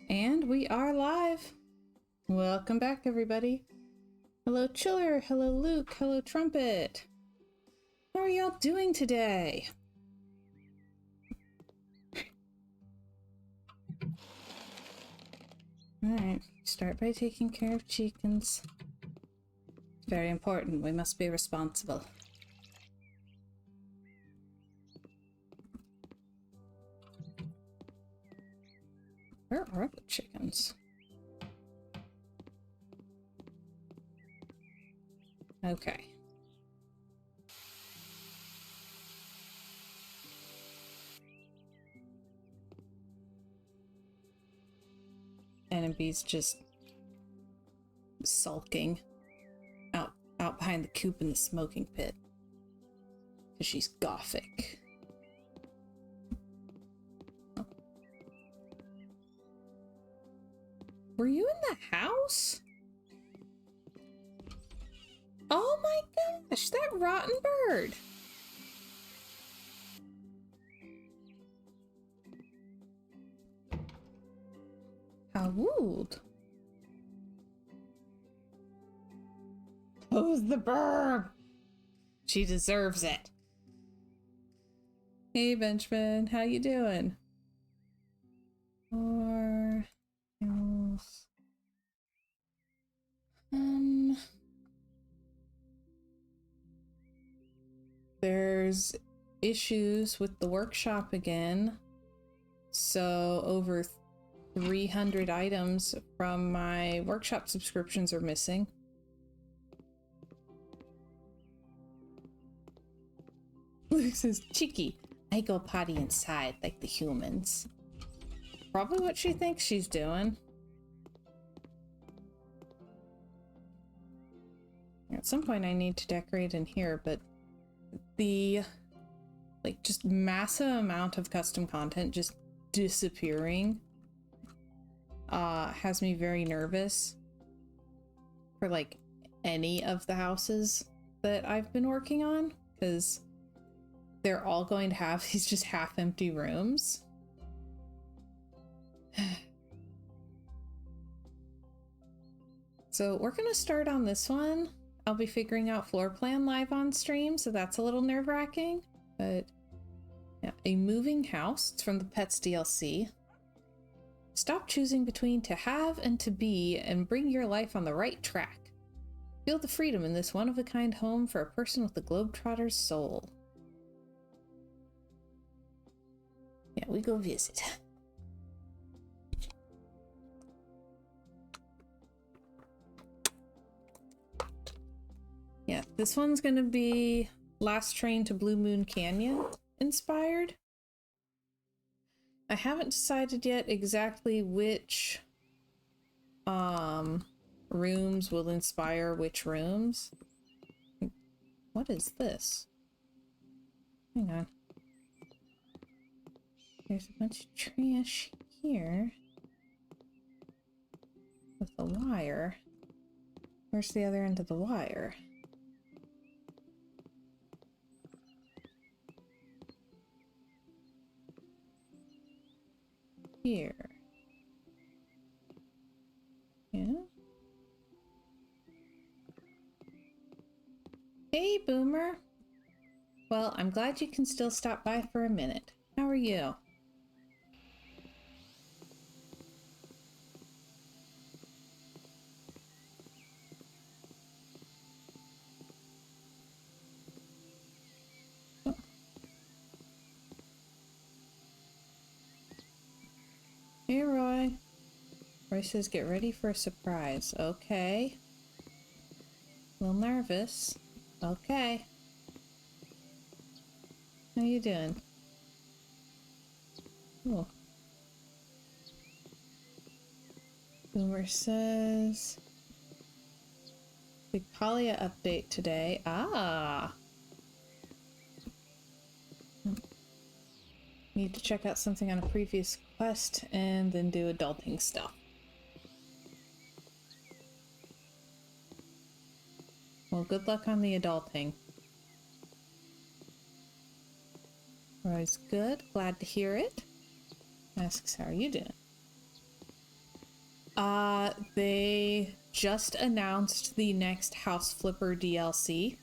And we are live. Welcome back, everybody. Hello, Chiller. Hello, Luke. Hello, Trumpet. How are y'all doing today? Alright, start by taking care of chickens. Very important. We must be responsible. Where are the chickens? Okay. Enemy's just sulking out behind the coop in the smoking pit. Because she's gothic. Were you in the house? Oh my gosh, that rotten bird! How rude. Who's the bird? She deserves it. Hey Benjamin, how you doing? Or else. There's issues with the workshop again. So over 300 items from my workshop subscriptions are missing. Luke says, Cheeky, I go potty inside like the humans. Probably what she thinks she's doing. At some point I need to decorate in here, but the just massive amount of custom content just disappearing has me very nervous for like any of the houses that I've been working on, because they're all going to have these just half empty rooms. So we're gonna start on this one. I'll be figuring out floor plan live on stream, so that's a little nerve-wracking, but yeah, a moving house. It's from the Pets DLC. Stop choosing between to have and to be, and bring your life on the right track. Feel the freedom in this one-of-a-kind home for a person with a globetrotter's soul. Yeah, we go visit. Yeah, this one's gonna be Last Train to Blue Moon Canyon inspired. I haven't decided yet exactly which rooms will inspire which rooms. What is this? Hang on. There's a bunch of trash here with the wire. Where's the other end of the wire? Here. Yeah. Hey, Boomer. Well, I'm glad you can still stop by for a minute. How are you? Hey, Roy. Roy says, get ready for a surprise. Okay. A little nervous. Okay. How you doing? Cool. Boomer says, big Palia update today. Ah. Need to check out something on a previous quest and then do adulting stuff. Well, good luck on the adulting. Roy's good. Glad to hear it. Asks, how are you doing? They just announced the next House Flipper DLC.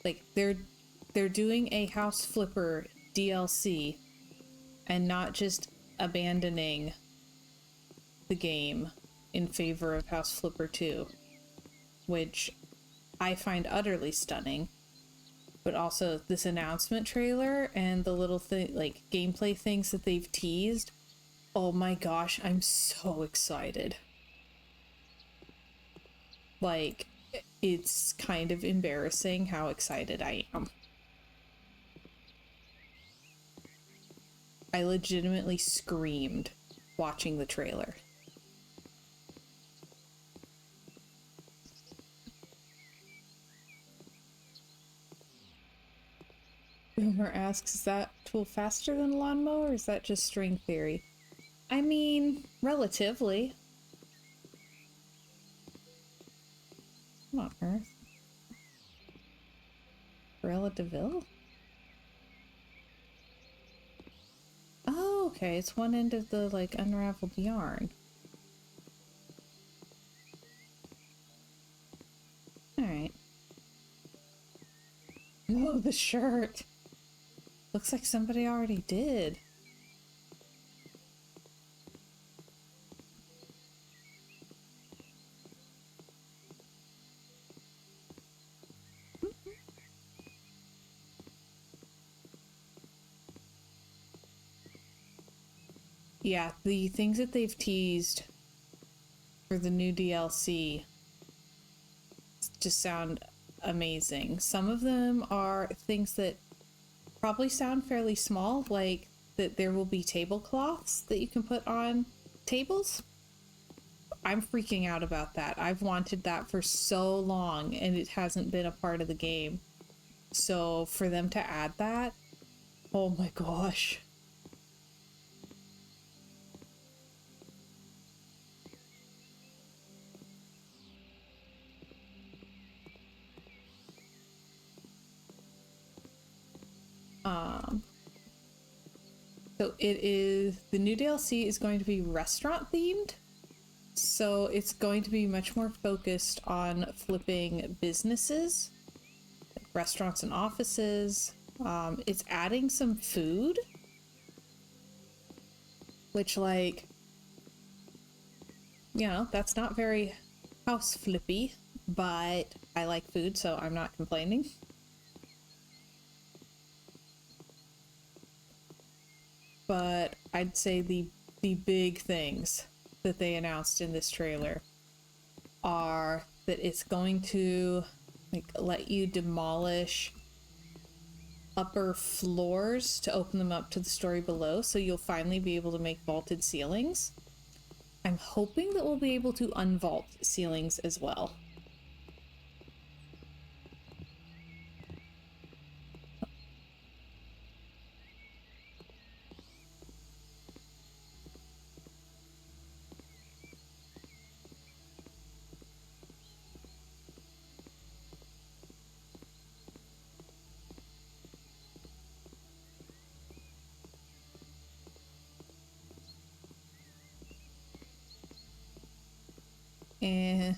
Like, they're doing a House Flipper DLC and not just abandoning the game in favor of House Flipper 2, which I find utterly stunning. But also this announcement trailer and the little thing, like gameplay things that they've teased. Oh my gosh, I'm so excited. Like, it's kind of embarrassing how excited I am. I legitimately screamed watching the trailer. Boomer asks, is that tool faster than a lawnmower, or is that just string theory? I mean, relatively. What on earth? Cruella de Vil? Oh, okay, it's one end of the, like, unraveled yarn. Alright. Oh, the shirt! Looks like somebody already did. Yeah, the things that they've teased for the new DLC just sound amazing. Some of them are things that probably sound fairly small, like that there will be tablecloths that you can put on tables. I'm freaking out about that. I've wanted that for so long and it hasn't been a part of the game. So for them to add that, oh my gosh. So the new DLC is going to be restaurant themed. So it's going to be much more focused on flipping businesses, like restaurants and offices. It's adding some food, which, like, you know, that's not very house flippy, but I like food, so I'm not complaining. But I'd say the big things that they announced in this trailer are that it's going to, like, let you demolish upper floors to open them up to the story below, so you'll finally be able to make vaulted ceilings. I'm hoping that we'll be able to unvault ceilings as well. And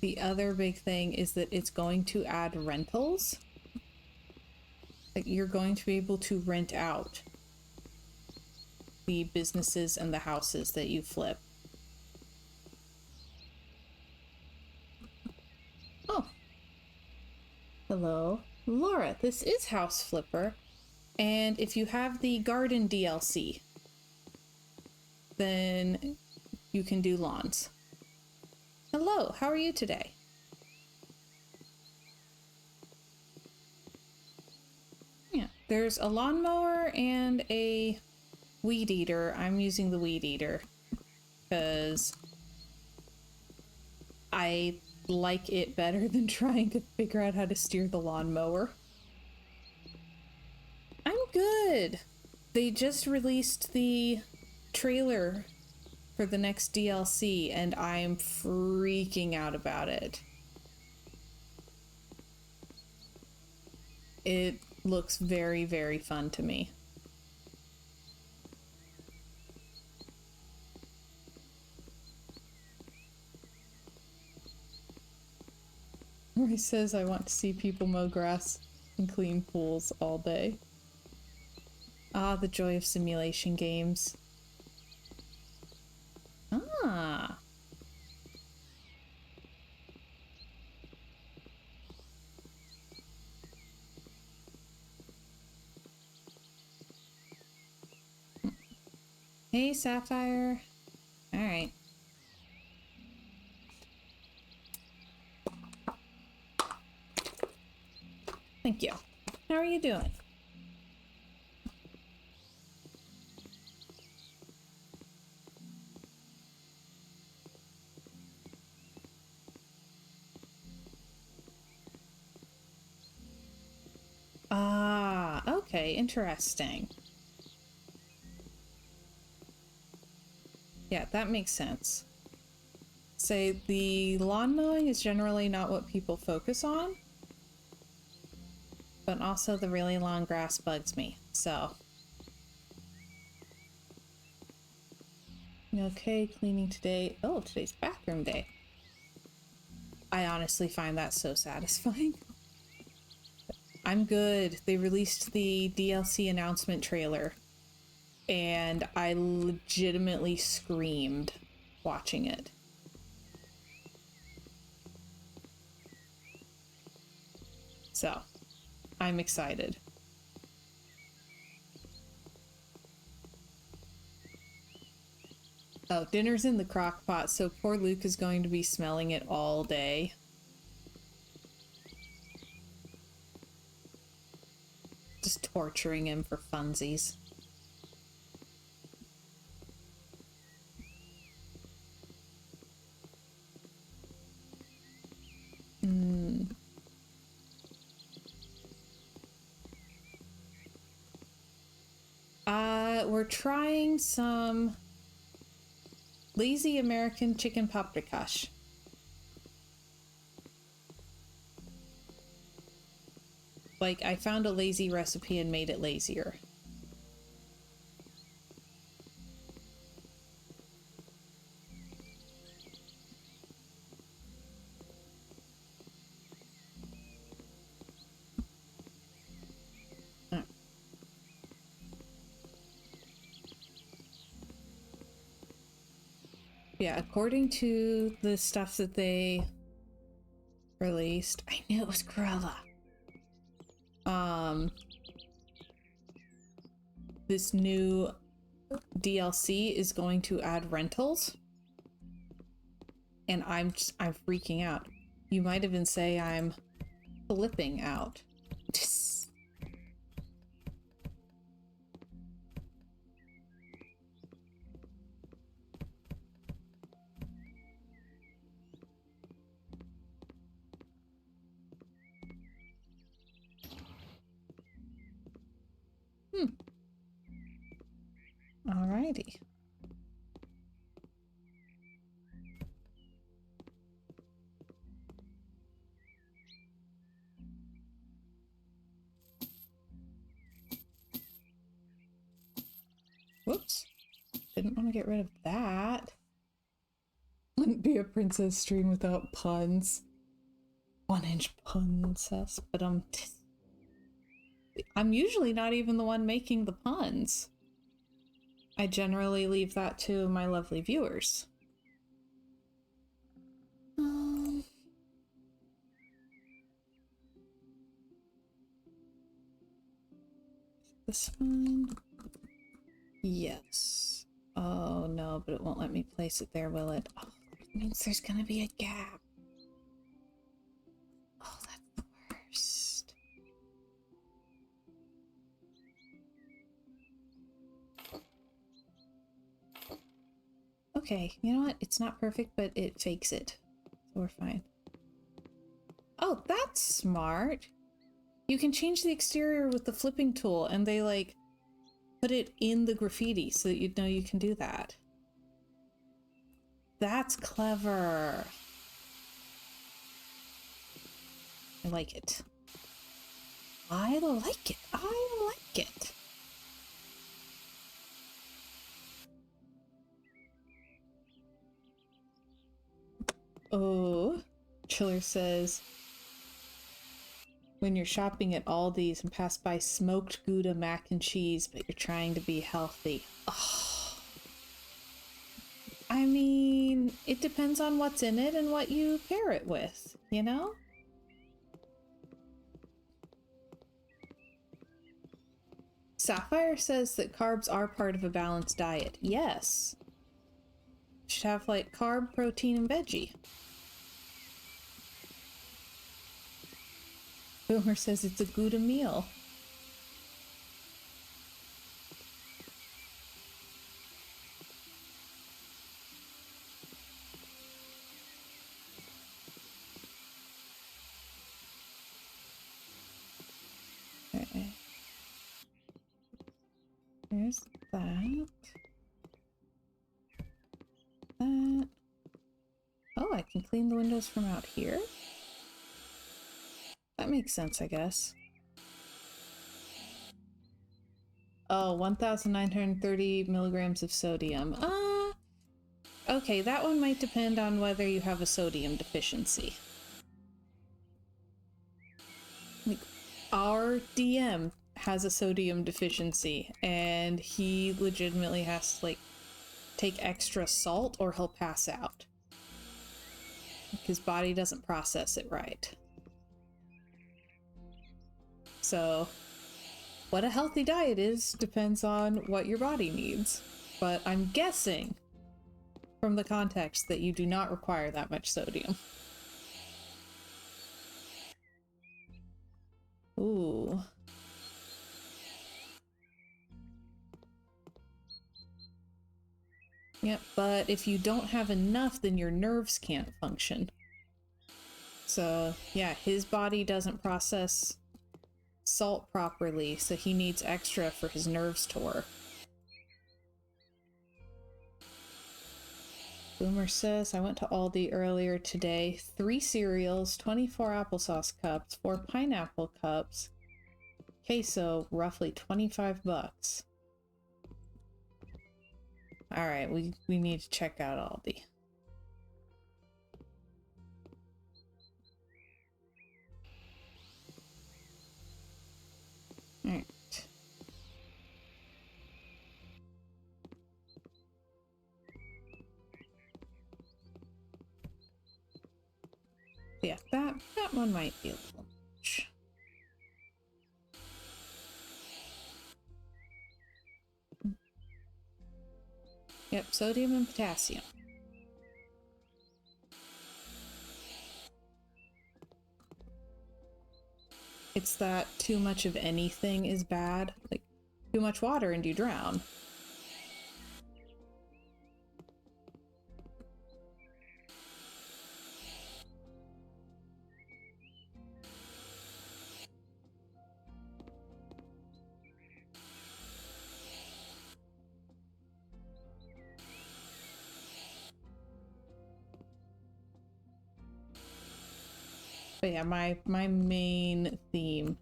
the other big thing is that it's going to add rentals. Like, you're going to be able to rent out the businesses and the houses that you flip. Oh. Hello. Laura, this is House Flipper. And if you have the garden DLC, then you can do lawns. Hello, how are you today? Yeah, there's a lawnmower and a weed eater. I'm using the weed eater because I like it better than trying to figure out how to steer the lawnmower. I'm good. They just released the trailer for the next DLC and I'm freaking out about it. It looks very, very fun to me. Roy says I want to see people mow grass and clean pools all day. Ah, the joy of simulation games. Ah. Hey, Sapphire. All right. Thank you. How are you doing? Ah, okay, interesting. Yeah, that makes sense. Say the lawn mowing is generally not what people focus on, but also the really long grass bugs me, so. Okay, cleaning today. Oh, today's bathroom day. I honestly find that so satisfying. I'm good. They released the DLC announcement trailer, and I legitimately screamed watching it. So, I'm excited. Oh, dinner's in the crock pot, so poor Luke is going to be smelling it all day. Just torturing him for funsies. We're trying some lazy American chicken paprikash. Like, I found a lazy recipe and made it lazier. Yeah, according to the stuff that they released, I knew it was Cruella. This new DLC is going to add rentals. And I'm freaking out. You might even say I'm flipping out. Alrighty. Whoops. Didn't want to get rid of that. Wouldn't be a princess stream without puns. 1-inch princess, but I'm usually not even the one making the puns. I generally leave that to my lovely viewers. This one. Yes. Oh no, but it won't let me place it there, will it? Oh, that means there's gonna be a gap. Oh, that's the worst. Okay, you know what? It's not perfect, but it fakes it. So we're fine. Oh, that's smart. You can change the exterior with the flipping tool, and they, like, put it in the graffiti so that you know you can do that. That's clever. I like it. I like it. I like it. Oh, Chiller says, when you're shopping at Aldi's and pass by smoked Gouda mac and cheese, but you're trying to be healthy. Oh. I mean, it depends on what's in it and what you pair it with, you know? Sapphire says that carbs are part of a balanced diet. Yes. Should have, like, carb, protein, and veggie. Boomer says it's a Gouda meal. Okay. There's that. That. Oh, I can clean the windows from out here? That makes sense, I guess. Oh, 1,930 milligrams of sodium. Okay, that one might depend on whether you have a sodium deficiency. Like, our DM has a sodium deficiency, and he legitimately has to, like, take extra salt or he'll pass out. His body doesn't process it right. So, what a healthy diet is depends on what your body needs. But I'm guessing from the context that you do not require that much sodium. Ooh. Yep, but if you don't have enough, then your nerves can't function. So, yeah, his body doesn't process salt properly, so he needs extra for his nerves to work. Boomer says, I went to Aldi earlier today. 3 cereals, 24 applesauce cups, 4 pineapple cups, queso, roughly 25 bucks. Alright, we need to check out Aldi. Alright. Yeah, that one might be a little much. Yep, sodium and potassium. It's that too much of anything is bad. Like, too much water and you drown. But yeah, my main theme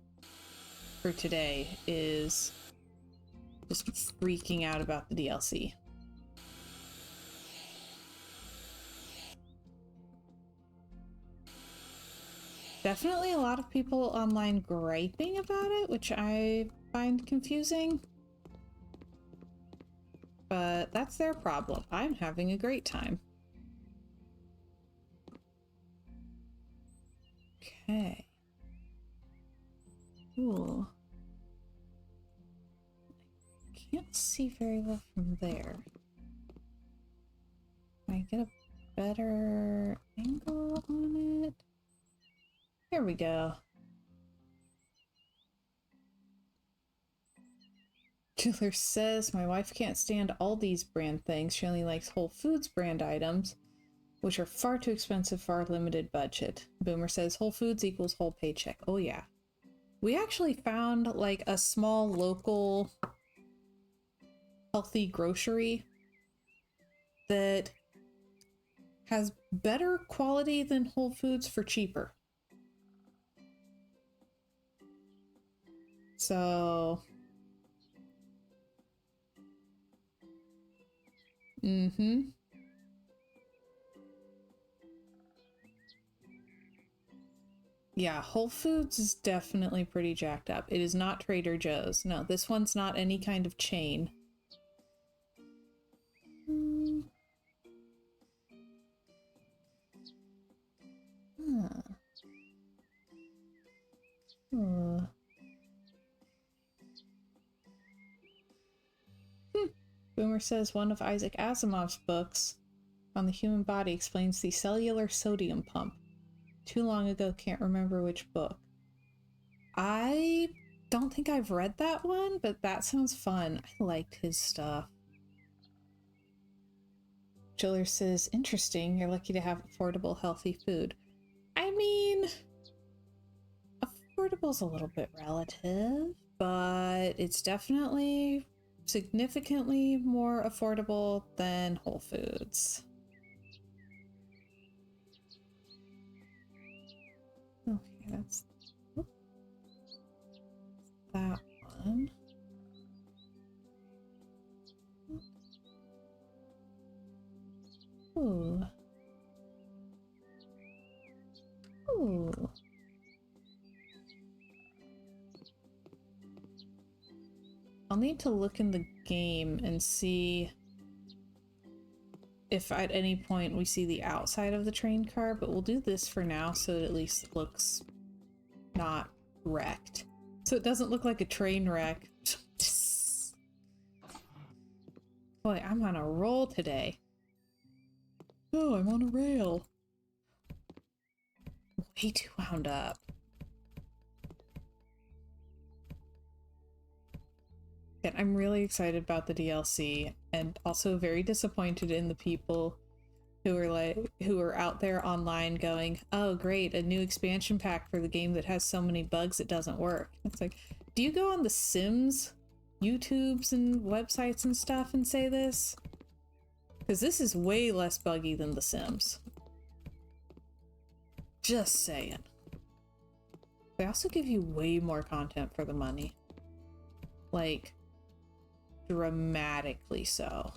for today is just freaking out about the DLC. Definitely a lot of people online griping about it, which I find confusing. But that's their problem. I'm having a great time. Okay. Cool. Can't see very well from there. get a better angle on it? Here we go. Killer says my wife can't stand Aldi's brand things. She only likes Whole Foods brand items, which are far too expensive for our limited budget. Boomer says Whole Foods equals whole paycheck. Oh yeah. We actually found like a small local healthy grocery that has better quality than Whole Foods for cheaper. So, yeah, Whole Foods is definitely pretty jacked up. It is not Trader Joe's. No, this one's not any kind of chain. Boomer says one of Isaac Asimov's books on the human body explains the cellular sodium pump. Too long ago, can't remember which book. I don't think I've read that one, but that sounds fun. I liked his stuff. Chiller says, interesting, you're lucky to have affordable, healthy food. I mean, affordable's a little bit relative, but it's definitely significantly more affordable than Whole Foods. Okay, that's that one. Ooh. Ooh. I'll need to look in the game and see if at any point we see the outside of the train car, but we'll do this for now so it at least looks not wrecked. So it doesn't look like a train wreck. Boy, I'm on a roll today. Oh, I'm on a rail. Way too wound up. And I'm really excited about the DLC and also very disappointed in the people who are out there online going, oh great, a new expansion pack for the game that has so many bugs it doesn't work. It's like, do you go on the Sims YouTubes and websites and stuff and say this? Because this is way less buggy than the Sims. Just saying. They also give you way more content for the money. Like, dramatically so.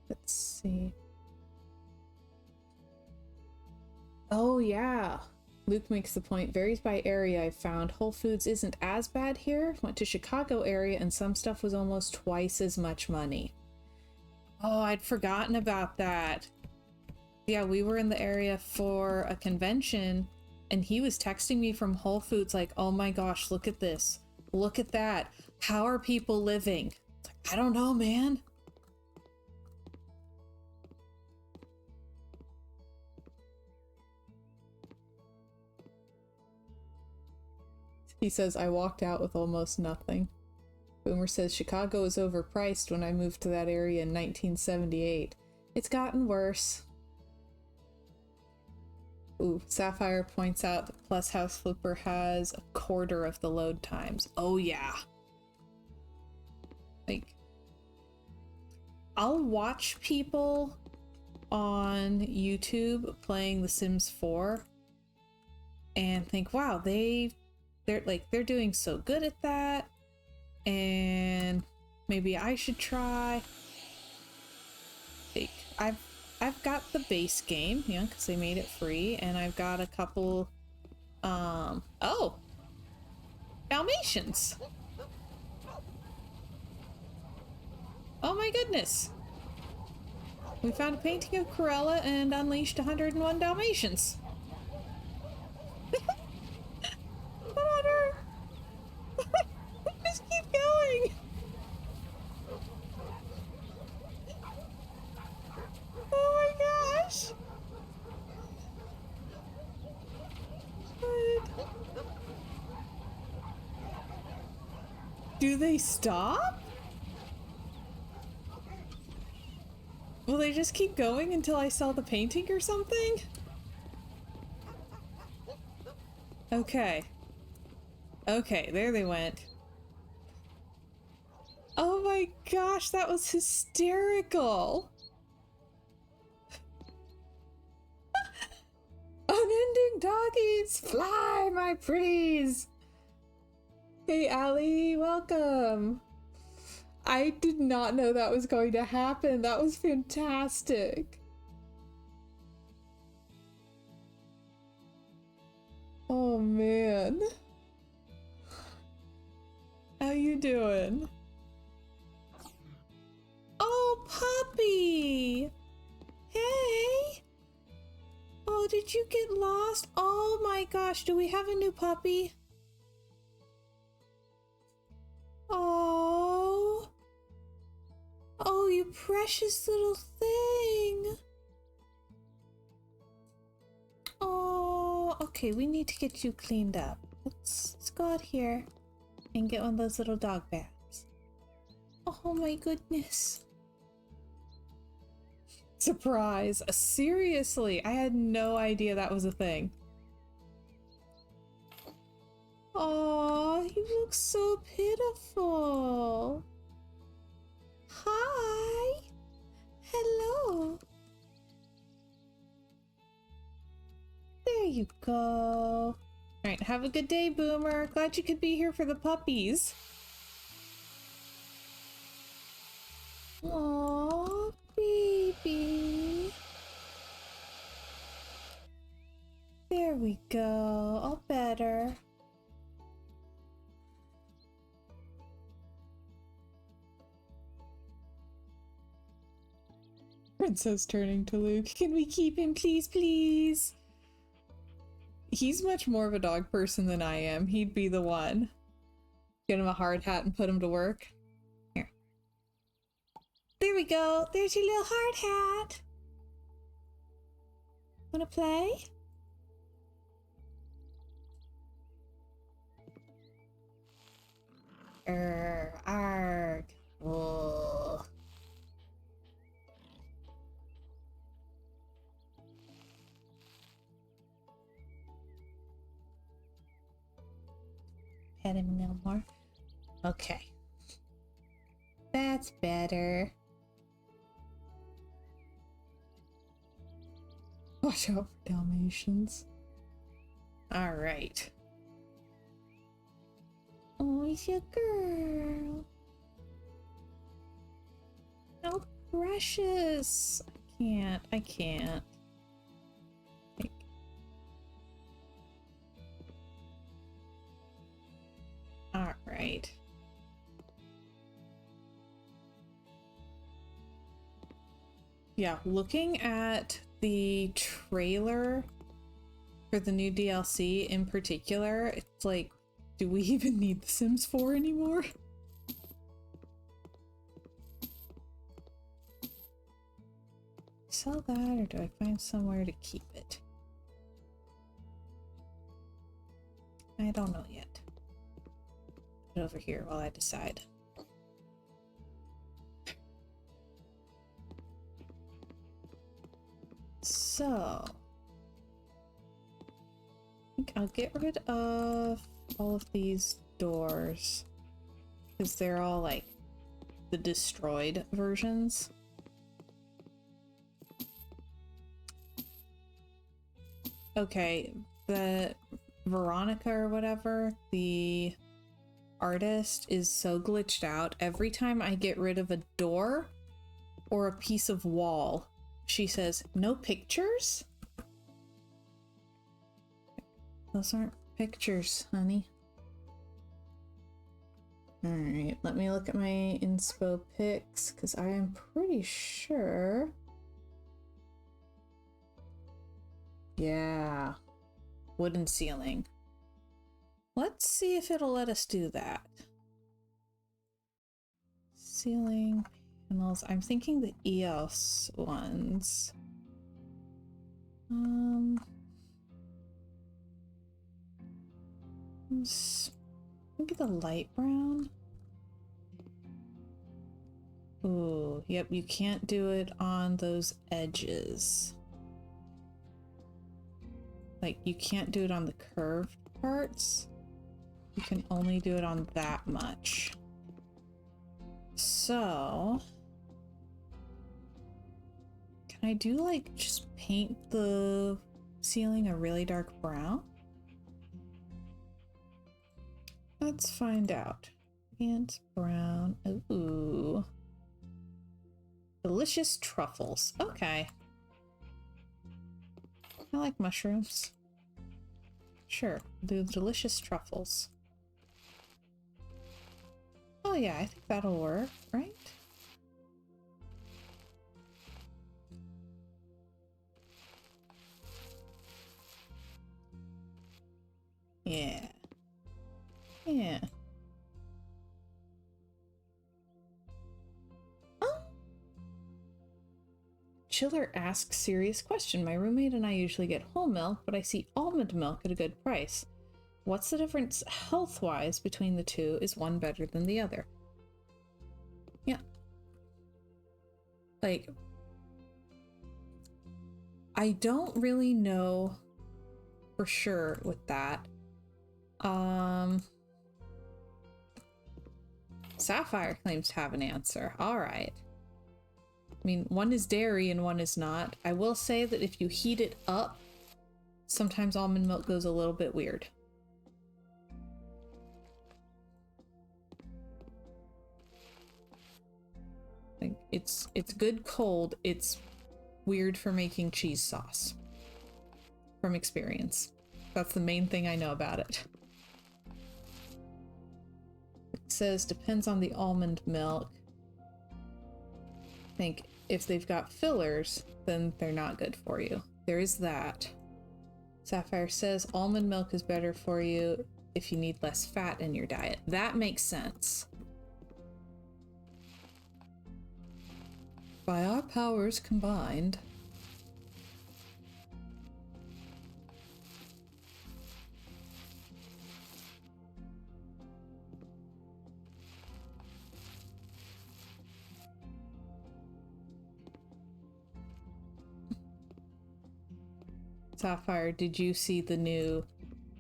Let's see. Oh yeah. Luke makes the point, varies by area. I found Whole Foods isn't as bad here. Went to Chicago area and some stuff was almost twice as much money. Oh, I'd forgotten about that. Yeah, we were in the area for a convention and he was texting me from Whole Foods like, oh my gosh, look at this. Look at that. How are people living? It's like, I don't know, man. He says, I walked out with almost nothing. Boomer says, Chicago was overpriced when I moved to that area in 1978. It's gotten worse. Ooh, Sapphire points out that Plus House Flipper has a quarter of the load times. Oh yeah. Like, I'll watch people on YouTube playing The Sims 4 and think, wow, they're doing so good at that, and maybe I should try. Like, I've got the base game, you know, because they made it free, and I've got a couple, oh! Dalmatians! Oh my goodness! We found a painting of Corella and unleashed 101 Dalmatians! Just keep going! Do they stop? Will they just keep going until I sell the painting or something? Okay. Okay, there they went. Oh my gosh, that was hysterical! Unending doggies, fly, my pretties! Hey, Allie, welcome! I did not know that was going to happen. That was fantastic. Oh, man. How you doing? Oh, puppy! Hey! Oh, did you get lost? Oh my gosh, do we have a new puppy? Oh. Oh, you precious little thing. Oh, okay, we need to get you cleaned up. Let's go out here and get one of those little dog baths. Oh my goodness. Surprise. Seriously, I had no idea that was a thing. Oh, you look so pitiful. Hi. Hello. There you go. All right, have a good day, Boomer. Glad you could be here for the puppies. Aww, baby. There we go. All better. Princess turning to Luke. Can we keep him, please, please? He's much more of a dog person than I am. He'd be the one. Get him a hard hat and put him to work. Here. There we go. There's your little hard hat. Wanna play? Arg. Whoa. Pet him a little more. Okay. That's better. Watch out for Dalmatians. Alright. Oh, he's your girl. Oh, precious. I can't. Alright. Yeah, looking at the trailer for the new DLC in particular, it's like, do we even need The Sims 4 anymore? Sell that, or do I find somewhere to keep it? I don't know yet. Put it over here while I decide. So, I think I'll get rid of all of these doors because they're all like the destroyed versions. Okay, the Veronica or whatever, the artist, is so glitched out. Every time I get rid of a door or a piece of wall, she says, no pictures? Those aren't pictures, honey. Alright, let me look at my inspo pics, because I am pretty sure... Yeah. Wooden ceiling. Let's see if it'll let us do that. Ceiling panels. I'm thinking the EOS ones. Maybe the light brown? yep, you can't do it on those edges. Like, you can't do it on the curved parts. You can only do it on that much. So... can I do, like, just paint the ceiling a really dark brown? Let's find out. And brown. Ooh. Delicious truffles. Okay. I like mushrooms. Sure, do delicious truffles. Oh yeah, I think that'll work, right? Yeah. Yeah. Oh. Chiller asks serious question. My roommate and I usually get whole milk, but I see almond milk at a good price. What's the difference health-wise between the two? Is one better than the other? Yeah. Like, I don't really know for sure with that. Sapphire claims to have an answer. All right. I mean, one is dairy and one is not. I will say that if you heat it up, sometimes almond milk goes a little bit weird. Like, it's good cold. It's weird for making cheese sauce. From experience. That's the main thing I know about it. It says depends on the almond milk. I think if they've got fillers, then they're not good for you. There is that. Sapphire says almond milk is better for you if you need less fat in your diet. That makes sense. By our powers combined. Sapphire, did you see the new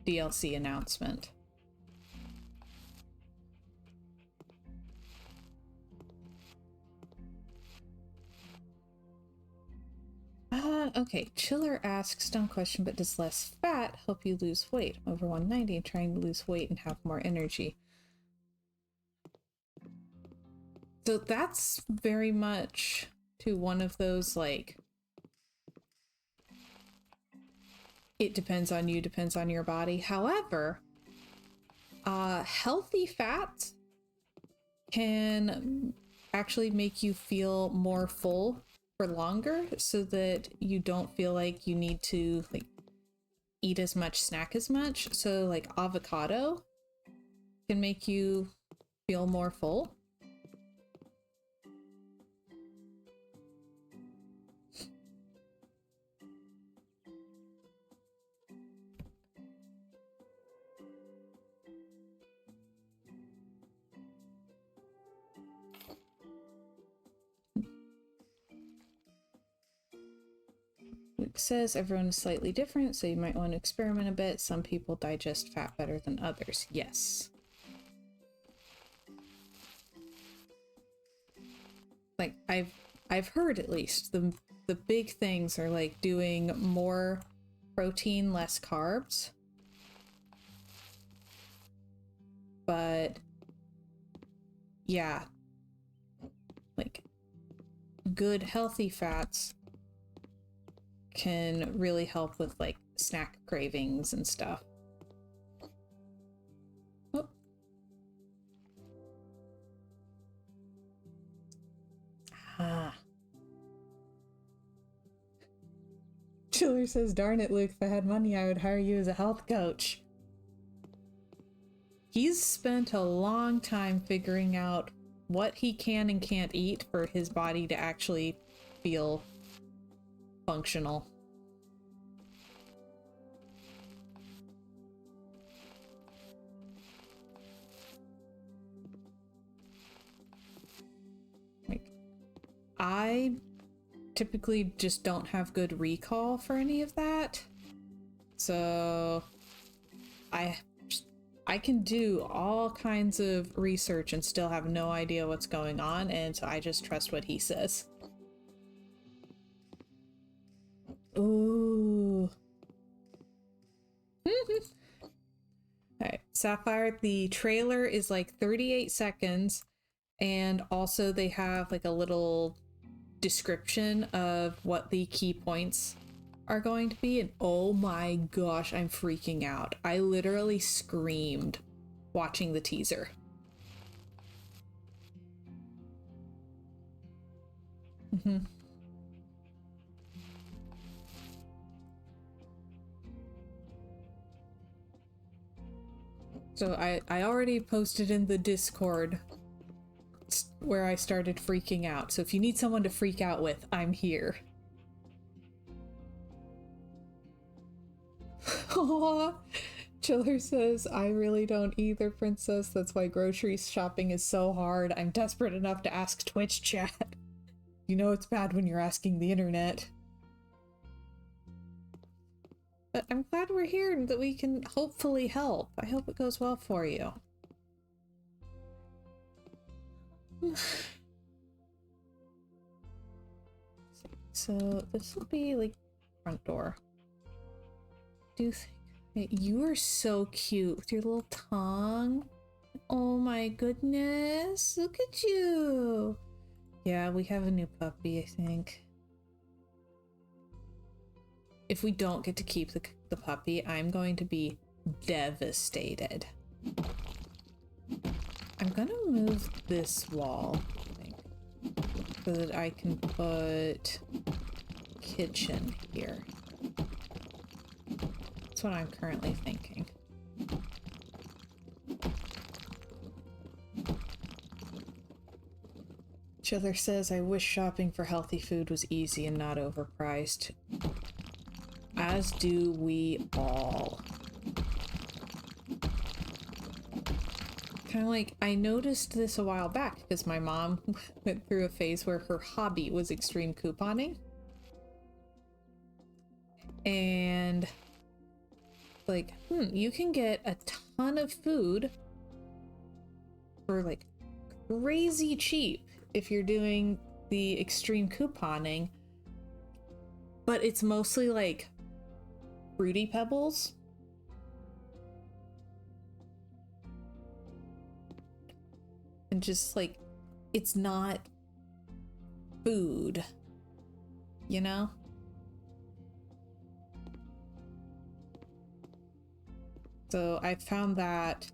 DLC announcement? Okay. Chiller asks, dumb question, but does less fat help you lose weight? Over 190 and trying to lose weight and have more energy. So that's very much to one of those, like, it depends on you, depends on your body. However, healthy fat can actually make you feel more full for longer so that you don't feel like you need to, like, eat as much, snack as much. So, like, avocado can make you feel more full. Luke says everyone is slightly different, so you might want to experiment a bit. Some people digest fat better than others. Yes. Like, I've heard, at least, the big things are like doing more protein, less carbs. But yeah, like, good healthy fats can really help with, like, snack cravings and stuff. Oh. Ah. Chiller says, darn it, Luke, if I had money, I would hire you as a health coach. He's spent a long time figuring out what he can and can't eat for his body to actually feel functional. Like, I typically just don't have good recall for any of that. So I can do all kinds of research and still have no idea what's going on, and so I just trust what he says. Ooh. Alright, Sapphire, the trailer is like 38 seconds, and also they have like a little description of what the key points are going to be, and oh my gosh, I'm freaking out. I literally screamed watching the teaser. So I already posted in the Discord where I started freaking out. So if you need someone to freak out with, I'm here. Aww. Chiller says, I really don't either, princess. That's why grocery shopping is so hard. I'm desperate enough to ask Twitch chat. You know it's bad when you're asking the internet. But I'm glad we're here and that we can hopefully help. I hope it goes well for you. So this will be like front door. Do think you are so cute with your little tongue. Oh my goodness, look at you. Yeah, we have a new puppy, I think. If we don't get to keep the puppy, I'm going to be devastated. I'm gonna move this wall, I think, so that I can put kitchen here. That's what I'm currently thinking. Chiller says, I wish shopping for healthy food was easy and not overpriced. As do we all. Kind of like, I noticed this a while back because my mom went through a phase where her hobby was extreme couponing. And like, you can get a ton of food for like crazy cheap if you're doing the extreme couponing, but it's mostly like Fruity Pebbles. And just like, it's not food, you know? So I found that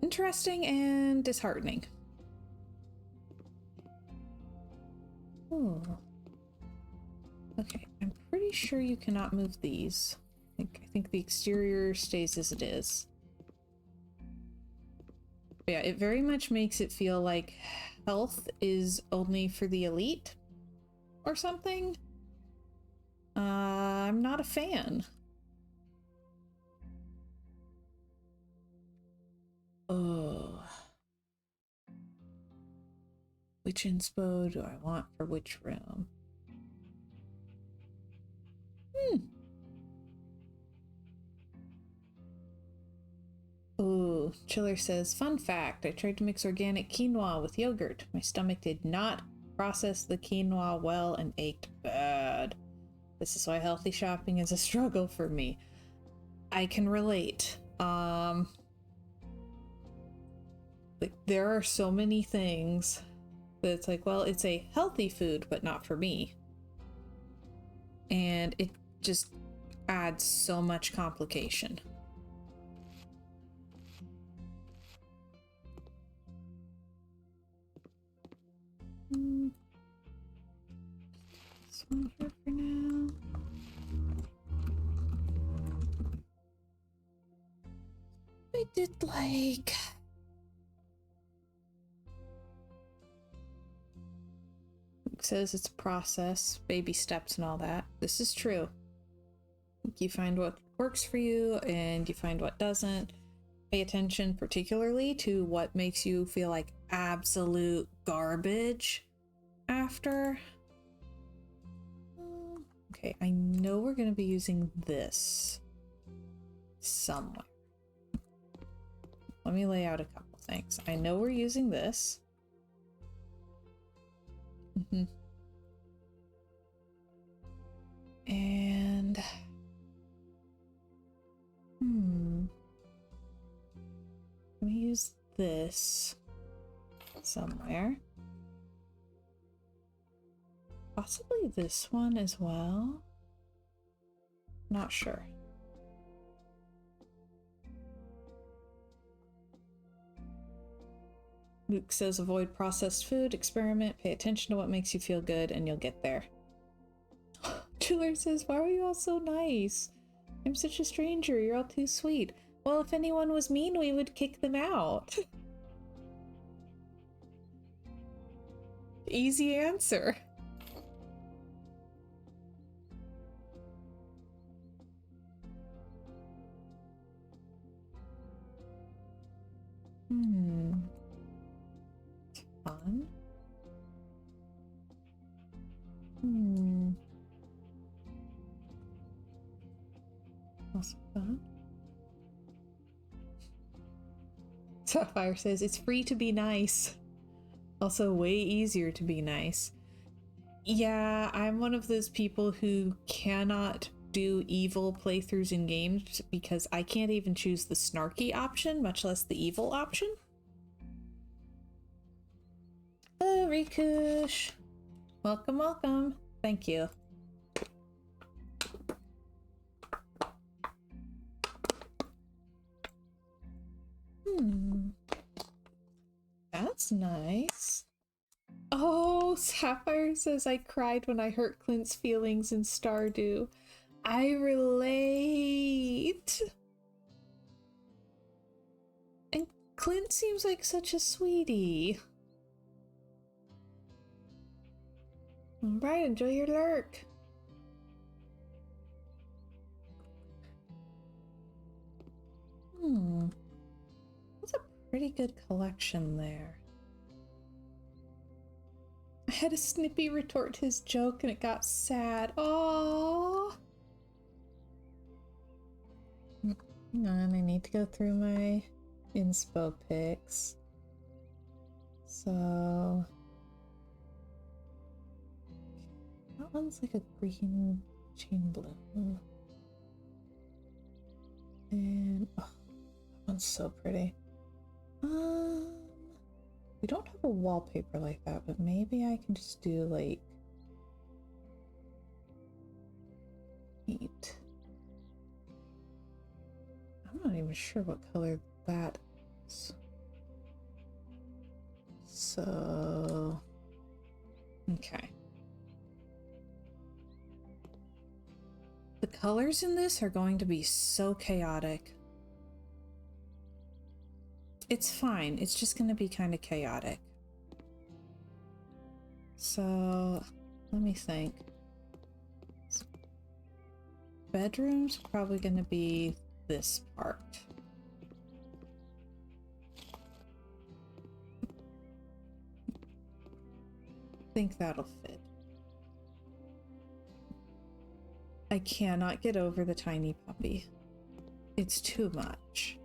interesting and disheartening. Oh. Okay, I'm pretty sure you cannot move these. I think the exterior stays as it is. But yeah, it very much makes it feel like health is only for the elite or something. I'm not a fan. Oh. Which inspo do I want for which room? Ooh, Chiller says, fun fact, I tried to mix organic quinoa with yogurt. My stomach did not process the quinoa well and ached bad. This is why healthy shopping is a struggle for me. I can relate. Like, there are so many things that it's like, well, it's a healthy food, but not for me. And it just adds so much complication. This one here for now. I did like... It says it's a process, baby steps and all that. This is true. You find what works for you and you find what doesn't. Pay attention particularly to what makes you feel like absolute garbage after. Okay, I know we're going to be using this somewhere. Let me lay out a couple things. I know we're using this. And let me use this somewhere. Possibly this one as well. Not sure. Luke says avoid processed food, experiment, pay attention to what makes you feel good, and you'll get there. Jeweler says, why are you all so nice? I'm such a stranger, you're all too sweet. Well, if anyone was mean, we would kick them out. Easy answer. Fun. Also fun. Sapphire says it's free to be nice. Also way easier to be nice. Yeah, I'm one of those people who cannot do evil playthroughs in games because I can't even choose the snarky option, much less the evil option. Oh, Rikush. Welcome, welcome. Thank you. That's nice. Oh, Sapphire says I cried when I hurt Clint's feelings in Stardew. I relate. And Clint seems like such a sweetie. Alright, enjoy your lurk. That's a pretty good collection there. I had a Snippy retort his joke and it got sad. Oh. Hang on, I need to go through my inspo pics. So that one's like a green chain bloom. And oh, that one's so pretty. We don't have a wallpaper like that, but maybe I can just do like neat. I'm not even sure what color that is. So okay. The colors in this are going to be so chaotic. It's fine. It's just going to be kind of chaotic. So let me think. Bedroom's probably going to be this part. I think that'll fit. I cannot get over the tiny puppy. It's too much.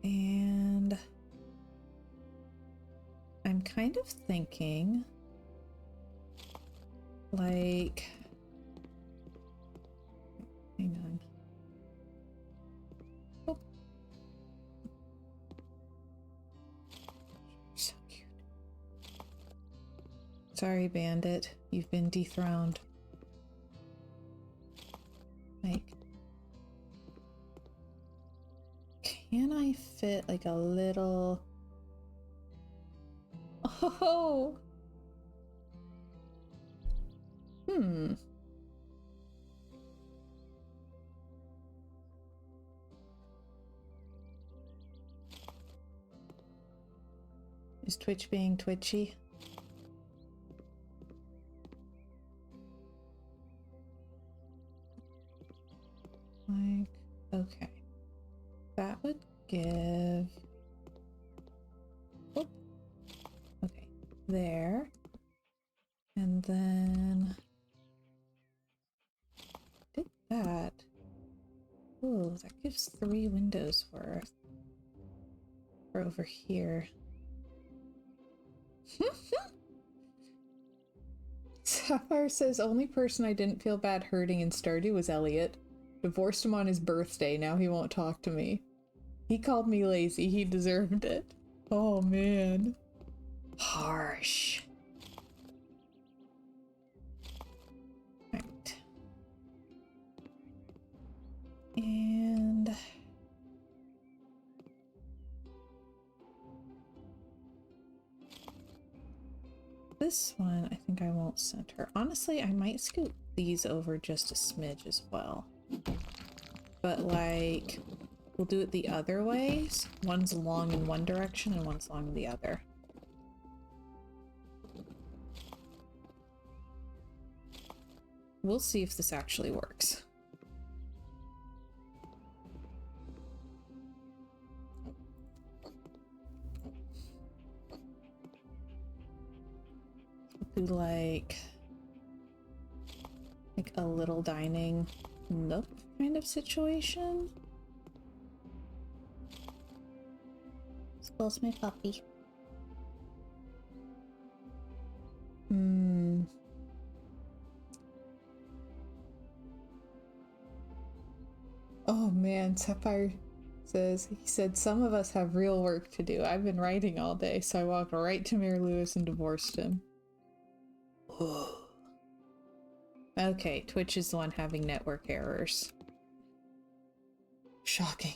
And I'm kind of thinking like, hang on. Oh. So cute. Sorry, Bandit. You've been dethroned. Like, can I fit like a little... Oh! Is Twitch being twitchy? Like, okay. That would give... Oh. Okay. there. And then did that. Ooh, that gives 3 windows worth. For over here. Sapphire says, only person I didn't feel bad hurting in Stardew was Elliot. Divorced him on his birthday, now he won't talk to me. He called me lazy, he deserved it. Oh man. Harsh. Right. And this one, I think I won't center. Honestly, I might scoot these over just a smidge as well. But like, we'll do it the other ways. One's long in one direction and one's long in the other. We'll see if this actually works. Do like a little dining nook kind of situation. Spoils my puppy. Oh man, Sapphire says, he said, some of us have real work to do. I've been writing all day, so I walked right to Mayor Lewis and divorced him. Okay, Twitch is the one having network errors. Shocking.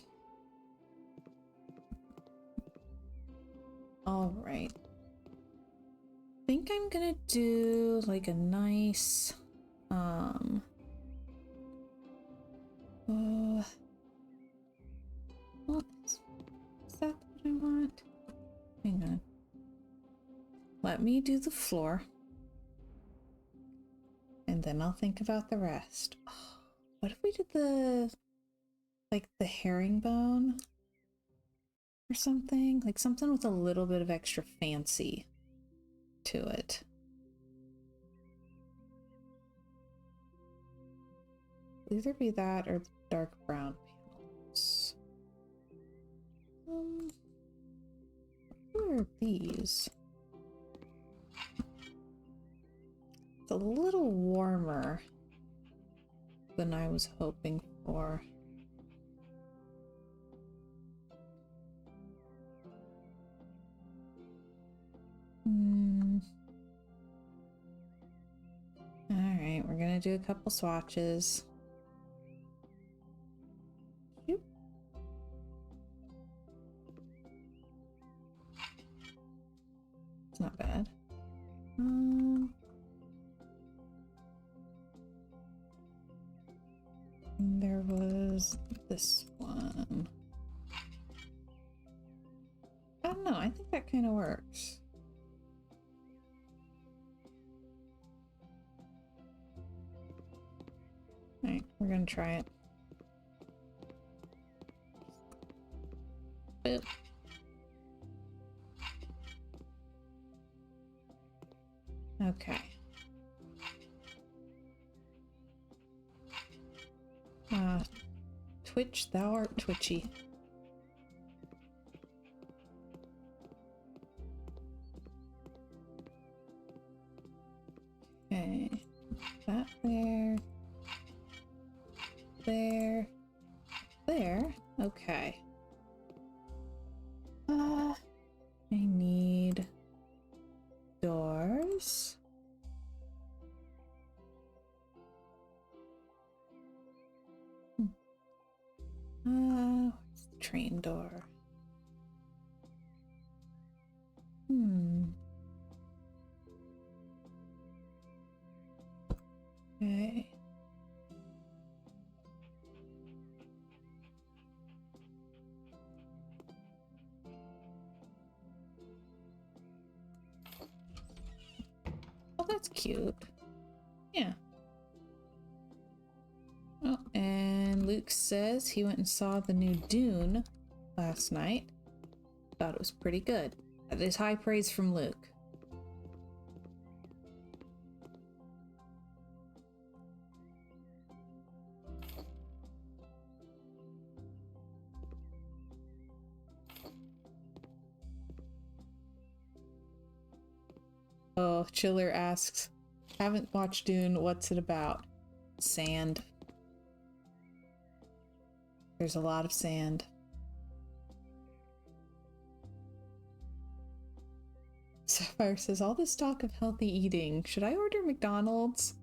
Alright. I think I'm gonna do like a nice what is that what I want? Hang on. Let me do the floor. And then I'll think about the rest. Oh, what if we did the herringbone or something? Like something with a little bit of extra fancy to it. It'll either be that or the dark brown panels. Where are these? It's a little warmer than I was hoping for. Alright, we're gonna do a couple swatches. Shoop. It's not bad. There was this one. I don't know, I think that kind of works. Alright, we're gonna try it. Boop. Okay. Twitch, thou art twitchy. Okay. That there. There. There. Okay. I need doors. Where's the train door? Okay. Oh, that's cute. Yeah. Oh, and Luke says he went and saw the new Dune last night. Thought it was pretty good. That is high praise from Luke. Oh, Chiller asks, haven't watched Dune, what's it about? Sand. There's a lot of sand. Sapphire says, all this talk of healthy eating. Should I order McDonald's?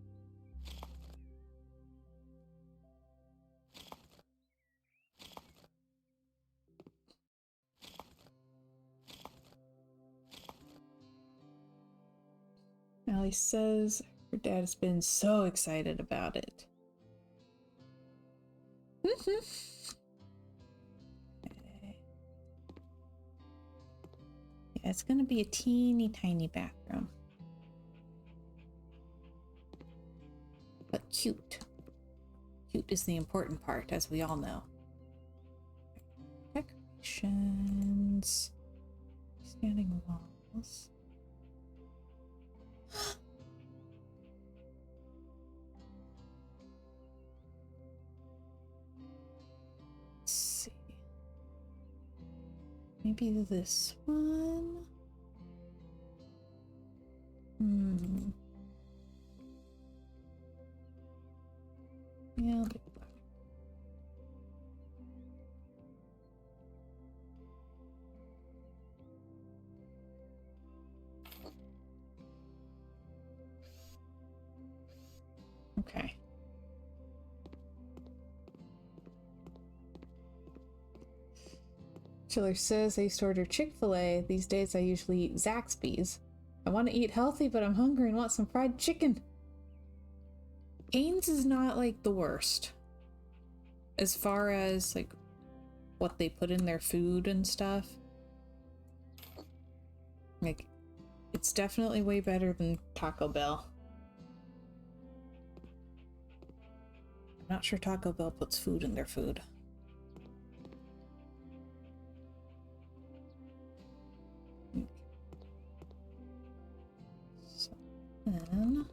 Allie says her dad has been so excited about it. Okay. Yeah, it's gonna be a teeny tiny bathroom. But cute. Cute is the important part, as we all know. Decorations. Standing walls. Let's see. Maybe this one? Yeah, I'll do black. Okay. Chiller says I used to order Chick-fil-A. These days I usually eat Zaxby's. I want to eat healthy, but I'm hungry and want some fried chicken. Cane's is not like the worst. As far as like what they put in their food and stuff. Like, it's definitely way better than Taco Bell. I'm not sure Taco Bell puts food in their food. So then...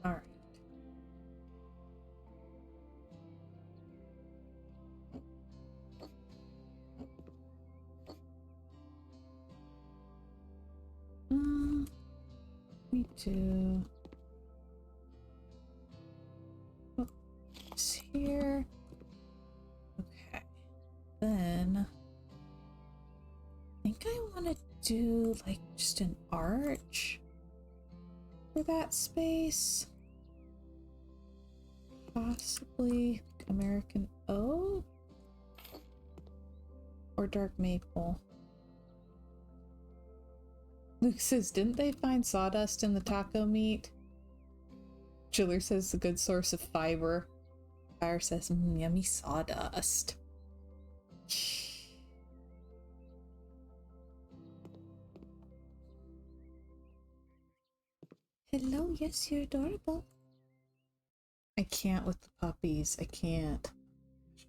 Alright. Me too. Oh, it's here. Okay. Then I think I want to do like just an arch for that space. Possibly American oak or dark maple. Luke says, didn't they find sawdust in the taco meat? Chiller says it's a good source of fiber. Fire says, yummy sawdust. Hello, yes, you're adorable. I can't with the puppies. I can't.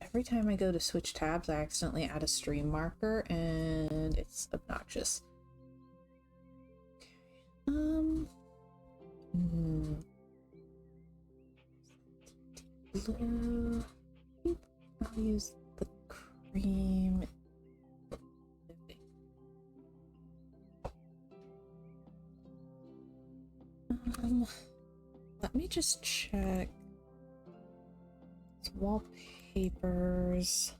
Every time I go to switch tabs, I accidentally add a stream marker, and it's obnoxious. Okay. Blue. I'll use the cream. Let me just check wallpapers.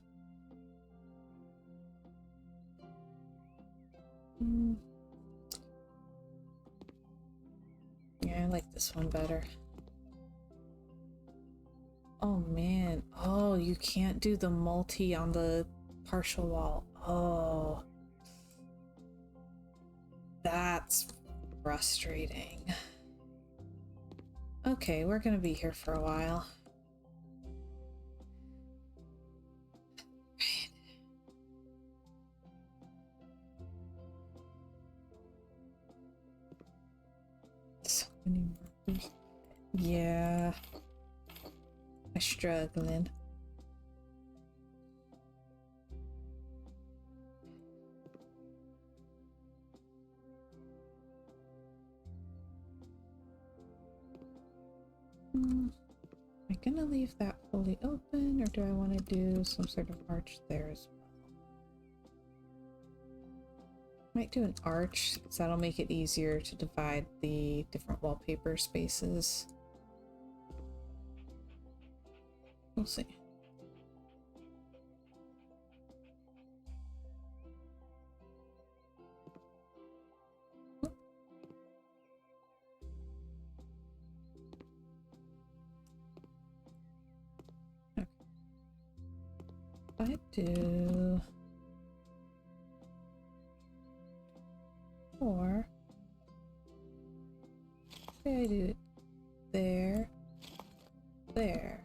Yeah, I like this one better. Oh man. Oh, you can't do the multi on the partial wall. Oh. That's frustrating. Okay, we're gonna be here for a while. So many markers. Yeah. I'm struggling. I gonna leave that fully open, or do I want to do some sort of arch there as well? Might do an arch, because that'll make it easier to divide the different wallpaper spaces. We'll see. Okay. I do 4. Say I do it there, there.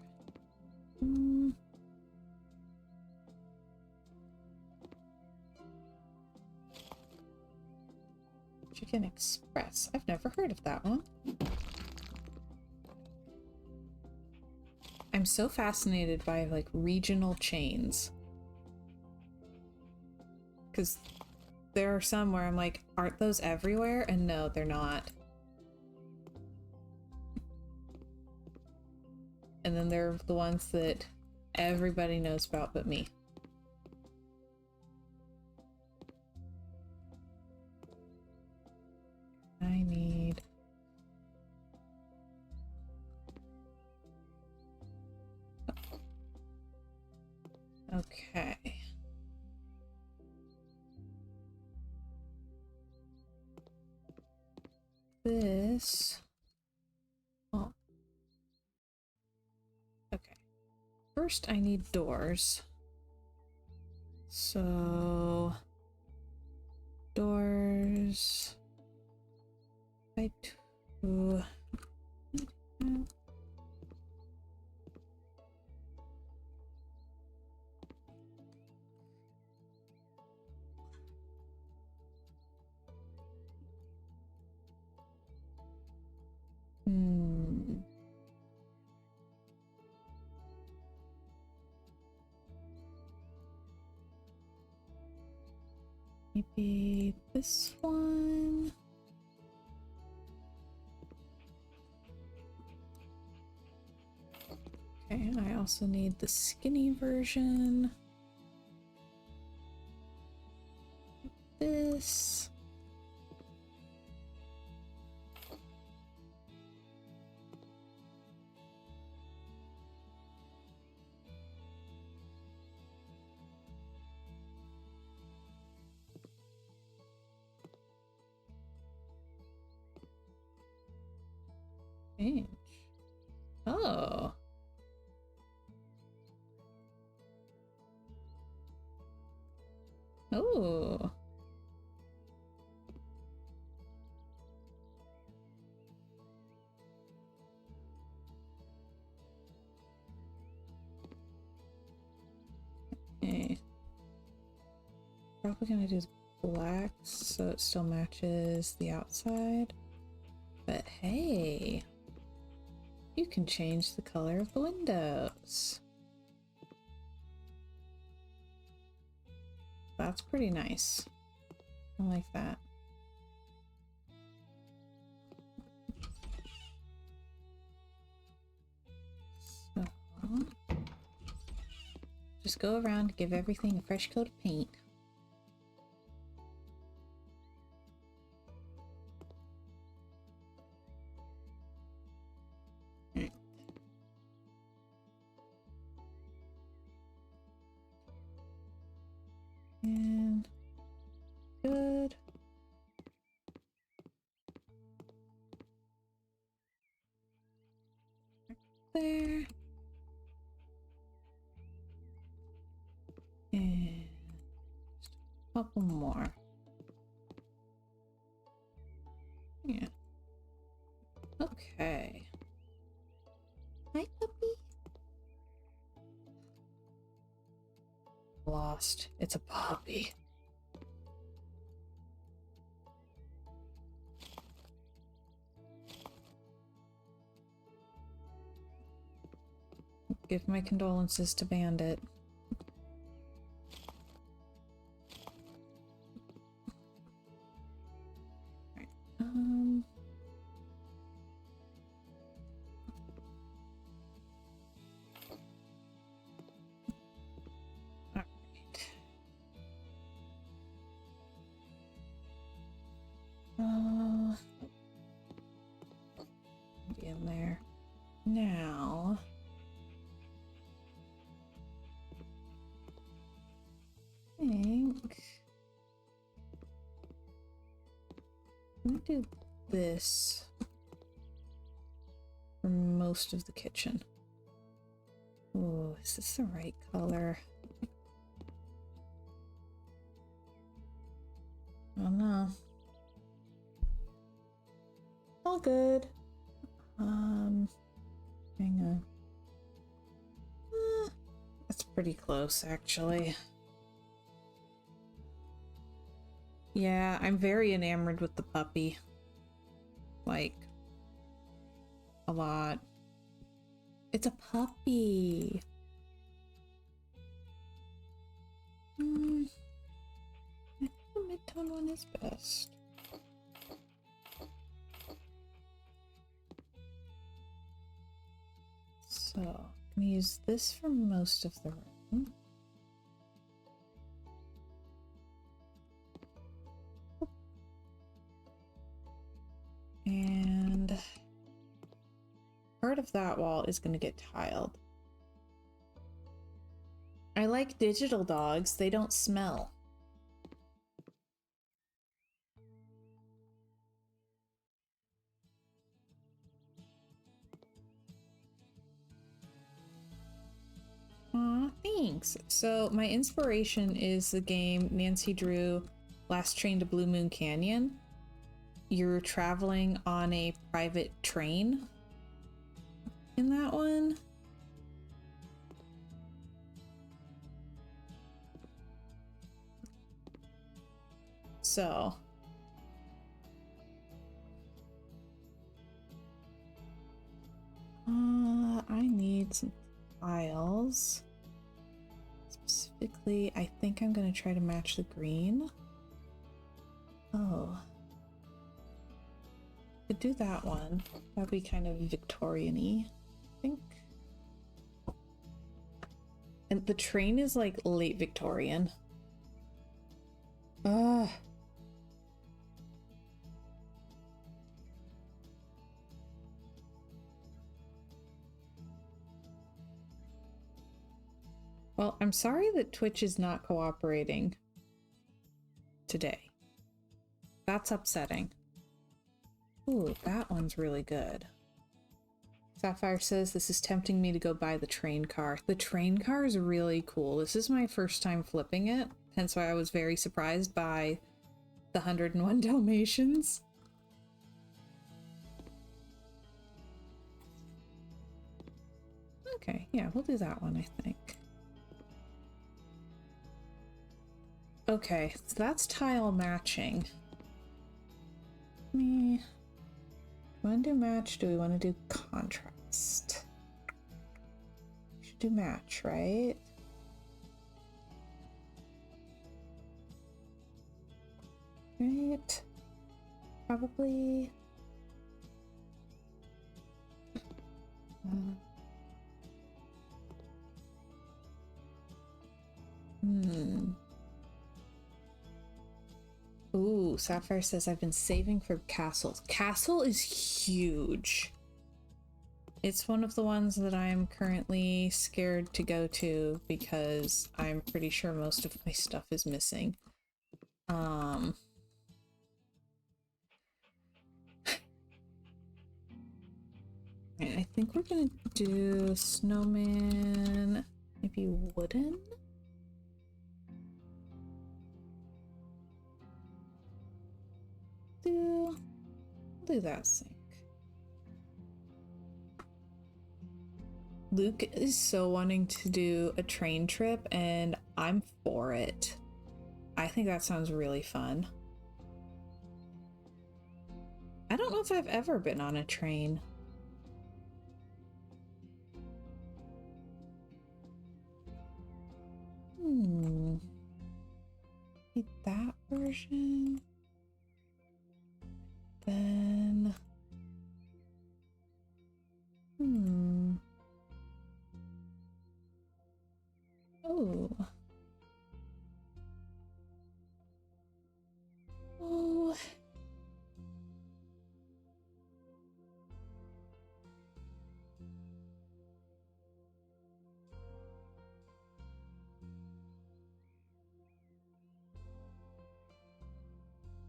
Chicken Express. I've never heard of that one. I'm so fascinated by like regional chains. Because there are some where I'm like, aren't those everywhere? And no, they're not. And then there are the ones that everybody knows about but me. I need... Okay. This... Oh. Okay. First I need doors. So... Doors... By 2... Maybe this one. Okay, and I also need the skinny version. This. Change. Oh. Oh. Okay. Probably gonna do black so it still matches the outside. But hey, you can change the color of the windows. That's pretty nice. I like that. So, just go around, give everything a fresh coat of paint. And good. Right there. And just a couple more. Yeah. Okay. Hi, puppy. Lost. It's a puppy. Give my condolences to Bandit. Alright, I'm gonna do this for most of the kitchen. Oh, is this the right color? I don't know. All good. Hang on. That's pretty close, actually. Yeah, I'm very enamored with the puppy. Like, a lot. It's a puppy. I think the mid-tone one is best. So, I'm gonna use this for most of the room. And part of that wall is going to get tiled. I like digital dogs. They don't smell. Aw, thanks. So my inspiration is the game Nancy Drew, Last Train to Blue Moon Canyon. You're traveling on a private train in that one. So I need some tiles. Specifically, I think I'm gonna try to match the green. Oh. Could do that one. That'd be kind of Victorian-y, I think. And the train is like late Victorian. Ugh. Well, I'm sorry that Twitch is not cooperating today. That's upsetting. Ooh, that one's really good. Sapphire says this is tempting me to go buy the train car. The train car is really cool. This is my first time flipping it, hence why I was very surprised by the 101 Dalmatians. Okay, yeah, we'll do that one, I think. Okay, so that's tile matching. Do we want to do match? Do we want to do contrast? We should do match, right? Right. Probably. Ooh, Sapphire says I've been saving for castles. Castle is huge. It's one of the ones that I'm currently scared to go to because I'm pretty sure most of my stuff is missing. I think we're gonna do snowman, maybe wooden? Do that sink. Luke is so wanting to do a train trip and I'm for it. I think that sounds really fun. I don't know if I've ever been on a train. Maybe that version. Then oh. Oh.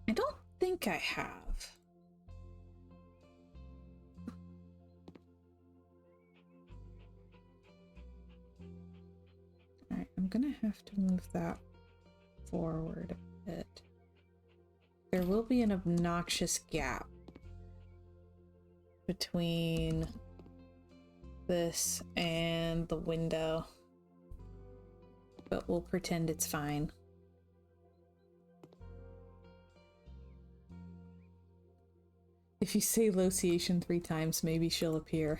I don't think I have. I'm gonna have to move that forward a bit. There will be an obnoxious gap between this and the window, but we'll pretend it's fine. If you say Lociation 3 times, maybe she'll appear.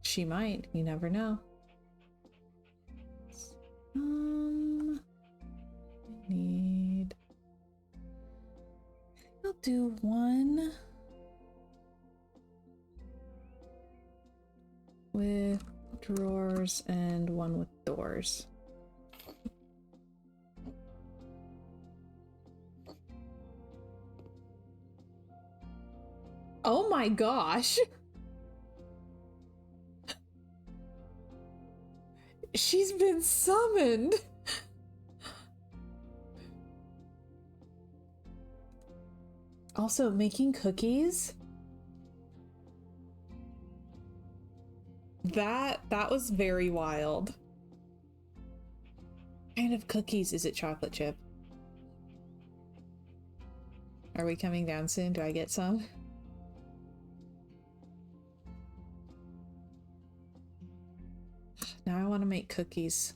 She might, you never know. I need... I'll do one with drawers and one with doors. Oh my gosh! She's been summoned! Also, making cookies? That was very wild. What kind of cookies is it, chocolate chip? Are we coming down soon? Do I get some? Now I want to make cookies.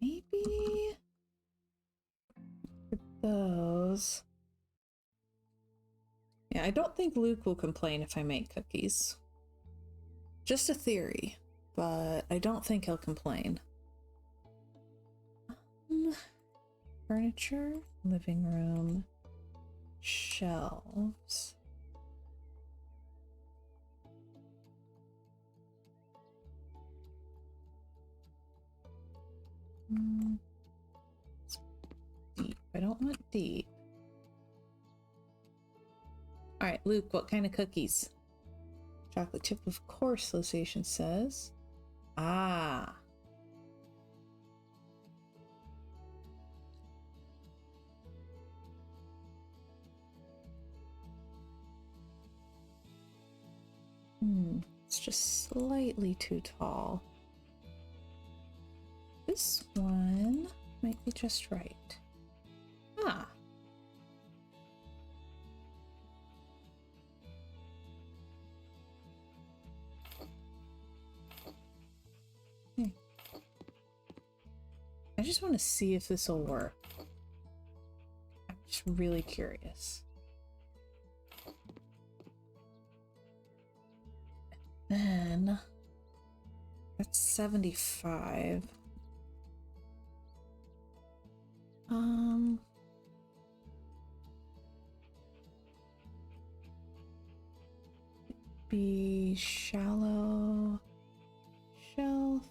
Maybe for those. Yeah, I don't think Luke will complain if I make cookies. Just a theory, but I don't think he'll complain. Furniture, living room, shelves. Deep. I don't want deep. Alright, Luke, what kind of cookies? Chocolate chip, of course, Lociation says. Ah. It's just slightly too tall. This one might be just right. Ah. I just want to see if this will work. I'm just really curious. And then that's 75. Be shallow shelf.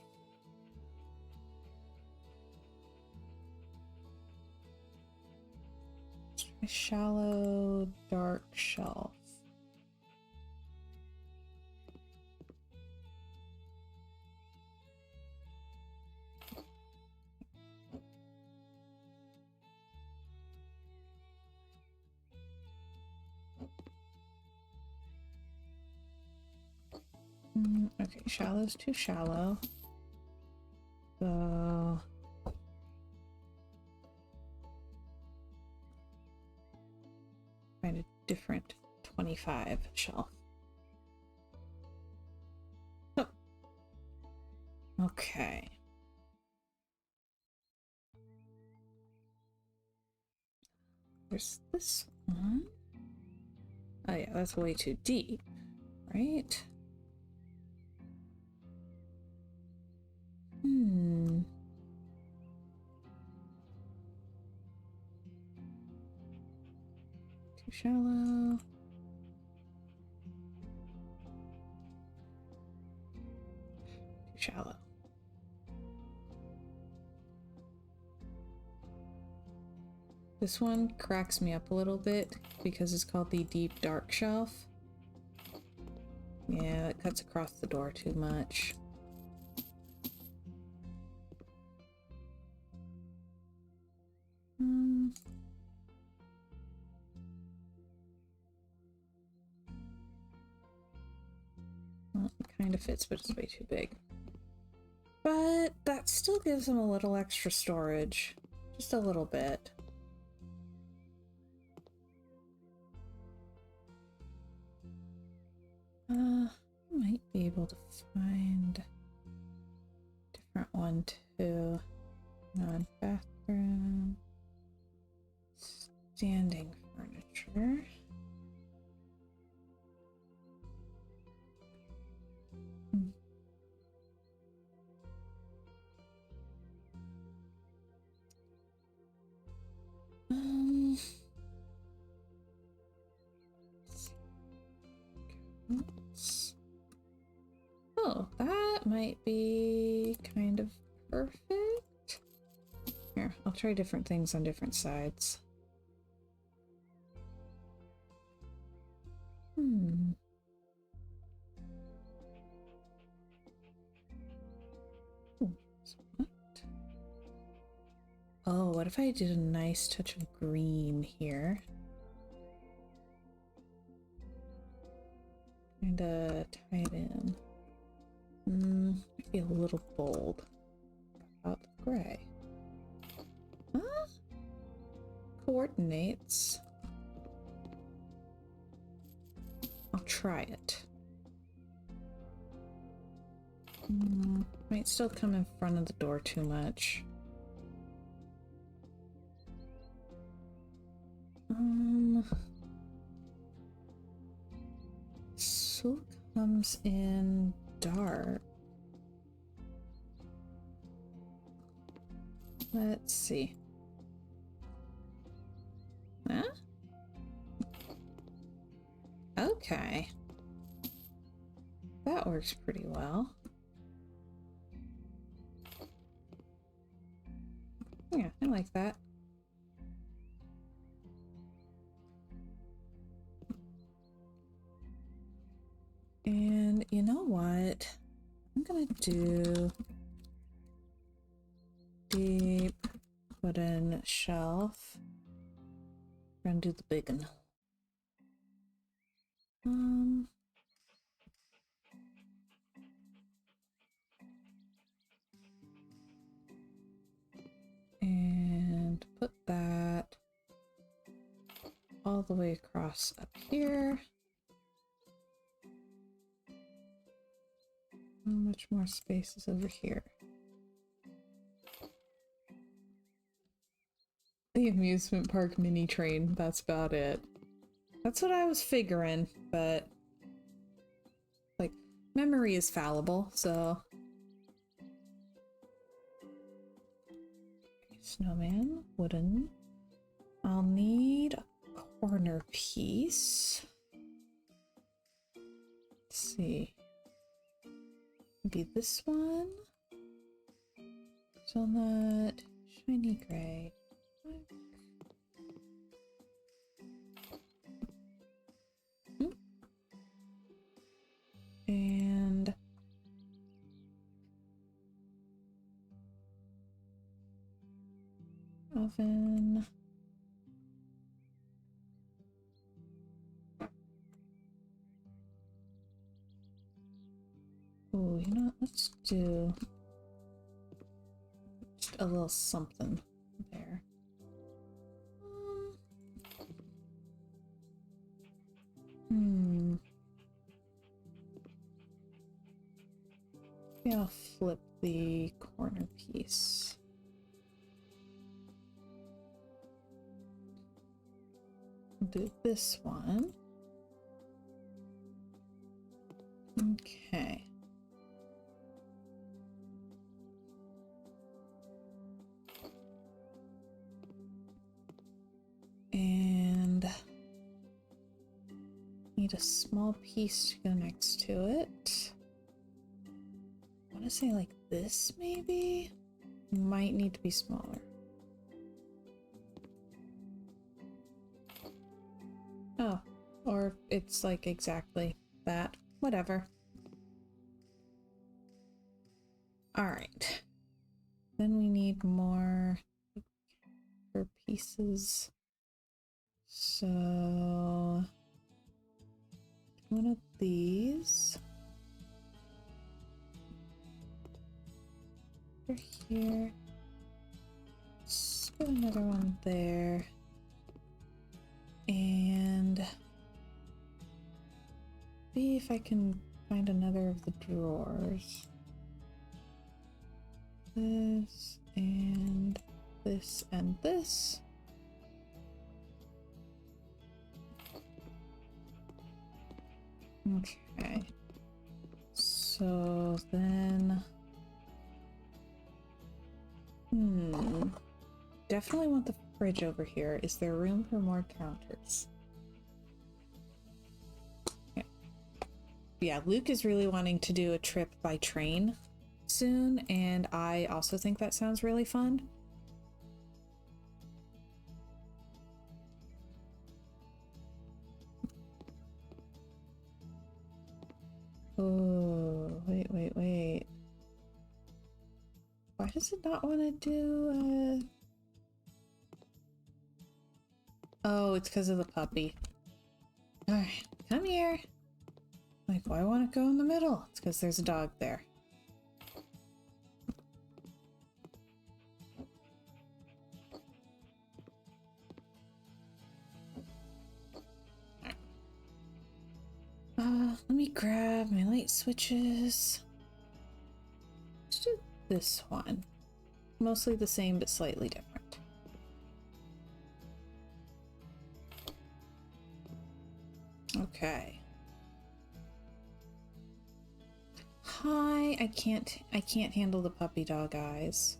A shallow dark shelf. Okay, shallow's too shallow. So find a different 25 shelf. Oh. Okay. There's this one. Oh yeah, that's way too deep, right? Too shallow. Too shallow. This one cracks me up a little bit because it's called the deep dark shelf. Yeah, it cuts across the door too much. kind of fits, but it's way too big. But that still gives them a little extra storage. Just a little bit. I might be able to find a different one too. Non-bathroom. Standing furniture. Oh, that might be kind of perfect. Here, I'll try different things on different sides. What? Oh, what if I did a nice touch of green here? Kinda tie it in. Might be a little bold. About the gray. Huh? Coordinates. I'll try it. Might still come in front of the door too much. So comes in dark. Let's see. Huh? Okay. That works pretty well. Yeah, I like that. And you know what? I'm gonna do deep wooden shelf. I'm gonna do the big one. And put that all the way across up here. How much more space is over here? The amusement park mini train, that's about it. That's what I was figuring, but like, memory is fallible, so. Snowman, wooden. I'll need a corner piece. Let's see. Maybe this one. Walnut, shiny gray. And oven. Oh, you know what? Let's do just a little something there. Maybe I'll flip the corner piece. Do this one. Okay. And need a small piece to go next to it. I want to say like this, maybe? Might need to be smaller. Oh, or it's like exactly that. Whatever. Alright. Then we need more for pieces. So one of these. here. Let's put another one there. And see if I can find another of the drawers. This and this and this. Okay. So then... Definitely want the fridge over here. Is there room for more counters? Okay. Yeah, Luke is really wanting to do a trip by train soon, and I also think that sounds really fun. Oh, wait. Why does it not want to do Oh, it's because of the puppy. Alright, come here. Like, why want to go in the middle? It's because there's a dog there. Let me grab my light switches. Let's do this one. Mostly the same, but slightly different. Okay. Hi, I can't handle the puppy dog eyes.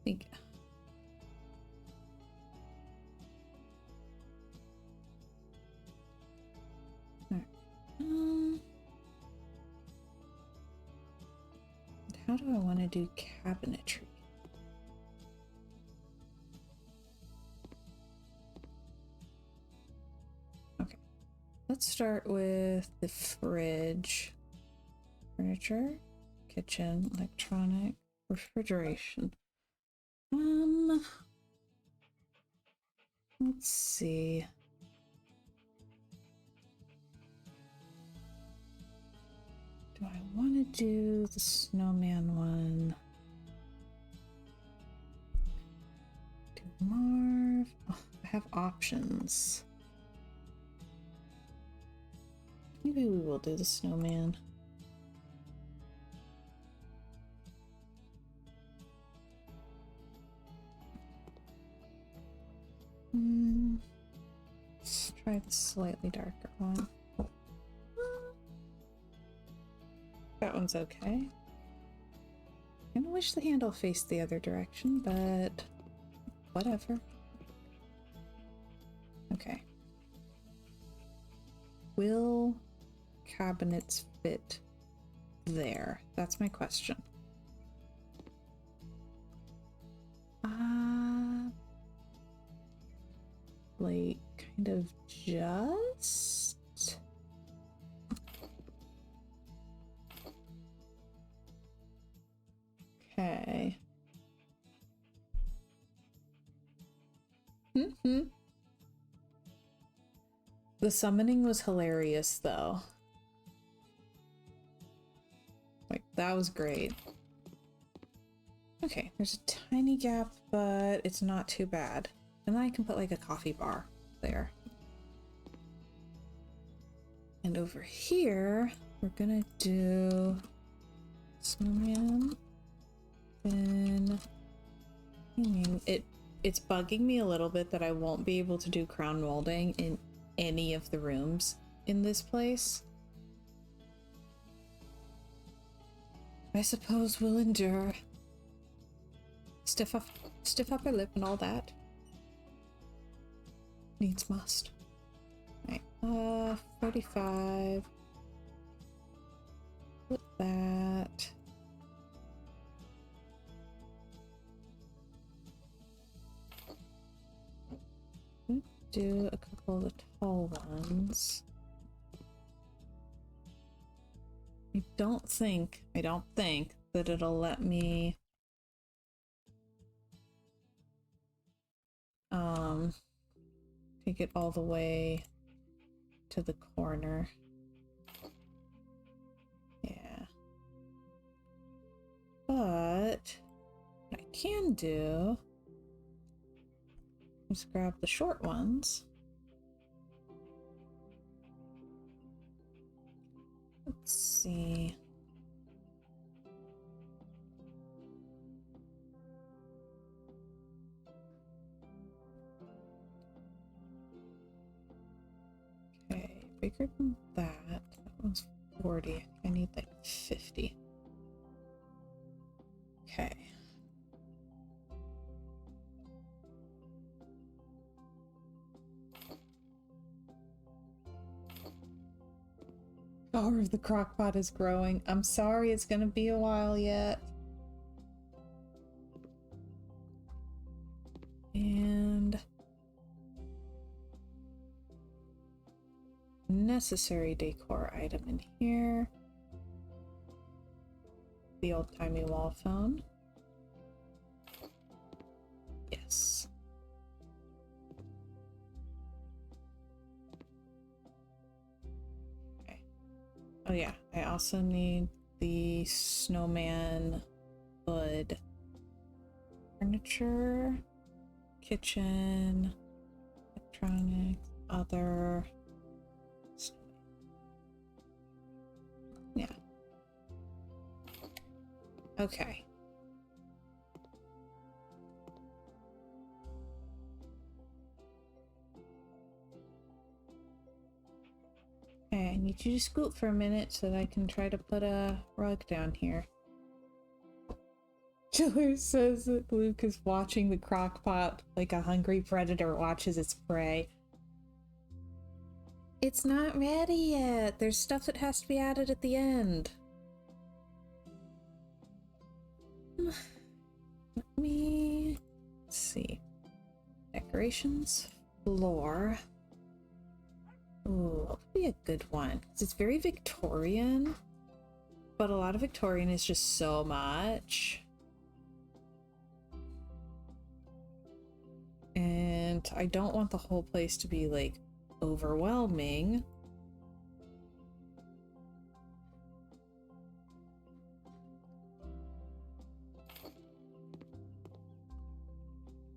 Think. How do I want to do cabinetry? Okay, let's start with the fridge. Furniture, kitchen, electronic, refrigeration. Let's see. Do I want to do the snowman one? Do Marv? Oh, I have options. Maybe we will do the snowman. Let's try the slightly darker one. That one's okay. I kind of wish the handle faced the other direction, but whatever. Okay. Will cabinets fit there? That's my question. Like, kind of just... Okay. The summoning was hilarious, though. Like, that was great. Okay, there's a tiny gap, but it's not too bad. And then I can put like a coffee bar there. And over here, we're gonna do snowman. Then it's bugging me a little bit that I won't be able to do crown molding in any of the rooms in this place. I suppose we'll endure. Stiff upper lip and all that. Needs must. Right. 45. Put that. Do a couple of the tall ones. I don't think that it'll let me take it all the way to the corner. Yeah. But can do is grab the short ones. Let's see. Okay, bigger than that. That one's 40. I need like 50. Okay. Power of the crockpot is growing. I'm sorry, it's gonna be a while yet. And necessary decor item in here. The old-timey wall phone. Yes. Okay. Oh yeah, I also need the snowman hood. Furniture, kitchen, electronics, other. Yeah. Okay. Okay, I need you to scoot for a minute so that I can try to put a rug down here. Chiller says that Luke is watching the crock pot like a hungry predator watches its prey. It's not ready yet. There's stuff that has to be added at the end. Let me see. Decorations, floor. Ooh, what would be a good one? 'Cause it's very Victorian, but a lot of Victorian is just so much. And I don't want the whole place to be like overwhelming.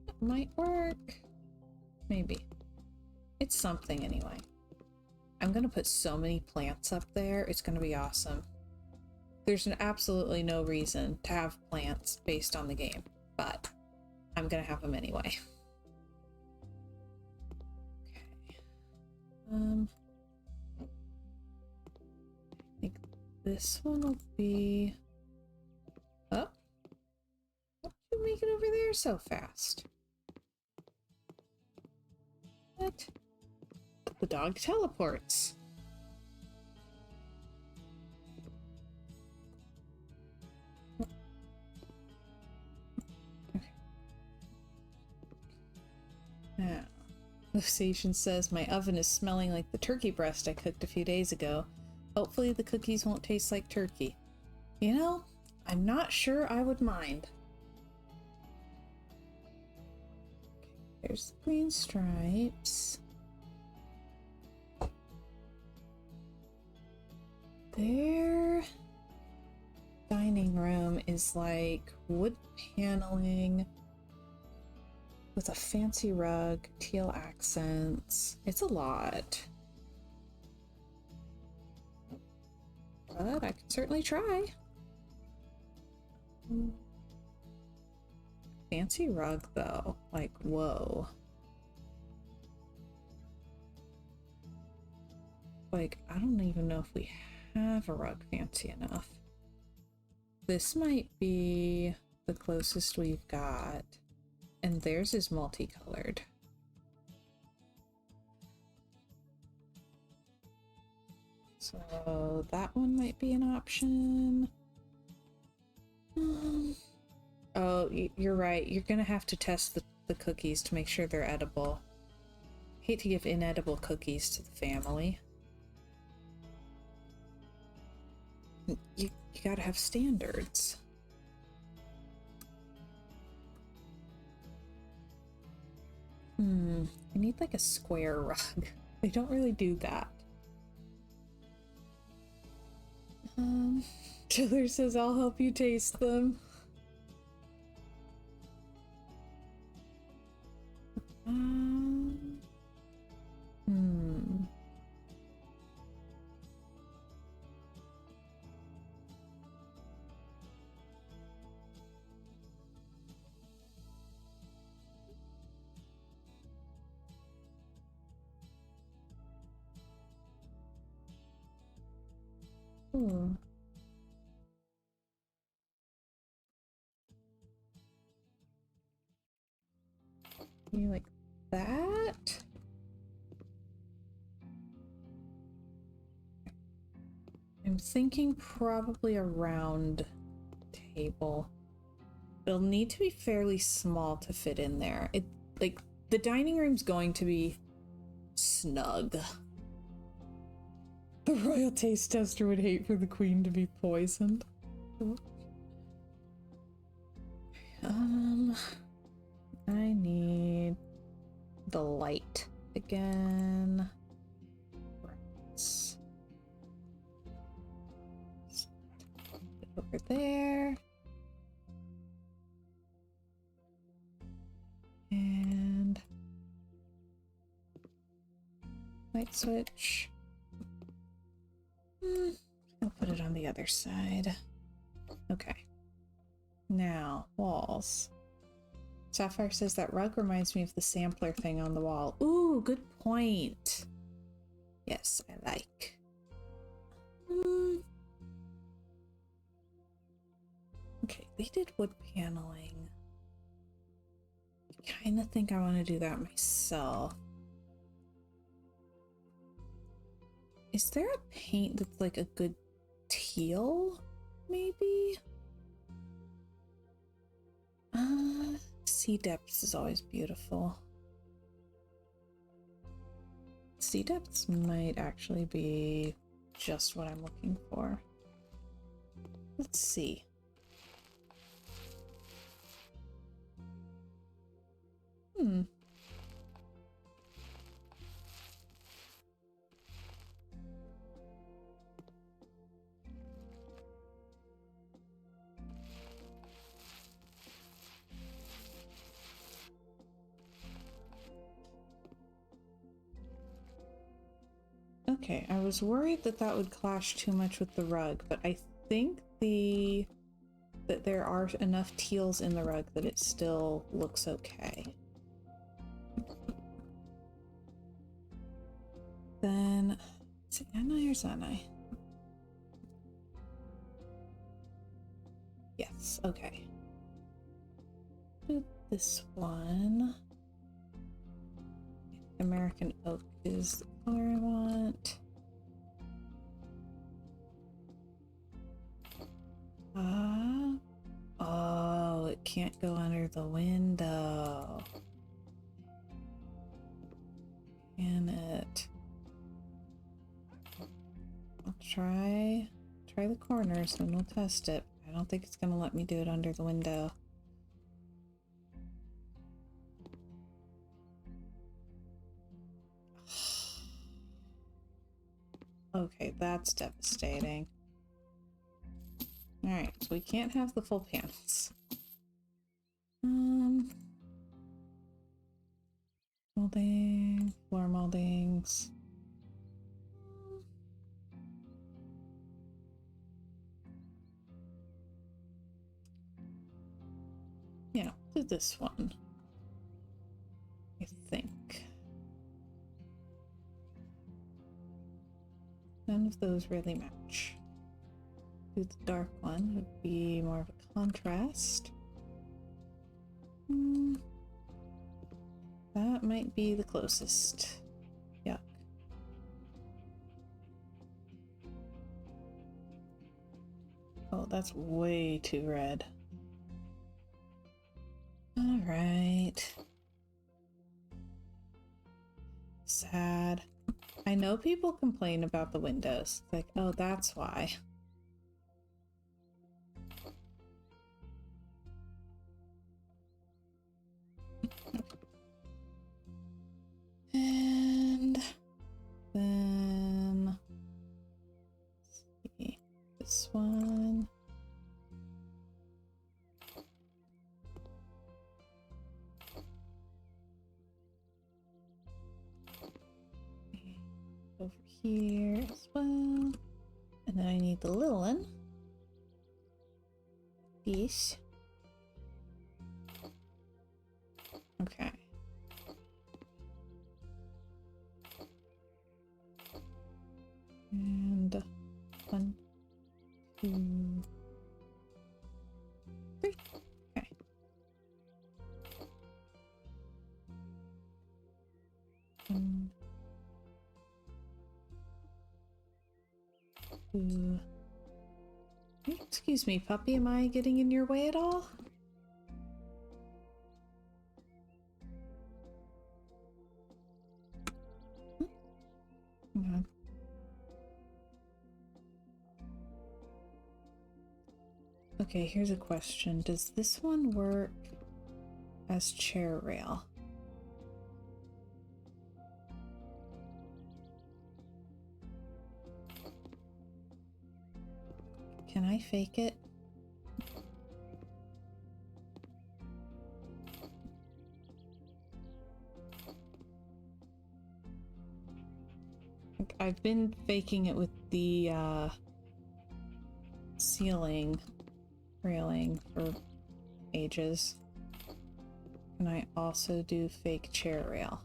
It might work. Maybe. It's something anyway. I'm gonna put so many plants up there. It's gonna be awesome. There's absolutely no reason to have plants based on the game, but I'm gonna have them anyway. I think this one will be... Oh, how did you make it over there so fast? What? The dog teleports. Okay. Now, Lucian says, my oven is smelling like the turkey breast I cooked a few days ago. Hopefully the cookies won't taste like turkey. You know, I'm not sure I would mind. Okay, there's the green stripes. Their dining room is like wood paneling with a fancy rug, teal accents. It's a lot. But I can certainly try. Fancy rug though, like whoa. Like, I don't even know if we have a rug fancy enough. This might be the closest we've got. And theirs is multicolored. So that one might be an option. Oh, you're right. You're gonna have to test the cookies to make sure they're edible. Hate to give inedible cookies to the family. You gotta have standards. I need like a square rug. They don't really do that. Chiller says, I'll help you taste them. Maybe like that. I'm thinking probably a round table. It'll need to be fairly small to fit in there. Like the dining room's going to be snug. The royal taste tester would hate for the queen to be poisoned. I need the light again. Right. Over there. And light switch. I'll put it on the other side. Okay. Now, walls. Sapphire says that rug reminds me of the sampler thing on the wall. Ooh, good point. Yes, I like. Okay, they did wood paneling. I kind of think I want to do that myself. Is there a paint that's like a good teal? Maybe? Sea depths is always beautiful. Sea depths might actually be just what I'm looking for. Let's see. Okay, I was worried that that would clash too much with the rug, but I think that there are enough teals in the rug that it still looks okay. Then, let's see, Anai or Zanai? Yes, okay. Do this one. American oak is the color I want. Oh, it can't go under the window. Can it? I'll try the corners and we'll test it. I don't think it's gonna let me do it under the window. Okay, that's devastating. Alright, so we can't have the full panels. Molding, floor moldings. Yeah, do this one. I think. None of those really match. Do the dark one, would be more of a contrast. That might be the closest. Yuck. Oh, that's way too red. Alright. Sad. I know people complain about the windows. Like, oh, that's why. And then let's see, this one. Over here as well. And then I need the little one. This. Okay. And 1, 2, 3. Okay. Ooh. Excuse me, puppy, am I getting in your way at all? Come on. Okay, here's a question. Does this one work as chair rail? Can I fake it? I've been faking it with the ceiling railing for ages. Can I also do fake chair rail?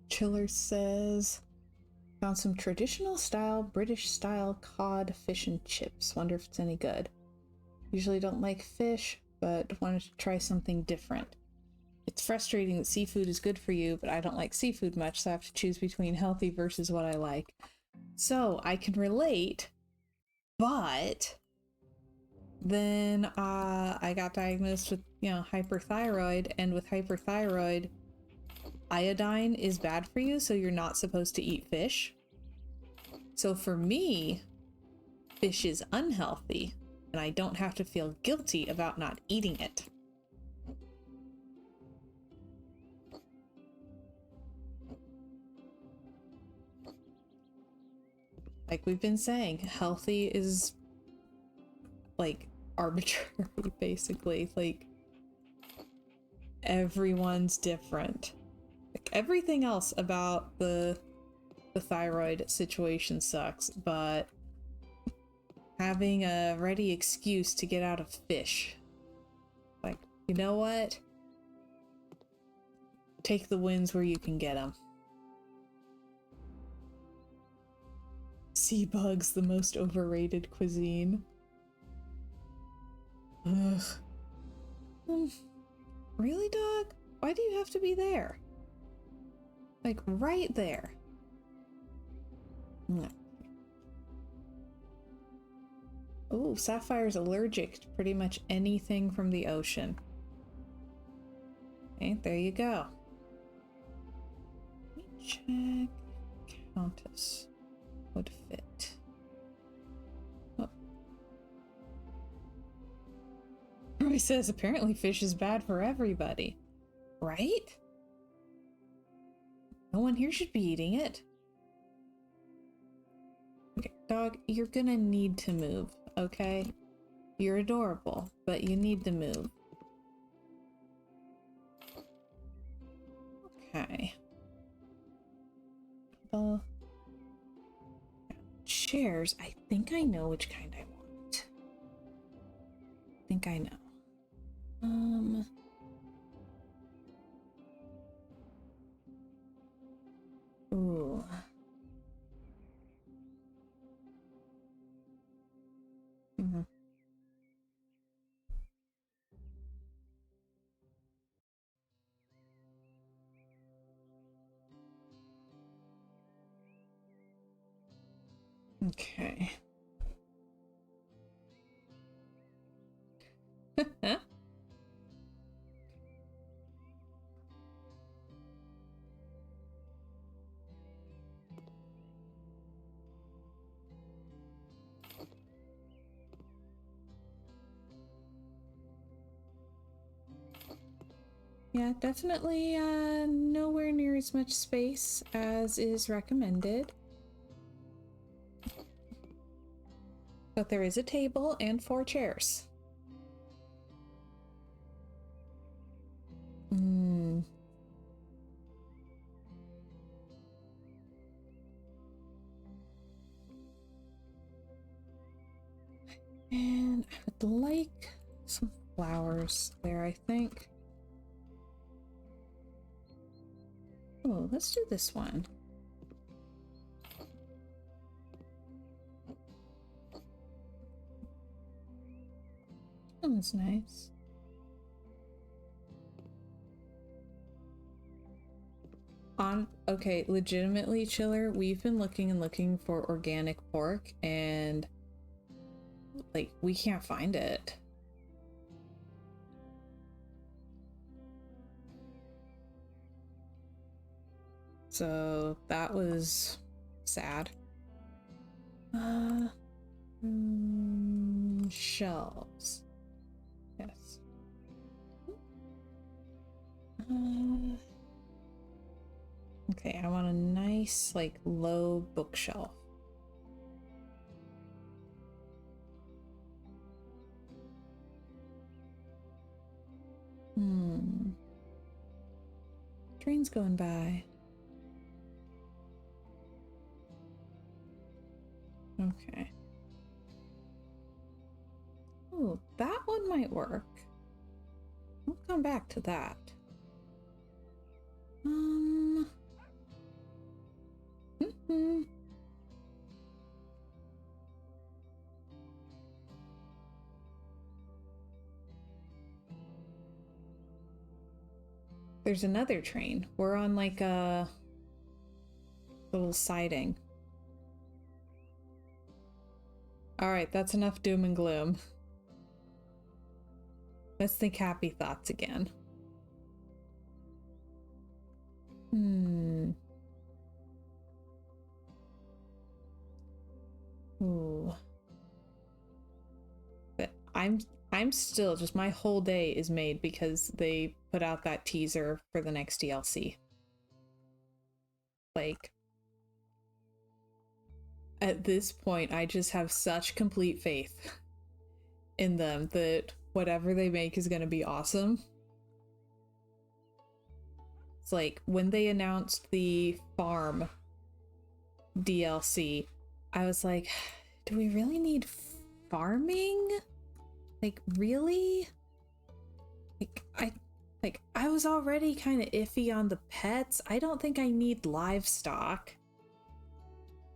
Chiller says, found some traditional style, British style cod fish and chips. Wonder if it's any good. Usually don't like fish, but wanted to try something different. It's frustrating that seafood is good for you, but I don't like seafood much, so I have to choose between healthy versus what I like. So I can relate, but then I got diagnosed with, hyperthyroid, and with hyperthyroid, iodine is bad for you, so you're not supposed to eat fish. So for me, fish is unhealthy, and I don't have to feel guilty about not eating it. Like we've been saying, healthy is like arbitrary, basically. Like everyone's different. Like everything else about the thyroid situation sucks, but having a ready excuse to get out of fish, like, you know what? Take the wins where you can get them. Sea bugs, the most overrated cuisine. Ugh. Really, dog? Why do you have to be there? Like, right there. No. Oh, Sapphire's allergic to pretty much anything from the ocean. Okay, there you go. Let me check. Countess would fit. Oh. He says apparently fish is bad for everybody. Right? No one here should be eating it. Okay, dog, you're gonna need to move, okay? You're adorable, but you need to move. Okay. Chairs, I think I know which kind I want. I think I know. Ooh. Okay. Yeah, definitely nowhere near as much space as is recommended. But there is a table and 4 chairs. And I would like some flowers there, I think. Oh, let's do this one. That one's nice. Okay, legitimately, Chiller, we've been looking and looking for organic pork, and like we can't find it. So that was sad. Shelves. Yes. Okay, I want a nice, like, low bookshelf. Train's going by. Okay. Oh, that one might work. We'll come back to that. There's another train. We're on like a little siding. Alright, that's enough doom and gloom. Let's think happy thoughts again. Ooh. But I'm still just, my whole day is made because they put out that teaser for the next DLC. Like, at this point, I just have such complete faith in them that whatever they make is gonna be awesome. It's like when they announced the farm DLC, I was like, do we really need farming? Like, really? I was already kind of iffy on the pets. I don't think I need livestock.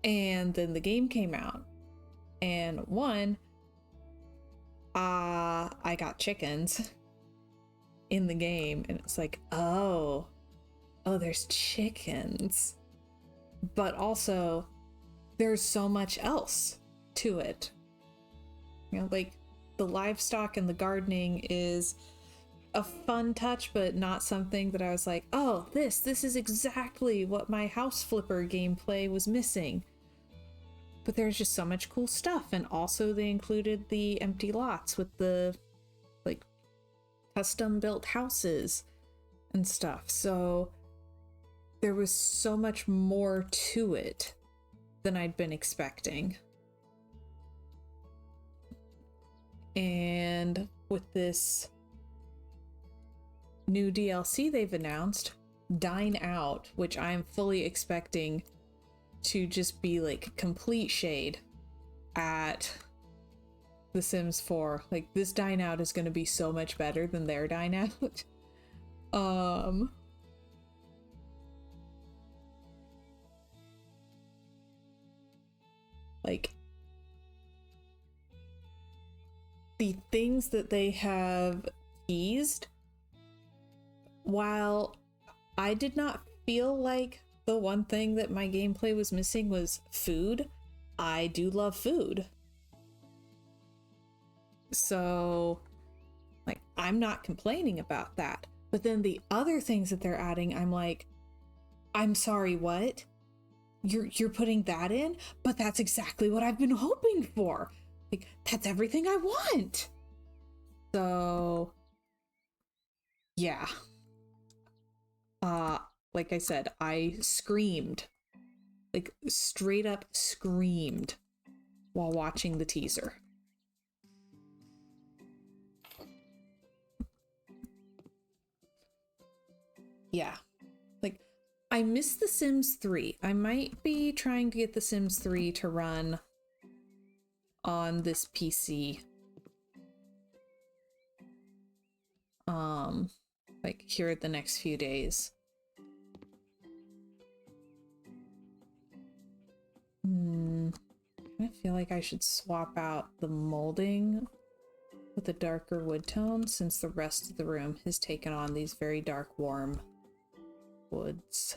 And then the game came out. And I got chickens in the game. And it's like, oh, there's chickens. But also, there's so much else to it. You know, like, the livestock and the gardening is a fun touch, but not something that I was like, oh, this is exactly what my house flipper gameplay was missing. But there's just so much cool stuff. And also they included the empty lots with the like custom built houses and stuff. So there was so much more to it than I'd been expecting. And with this new DLC they've announced, Dine Out, which I'm fully expecting to just be like complete shade at The Sims 4. Like, this Dine Out is going to be so much better than their Dine Out. Like, the things that they have teased, while I did not feel like the one thing that my gameplay was missing was food, I do love food. So, like, I'm not complaining about that. But then the other things that they're adding, I'm like, I'm sorry, what? You're putting that in? But that's exactly what I've been hoping for. Like, that's everything I want. So, yeah. Like I said, I screamed. Like, straight up screamed while watching the teaser. Yeah. Like, I miss The Sims 3. I might be trying to get The Sims 3 to run on this PC. Like, here at the next few days. I feel like I should swap out the molding with a darker wood tone, since the rest of the room has taken on these very dark, warm woods.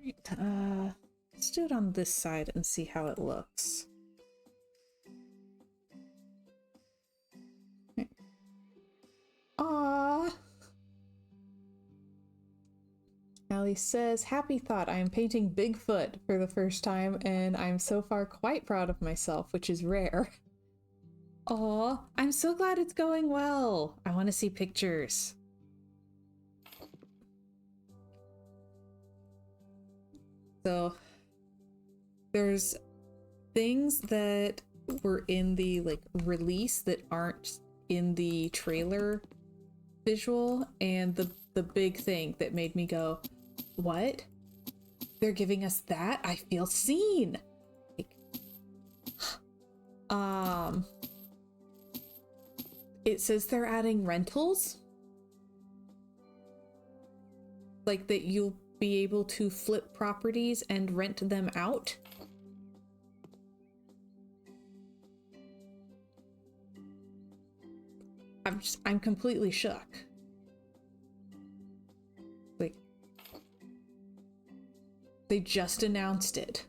Let's do it on this side and see how it looks. Okay. Aww. Allie says, happy thought, I am painting Bigfoot for the first time and I'm so far quite proud of myself, which is rare. Aw, I'm so glad it's going well. I want to see pictures. So there's things that were in the like release that aren't in the trailer visual, and the big thing that made me go, what? They're giving us that? I feel seen. Like, it says they're adding rentals, like that you'll be able to flip properties and rent them out. I'm completely shook. Like, they just announced it.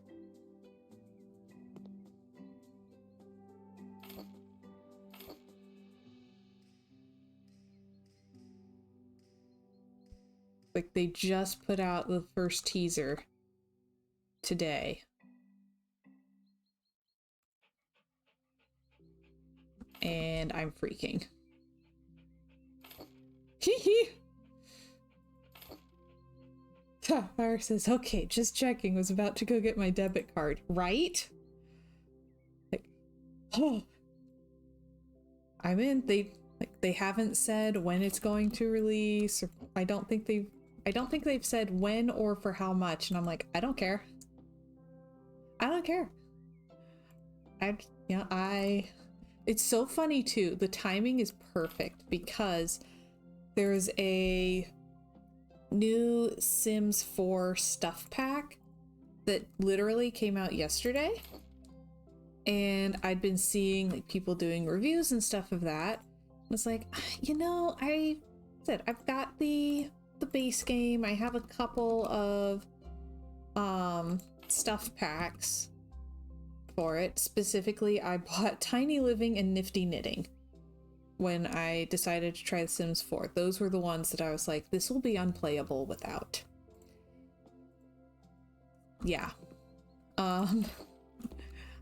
Like, they just put out the first teaser today. And I'm freaking. Hee hee! Fire says, okay, just checking, was about to go get my debit card, right? Like, oh. I'm in. They haven't said when it's going to release, or I don't think they've said when or for how much, and I'm like, I don't care. I don't care. It's so funny too. The timing is perfect because there's a new Sims 4 stuff pack that literally came out yesterday, and I'd been seeing like people doing reviews and stuff of that. I was like, you know, I've got the base game. I have a couple of stuff packs for it. Specifically, I bought Tiny Living and Nifty Knitting when I decided to try The Sims 4. Those were the ones that I was like, this will be unplayable without. Yeah. I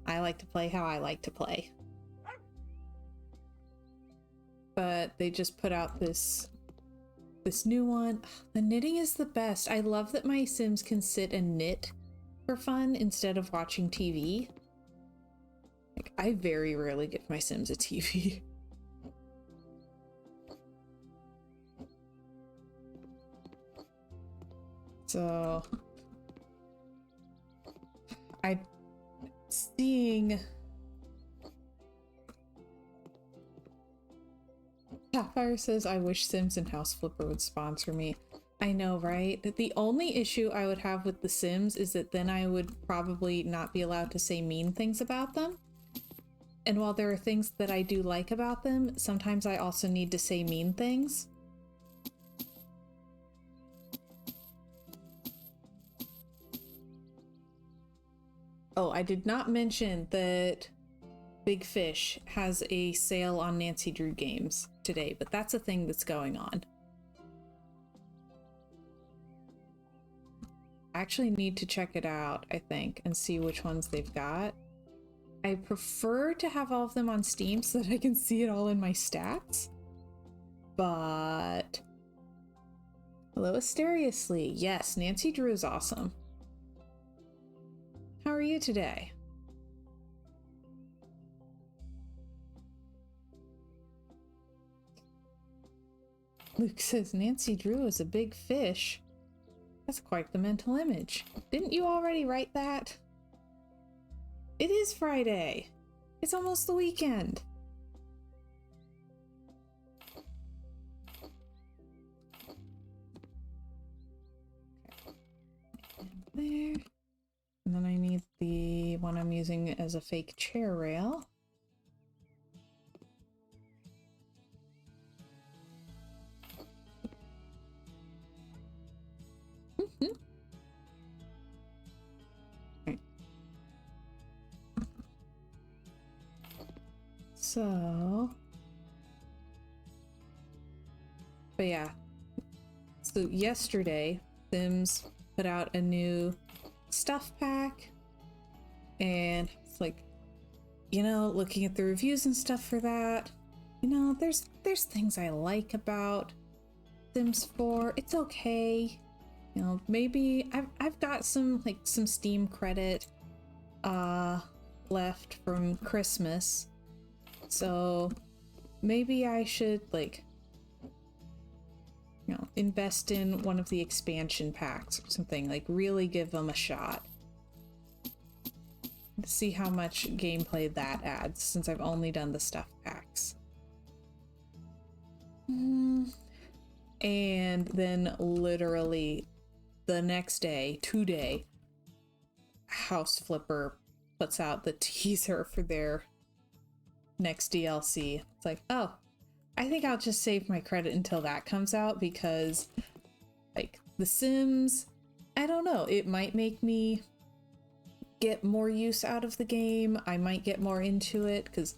like to play how I like to play. But they just put out this new one. The knitting is the best. I love that my Sims can sit and knit for fun instead of watching TV. Like, I very rarely give my Sims a TV. So I'm seeing Sapphire says, I wish Sims and House Flipper would sponsor me. I know, right? The only issue I would have with The Sims is that then I would probably not be allowed to say mean things about them. And while there are things that I do like about them, sometimes I also need to say mean things. Oh, I did not mention that Big Fish has a sale on Nancy Drew games today, but that's a thing that's going on. I actually need to check it out, I think, and see which ones they've got. I prefer to have all of them on Steam so that I can see it all in my stats. But hello, Asteriously. Yes, Nancy Drew is awesome. How are you today? Luke says Nancy Drew is a big fish. That's quite the mental image. Didn't you already write that? It is Friday. It's almost the weekend. There. And then I need the one I'm using as a fake chair rail. So, but yeah, so yesterday Sims put out a new stuff pack, and it's like, you know, looking at the reviews and stuff for that, you know, there's things I like about Sims 4. It's okay. You know, maybe I've got some Steam credit left from Christmas. So maybe I should you know, invest in one of the expansion packs or something, like really give them a shot. See how much gameplay that adds since I've only done the stuff packs. And then literally the next day, today, House Flipper puts out the teaser for their next DLC. It's like, oh, I think I'll just save my credit until that comes out, because like The Sims, I don't know, it might make me get more use out of the game. I might get more into it, because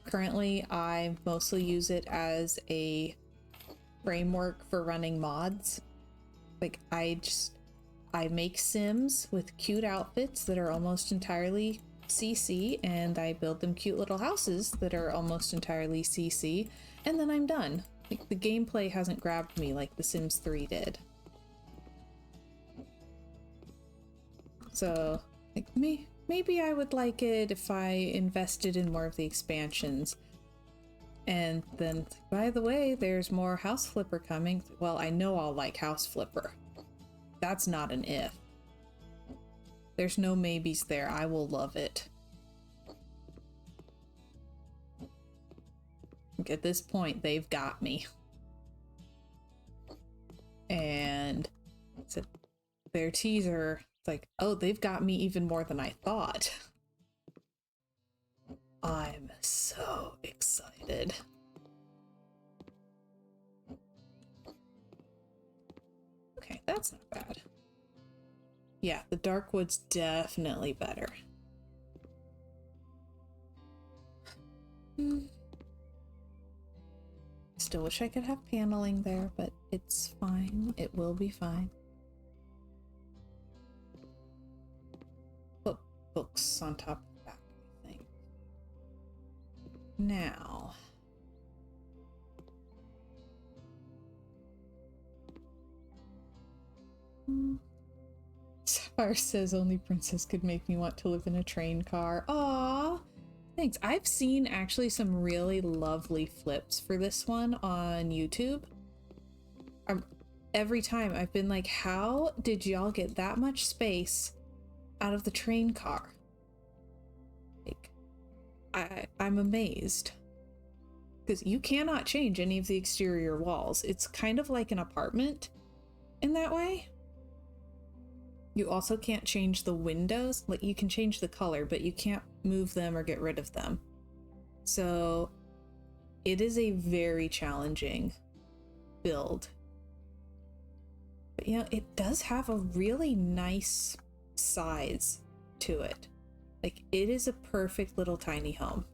currently I mostly use it as a framework for running mods. Like I make Sims with cute outfits that are almost entirely CC, and I build them cute little houses that are almost entirely CC, and then I'm done. Like, the gameplay hasn't grabbed me like The Sims 3 did. So, like, maybe I would like it if I invested in more of the expansions. And then, by the way, there's more House Flipper coming. Well, I know I'll like House Flipper. That's not an if. There's no maybes there. I will love it. Like, at this point, they've got me. And it's their teaser, it's like, oh, they've got me even more than I thought. I'm so excited. Okay, that's not bad. Yeah, the Darkwood's definitely better. Still wish I could have paneling there, but it's fine. It will be fine. Put books on top of the back, I think. Now. Sapphire says only Princess could make me want to live in a train car. Aww. Thanks. I've seen actually some really lovely flips for this one on YouTube. Every time I've been like, how did y'all get that much space out of the train car? Like, I'm amazed. Because you cannot change any of the exterior walls. It's kind of like an apartment in that way. You also can't change the windows. Like, you can change the color, but you can't move them or get rid of them. So it is a very challenging build. But you know, it does have a really nice size to it. Like, it is a perfect little tiny home.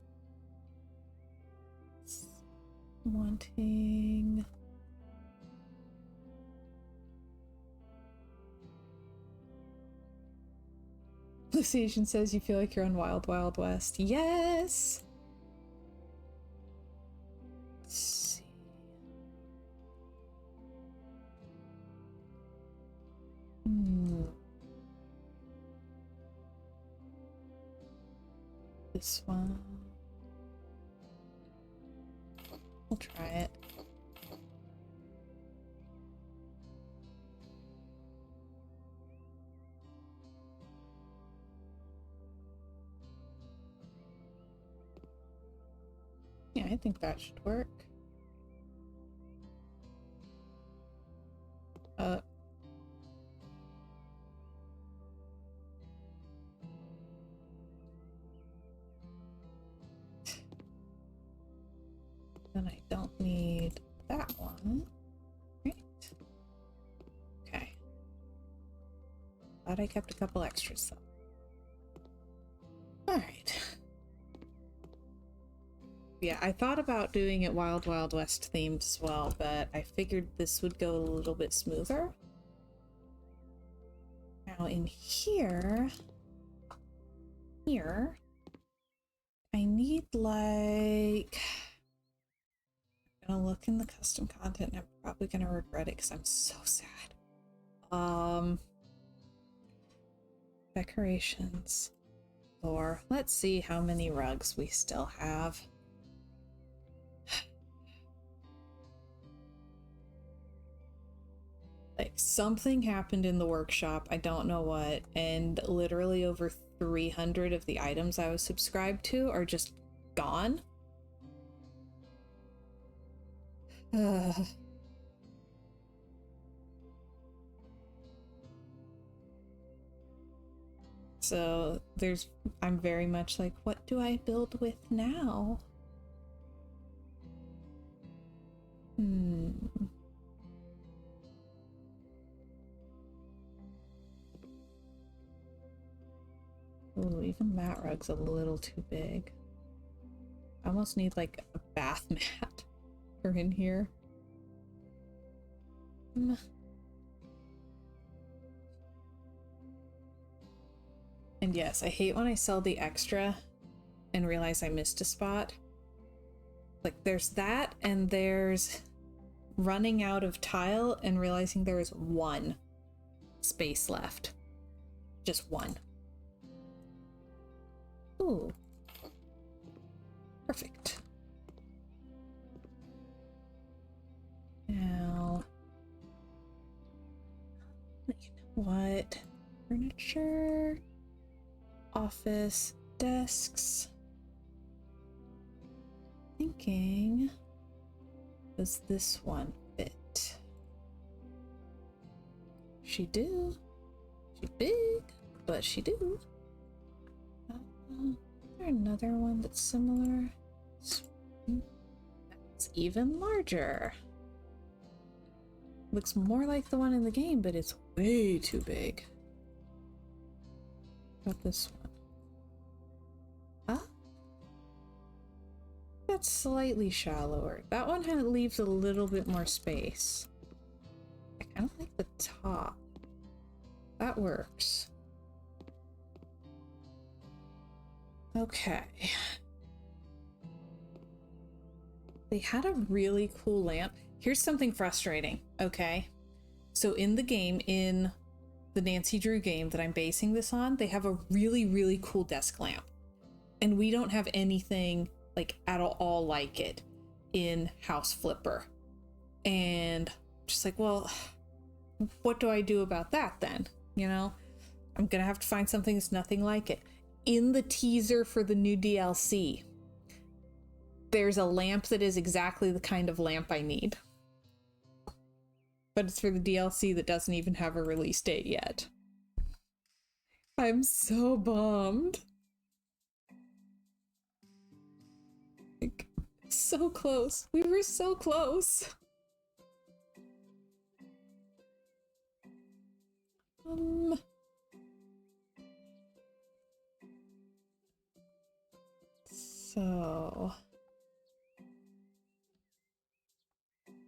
Wanting... Lucian says you feel like you're on Wild Wild West. Yes! Let's see. This one. We'll try it. Yeah, I think that should work. Then I don't need that one. Right. Okay. Glad I kept a couple extras though. Alright. Yeah, I thought about doing it Wild Wild West themed as well, but I figured this would go a little bit smoother. Now in here, I need like, I'm gonna look in the custom content and I'm probably gonna regret it because I'm so sad. Decorations. Or let's see how many rugs we still have. Like something happened in the workshop, I don't know what, and literally over 300 of the items I was subscribed to are just gone. So I'm very much like, what do I build with now? Ooh, even that rug's a little too big. I almost need like a bath mat for in here. And yes, I hate when I sell the extra and realize I missed a spot. Like there's that, and there's running out of tile and realizing there is one space left. Just one. Ooh. Perfect. Now, you know what? Furniture, office, desks. Thinking, does this one fit? She do. She big, but she do. Is there another one that's similar? That's even larger. Looks more like the one in the game, but it's way too big. What about this one? Huh? That's slightly shallower. That one leaves a little bit more space. I kind of like the top. That works. Okay. They had a really cool lamp. Here's something frustrating, okay? So in the game, in the Nancy Drew game that I'm basing this on, they have a really, really cool desk lamp. And we don't have anything like at all like it in House Flipper. And just like, well, what do I do about that then? You know, I'm gonna have to find something that's nothing like it. In the teaser for the new DLC, there's a lamp that is exactly the kind of lamp I need. But it's for the DLC that doesn't even have a release date yet. I'm so bummed. Like, so close. We were so close. So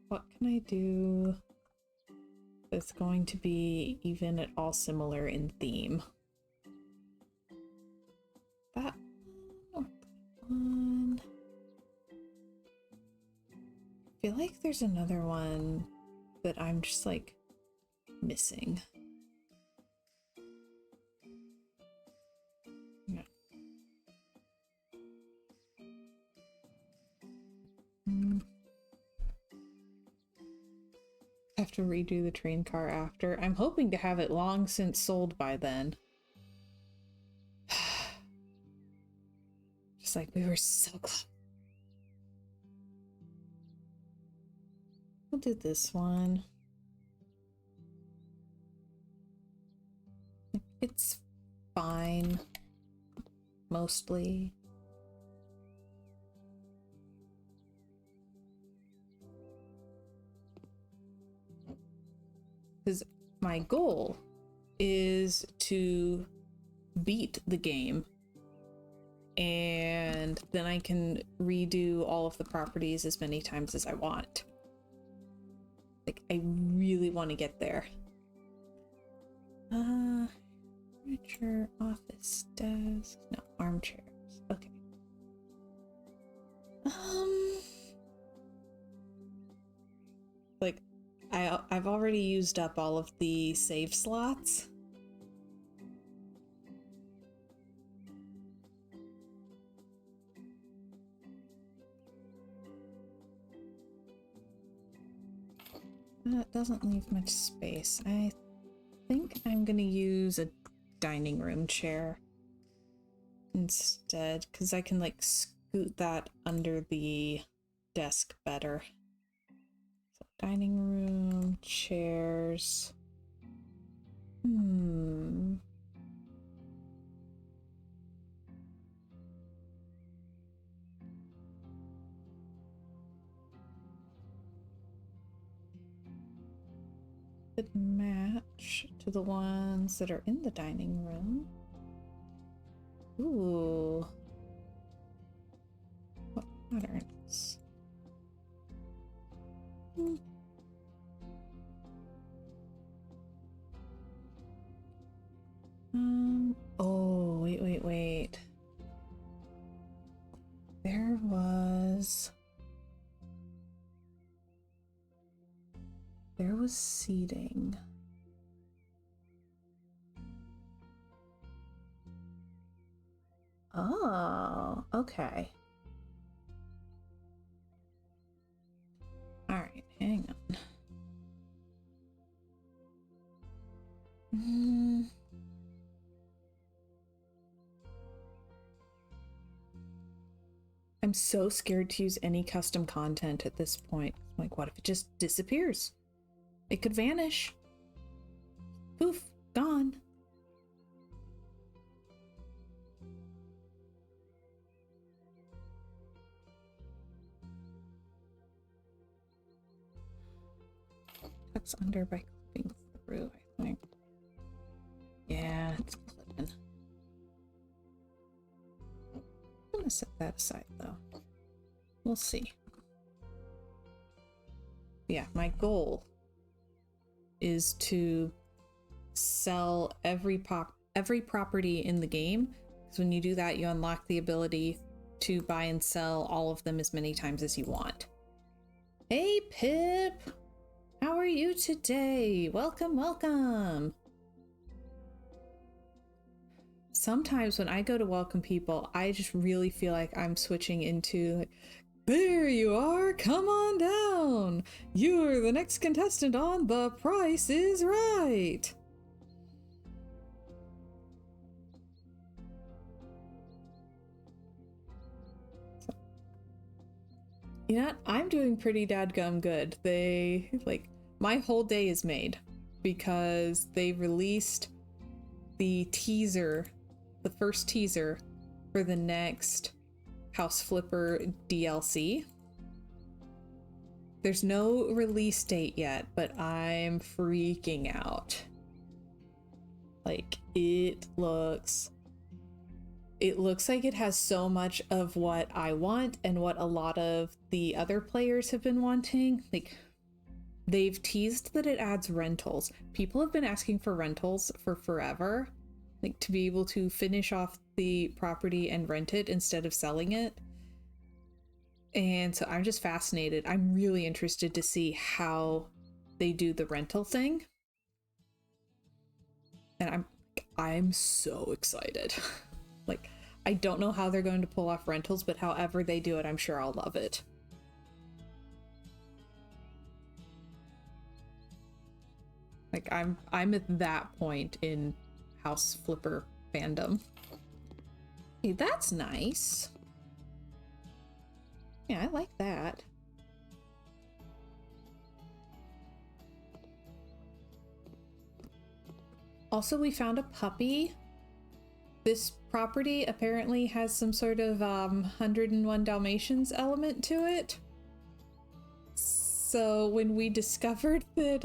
what can I do that's going to be even at all similar in theme? That one. I feel like there's another one that I'm just like missing. Yeah. Have to redo the train car after. I'm hoping to have it long since sold by then. Just like we were so close. We'll do this one. It's fine. Mostly. Because my goal is to beat the game and then I can redo all of the properties as many times as I want. Like, I really want to get there. Furniture, office, desk, no, armchairs. Okay. Like, I've already used up all of the save slots. That doesn't leave much space. I think I'm gonna use a dining room chair instead, because I can like scoot that under the desk better. So dining room, chairs. Could match to the ones that are in the dining room. Ooh. What patterns? Oh, wait. There was seating. Oh, okay. All right, hang on. I'm so scared to use any custom content at this point. Like, what if it just disappears? It could vanish. Poof, gone. Tucks under by clipping through, I think. Yeah, it's clipping. I'm gonna set that aside though. We'll see. Yeah, my goal is to sell every property in the game, because when you do that, you unlock the ability to buy and sell all of them as many times as you want. Hey Pip, how are you today? Welcome. Sometimes when I go to welcome people, I just really feel like I'm switching into like, there you are, come on down. You're the next contestant on The Price is Right. So, you know what? I'm doing pretty dadgum good. My whole day is made because they released the teaser, the first teaser for the next House Flipper DLC. There's no release date yet, but I'm freaking out. Like, it looks like it has so much of what I want and what a lot of the other players have been wanting. Like, they've teased that it adds rentals. People have been asking for rentals for forever, like to be able to finish off the property and rent it instead of selling it. And so I'm just fascinated. I'm really interested to see how they do the rental thing. And I'm so excited. Like, I don't know how they're going to pull off rentals, but however they do it, I'm sure I'll love it. Like, I'm at that point in House Flipper fandom. Hey, that's nice. Yeah, I like that. Also, we found a puppy. This property apparently has some sort of 101 Dalmatians element to it. So when we discovered that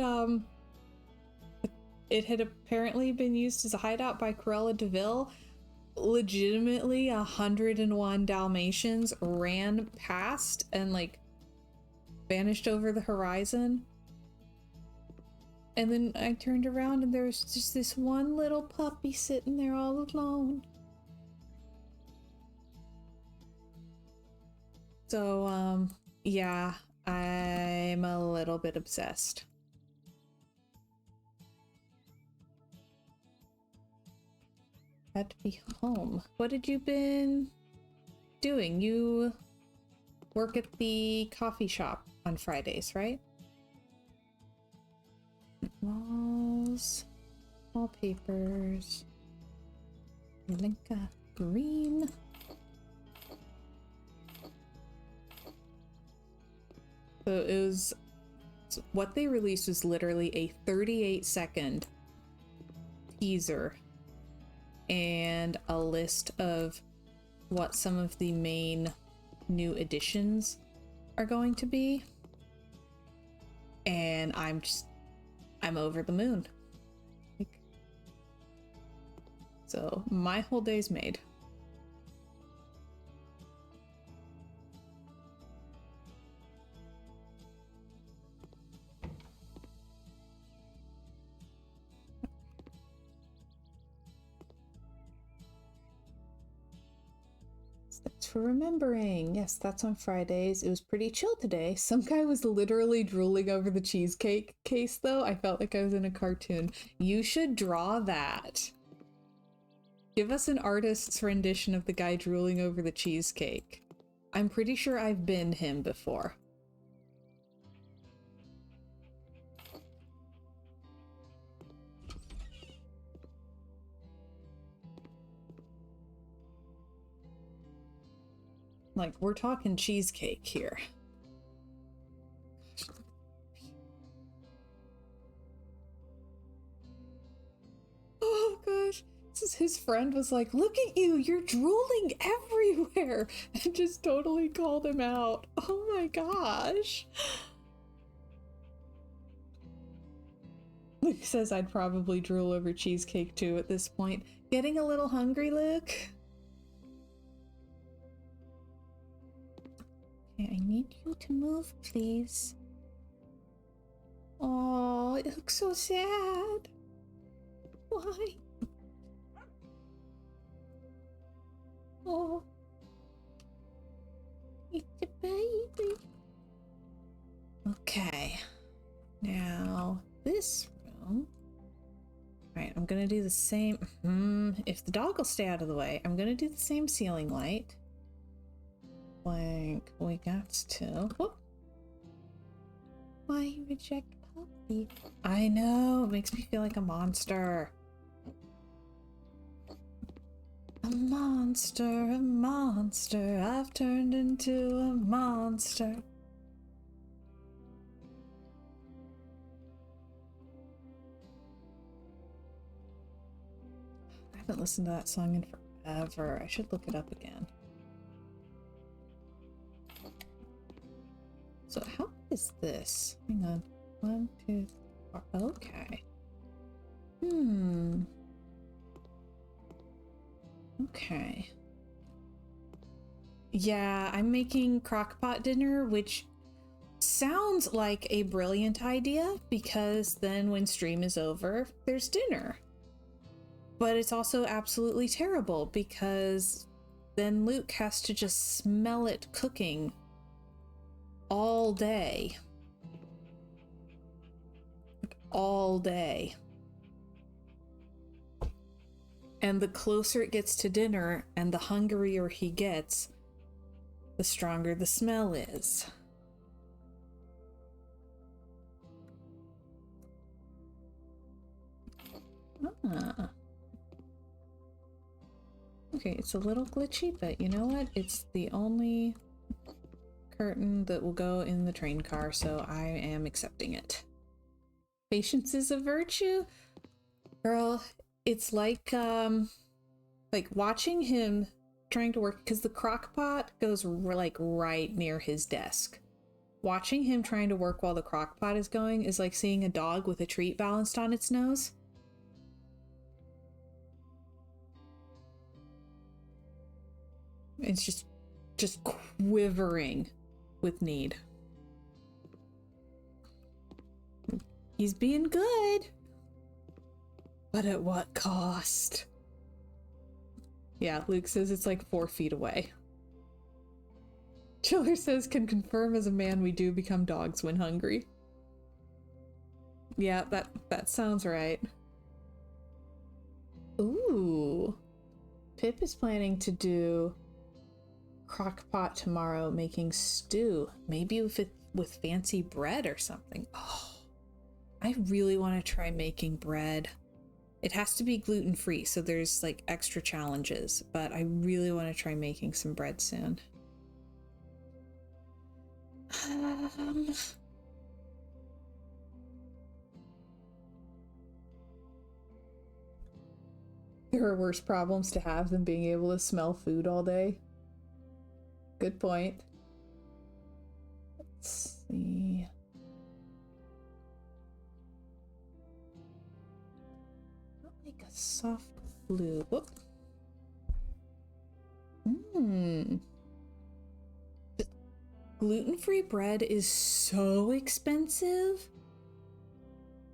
it had apparently been used as a hideout by Cruella de Vil, legitimately 101 Dalmatians ran past and like vanished over the horizon. And then I turned around and there was just this one little puppy sitting there all alone. So, yeah, I'm a little bit obsessed. Had to be home. What had you been doing? You work at the coffee shop on Fridays, right? Walls, wallpapers, Linka green. So it was, so what they released was literally a 38-second teaser and a list of what some of the main new additions are going to be. And I'm over the moon. Like, so my whole day's made. Thanks for remembering. Yes, that's on Fridays. It was pretty chill today. Some guy was literally drooling over the cheesecake case, though. I felt like I was in a cartoon. You should draw that. Give us an artist's rendition of the guy drooling over the cheesecake. I'm pretty sure I've been him before. Like, we're talking cheesecake here. Oh gosh. His friend was like, look at you, you're drooling everywhere. And just totally called him out. Oh my gosh. Luke says I'd probably drool over cheesecake too at this point. Getting a little hungry, Luke? Okay, I need you to move, please. Oh, it looks so sad. Why? Oh, it's a baby. Okay, now this room. Alright, I'm gonna do the same. If the dog will stay out of the way, I'm gonna do the same ceiling light. Like, we got to. Whoop. Why reject puppy? I know, it makes me feel like a monster. A monster, I've turned into a monster. I haven't listened to that song in forever. I should look it up again. So how is this? Hang on. 1, 2, 3, 4. Okay. Okay. Yeah, I'm making crockpot dinner, which sounds like a brilliant idea because then when stream is over, there's dinner. But it's also absolutely terrible because then Luke has to just smell it cooking all day. Like, all day. And the closer it gets to dinner and the hungrier he gets, the stronger the smell is. Ah. Okay, it's a little glitchy, but you know what? It's the only curtain that will go in the train car, so I am accepting it. Patience is a virtue? Girl, it's like watching him trying to work, because the crock pot goes like right near his desk. Watching him trying to work while the crock pot is going is like seeing a dog with a treat balanced on its nose. It's just quivering with need. He's being good, but at what cost? Yeah, Luke says it's like 4 feet away. Chiller says, can confirm as a man we do become dogs when hungry. Yeah, that sounds right. Ooh. Pip is planning to do crock pot tomorrow, making stew. Maybe with fancy bread or something. Oh, I really want to try making bread. It has to be gluten-free, so there's like extra challenges, but I really want to try making some bread soon. There are worse problems to have than being able to smell food all day. Good point. Let's see. I'll make a soft blue. Whoop. Gluten-free bread is so expensive.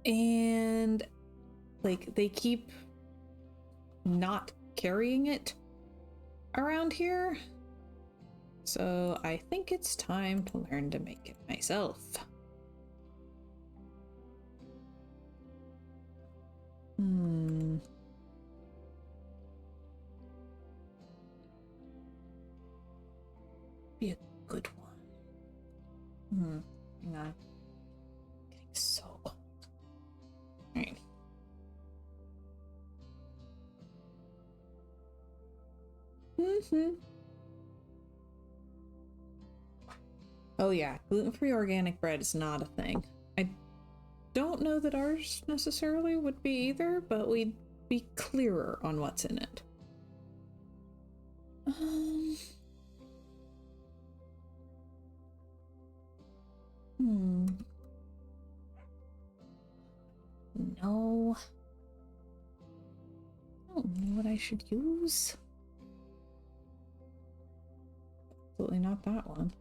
And like they keep not carrying it around here. So I think it's time to learn to make it myself. Be a good one. Hang on. Getting so cold. Alright. Oh yeah, gluten-free organic bread is not a thing. I don't know that ours necessarily would be either, but we'd be clearer on what's in it. No. I don't know what I should use. Absolutely not that one.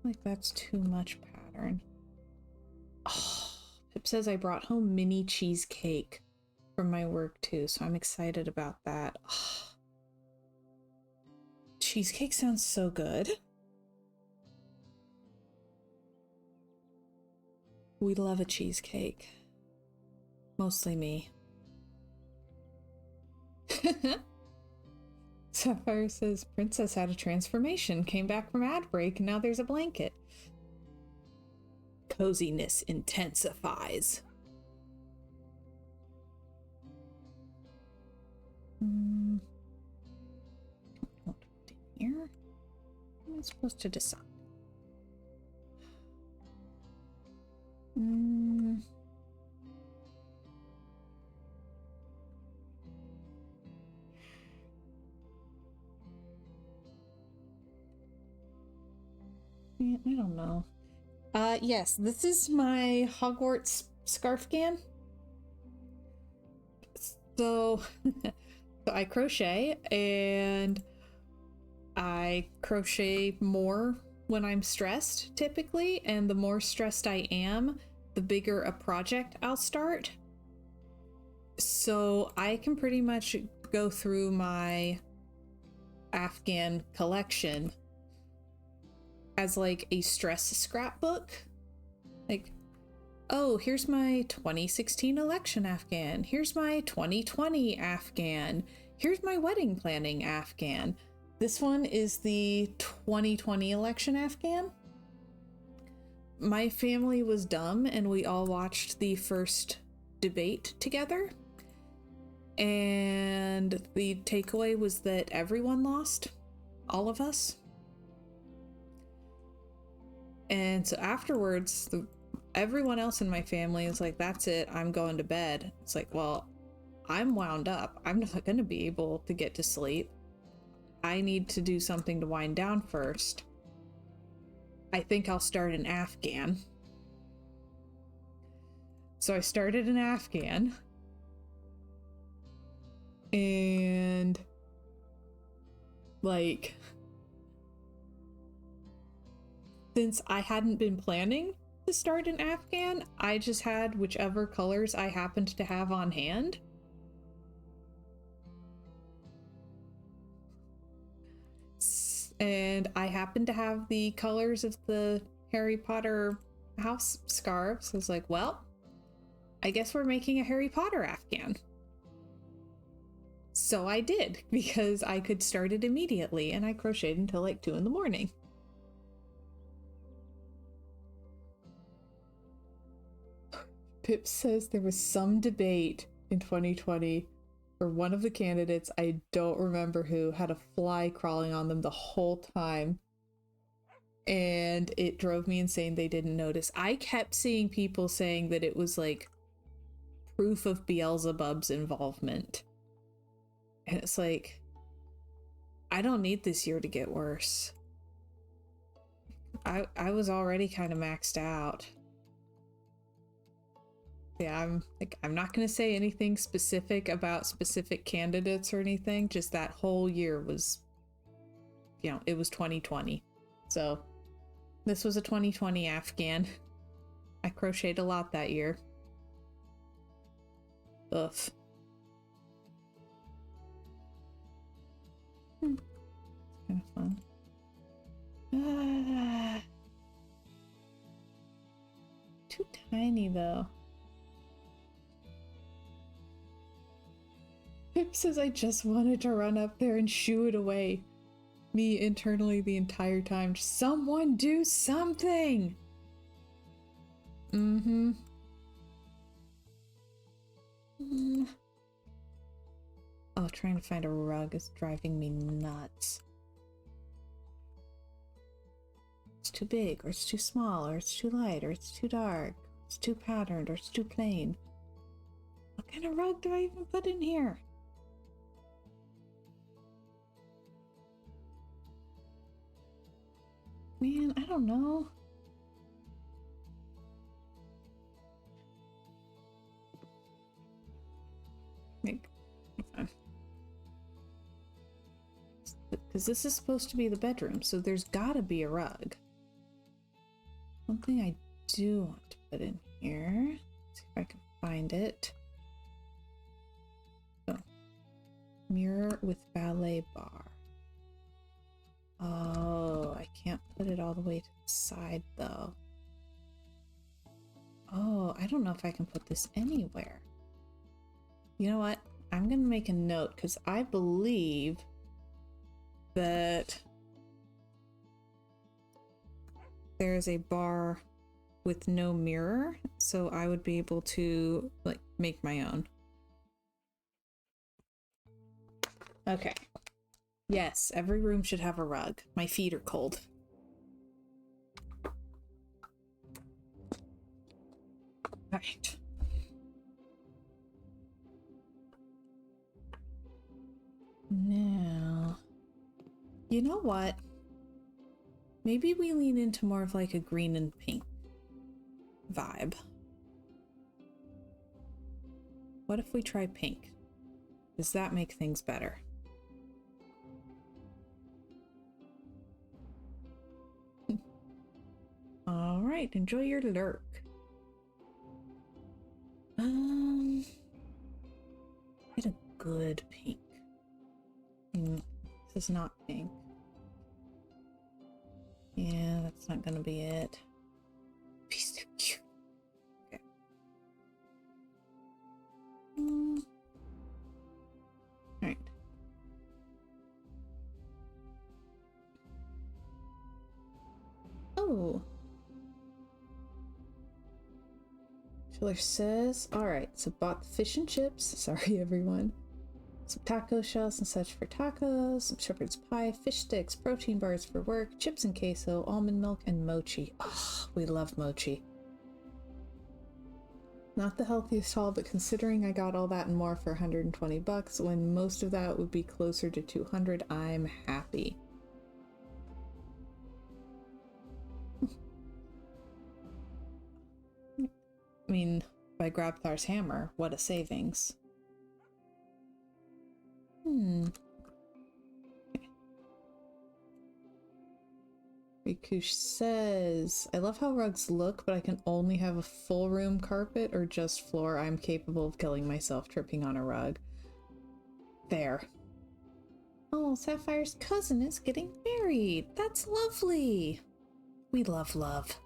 Like that's too much pattern. Oh, Pip says I brought home mini cheesecake from my work too, so I'm excited about that. Oh. Cheesecake sounds so good. We love a cheesecake. Mostly me. Sapphire says, Princess had a transformation, came back from ad break, and now there's a blanket. Coziness intensifies. What here? What am I supposed to decide? I don't know. Yes, this is my Hogwarts scarfgan. So, I crochet, and I crochet more when I'm stressed, typically, and the more stressed I am, the bigger a project I'll start. So I can pretty much go through my Afghan collection as like a stress scrapbook. Like, oh, here's my 2016 election Afghan. Here's my 2020 Afghan. Here's my wedding planning Afghan. This one is the 2020 election Afghan. My family was dumb and we all watched the first debate together. And the takeaway was that everyone lost. All of us. And so afterwards, everyone else in my family is like, that's it, I'm going to bed. It's like, well, I'm wound up. I'm not going to be able to get to sleep. I need to do something to wind down first. I think I'll start an Afghan. So I started an Afghan. And like, since I hadn't been planning to start an Afghan, I just had whichever colors I happened to have on hand. And I happened to have the colors of the Harry Potter house scarves. I was like, well, I guess we're making a Harry Potter Afghan. So I did, because I could start it immediately, and I crocheted until like 2 in the morning. Pip says there was some debate in 2020 where one of the candidates, I don't remember who, had a fly crawling on them the whole time. And it drove me insane they didn't notice. I kept seeing people saying that it was like proof of Beelzebub's involvement. And it's like, I don't need this year to get worse. I was already kind of maxed out. Yeah, I'm not going to say anything specific about specific candidates or anything. Just that whole year was, you know, it was 2020. So this was a 2020 Afghan. I crocheted a lot that year. Ugh. It's kind of fun. Too tiny though. Pip says I just wanted to run up there and shoo it away. Me internally the entire time. Someone do something! Mm-hmm. Oh, trying to find a rug is driving me nuts. It's too big, or it's too small, or it's too light, or it's too dark, it's too patterned, or it's too plain. What kind of rug do I even put in here? Man, I don't know. Because this is supposed to be the bedroom, so there's gotta be a rug. One thing I do want to put in here. Let's see if I can find it. Oh. Mirror with ballet bar. Oh, I can't put it all the way to the side though. Oh, I don't know if I can put this anywhere. You know what? I'm gonna make a note because I believe that there is a bar with no mirror, so I would be able to like make my own. Okay. Yes, every room should have a rug. My feet are cold. Right. Now, you know what? Maybe we lean into more of like a green and pink vibe. What if we try pink? Does that make things better? All right, enjoy your lurk. Get a good pink. This is not pink. Yeah, that's not gonna be it. Be so cute. Okay. Alright. Oh. Chiller says, alright, so bought the fish and chips. Sorry, everyone. Some taco shells and such for tacos, some shepherd's pie, fish sticks, protein bars for work, chips and queso, almond milk, and mochi. Oh, we love mochi. Not the healthiest haul, but considering I got all that and more for 120 bucks, when most of that would be closer to 200, I'm happy. I mean, by Grabthar's hammer, what a savings. Rikush says, I love how rugs look, but I can only have a full room carpet or just floor. I'm capable of killing myself tripping on a rug. Fair. Oh, Sapphire's cousin is getting married. That's lovely. We love love.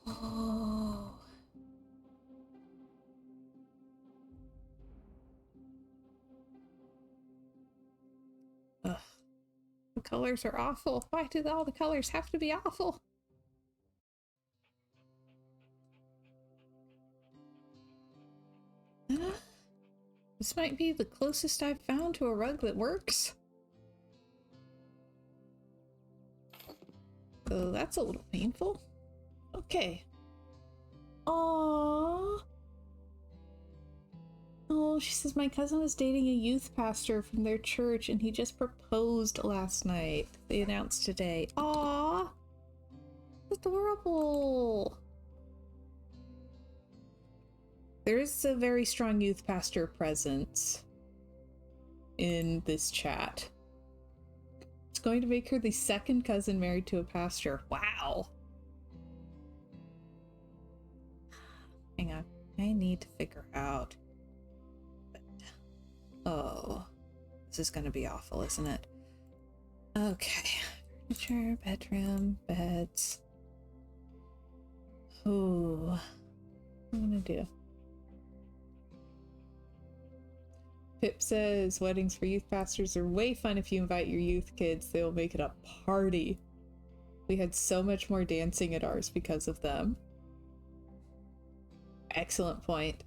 Oh. Ugh. The colors are awful. Why do all the colors have to be awful? This might be the closest I've found to a rug that works. So that's a little painful. Okay. Aww. Oh, she says my cousin was dating a youth pastor from their church and he just proposed last night. They announced today. Aww. Adorable. There is a very strong youth pastor presence in this chat. It's going to make her the second cousin married to a pastor. Wow. Hang on. I need to figure out. Oh, this is going to be awful, isn't it? Okay. Furniture, bedroom, beds. Ooh. What am I going to do? Pip says weddings for youth pastors are way fun if you invite your youth kids. They will make it a party. We had so much more dancing at ours because of them. Excellent point.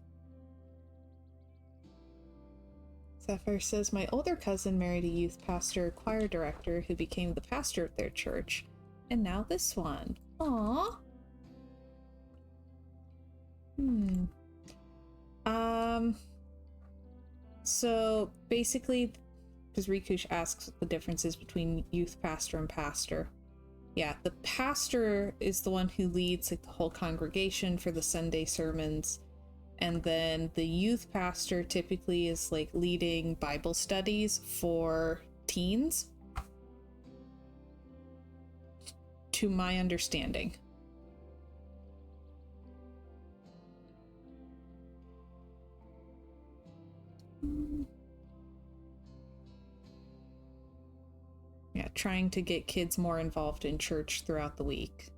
Sapphire says my older cousin married a youth pastor choir director who became the pastor of their church. And now this one. Aww. So basically, because Rikush asks what the difference is between youth pastor and pastor. Yeah, the pastor is the one who leads like the whole congregation for the Sunday sermons. And then the youth pastor typically is like leading Bible studies for teens. To my understanding. Yeah, trying to get kids more involved in church throughout the week.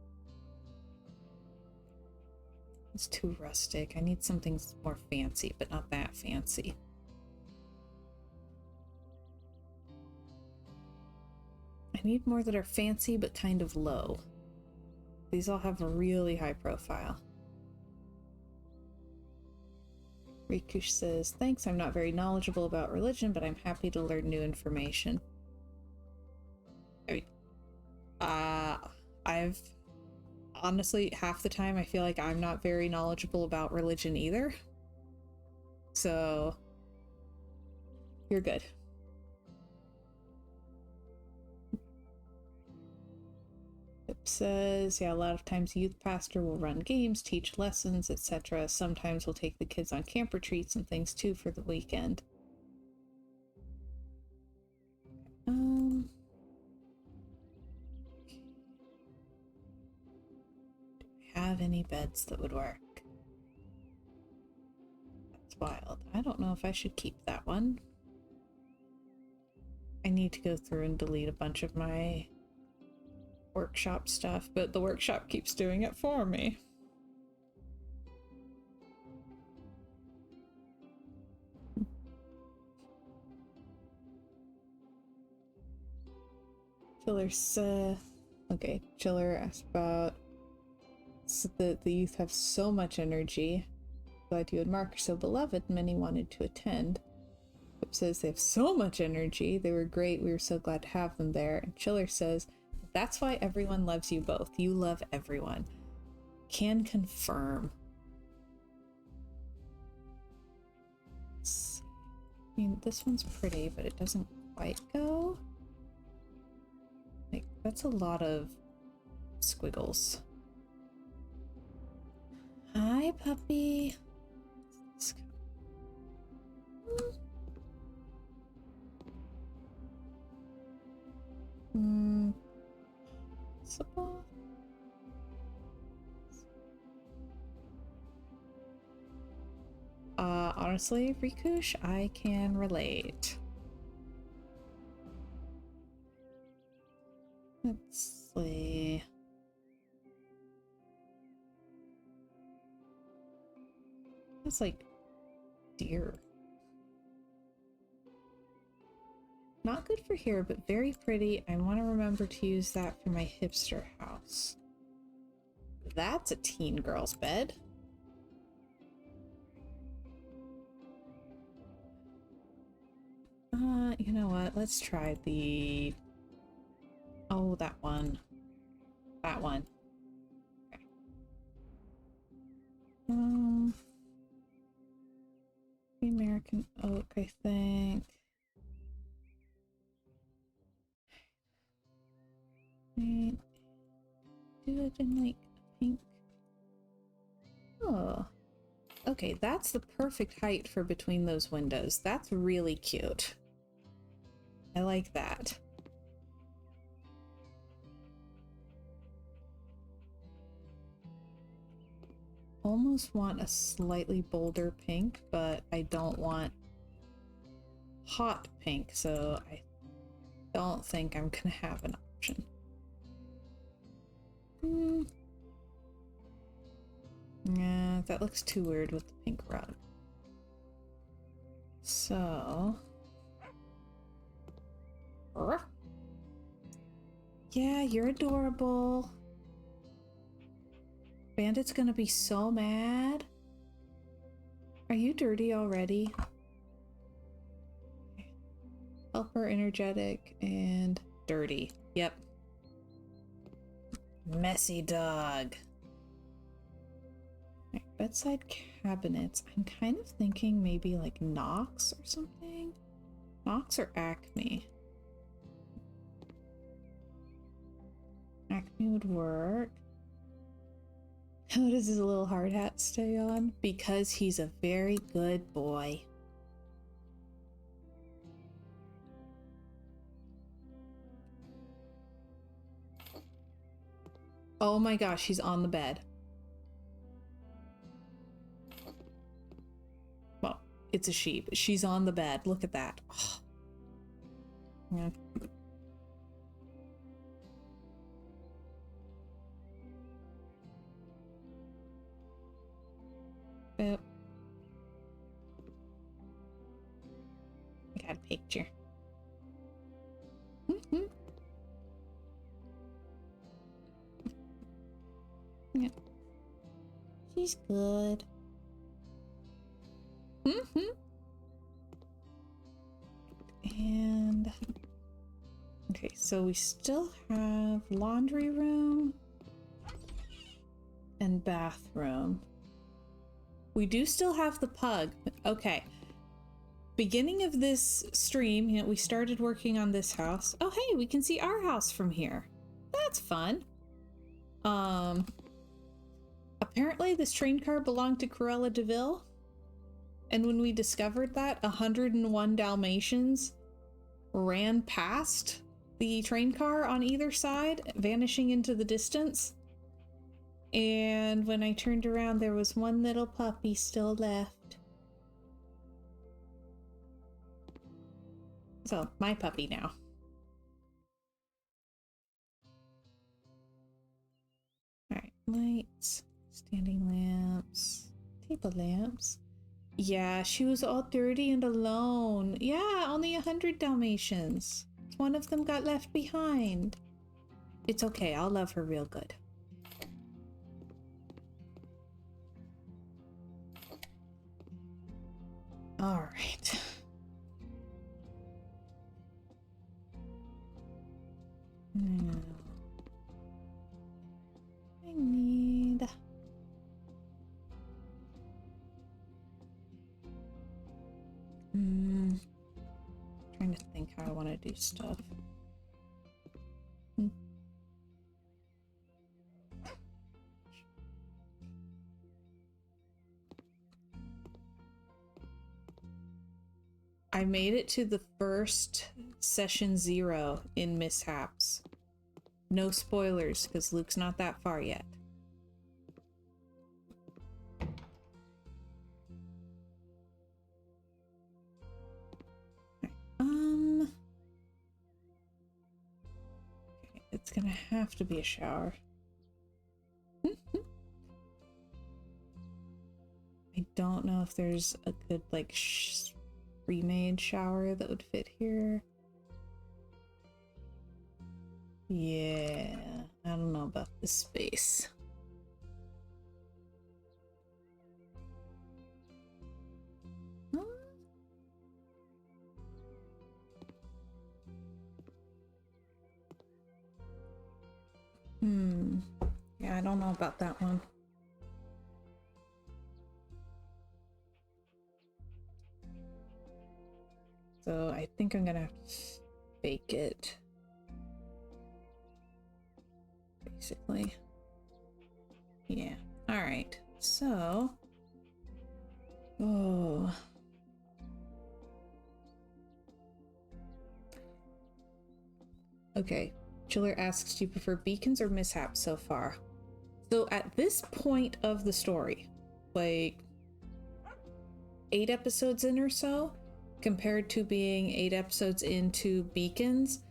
It's too rustic. I need something more fancy, but not that fancy. I need more that are fancy, but kind of low. These all have a really high profile. Rikush says, thanks, I'm not very knowledgeable about religion, but I'm happy to learn new information. I've honestly, half the time I feel like I'm not very knowledgeable about religion either. So, you're good. It says, yeah, a lot of times youth pastor will run games, teach lessons, etc. Sometimes we'll take the kids on camp retreats and things too for the weekend. Have any beds that would work? That's wild. I don't know if I should keep that one. I need to go through and delete a bunch of my workshop stuff, but the workshop keeps doing it for me. Chiller asked about the youth have so much energy. Glad you and Mark are so beloved. Many wanted to attend. Pip says they have so much energy. They were great. We were so glad to have them there. And Chiller says, that's why everyone loves you both. You love everyone. Can confirm. I mean, this one's pretty, but it doesn't quite go. Like, that's a lot of squiggles. Hi, puppy. possible. Honestly, Rikush, I can relate. Let's see. It's like deer. Not good for here, but very pretty. I want to remember to use that for my hipster house. That's a teen girl's bed. You know what? Let's try the... Oh, that one. That one. Okay. The American oak, I think. Do it in like pink. Oh. Okay, that's the perfect height for between those windows. That's really cute. I like that. Almost want a slightly bolder pink, but I don't want hot pink, so I don't think I'm gonna have an option. Yeah, that looks too weird with the pink rug. So... Yeah, you're adorable. Bandit's gonna be so mad. Are you dirty already? Helper, energetic, and dirty. Yep. Messy dog. Right, bedside cabinets. I'm kind of thinking maybe like Knox or something. Knox or Acme? Acme would work. How does his little hard hat stay on? Because he's a very good boy. Oh my gosh, he's on the bed. Well, it's a sheep. She's on the bed. Look at that. Oh. Yeah. Yep. I got a picture. Yeah. She's good. And okay, so we still have laundry room and bathroom. We do still have the pug. Okay. Beginning of this stream, you know, we started working on this house. Oh, hey, we can see our house from here. That's fun. Apparently this train car belonged to Cruella de Vil. And when we discovered that, 101 Dalmatians ran past the train car on either side, vanishing into the distance. And when I turned around, there was one little puppy still left. So, my puppy now. Alright, lights, standing lamps, table lamps. Yeah, she was all dirty and alone. Yeah, only 100 Dalmatians. One of them got left behind. It's okay, I'll love her real good. All right. Now, I need... trying to think how I want to do stuff. I made it to the first session 0 in Mishaps. No spoilers, because Luke's not that far yet. Okay, it's gonna have to be a shower. I don't know if there's a good, like, remade shower that would fit here. Yeah, I don't know about this space. Huh? Yeah, I don't know about that one. So I think I'm gonna have to fake it. Basically. Yeah. Alright. So. Oh. Okay. Chiller asks, do you prefer beacons or mishaps so far? So at this point of the story, like 8 episodes in or so, compared to being 8 episodes into Beacons,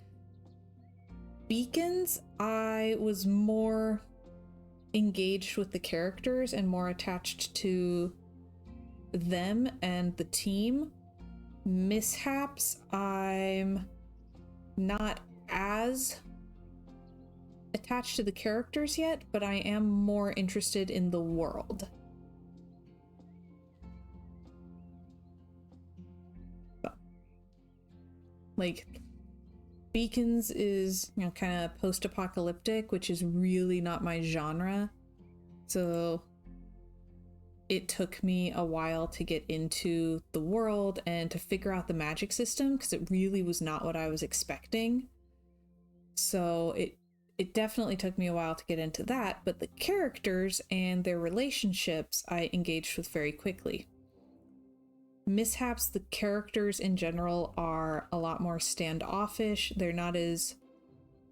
I was more engaged with the characters and more attached to them and the team. Mishaps, I'm not as attached to the characters yet, but I am more interested in the world. Like, Beacons is, you know, kind of post-apocalyptic, which is really not my genre. So it took me a while to get into the world and to figure out the magic system, because it really was not what I was expecting. So it definitely took me a while to get into that, but the characters and their relationships I engaged with very quickly. Mishaps, the characters in general are a lot more standoffish. They're not as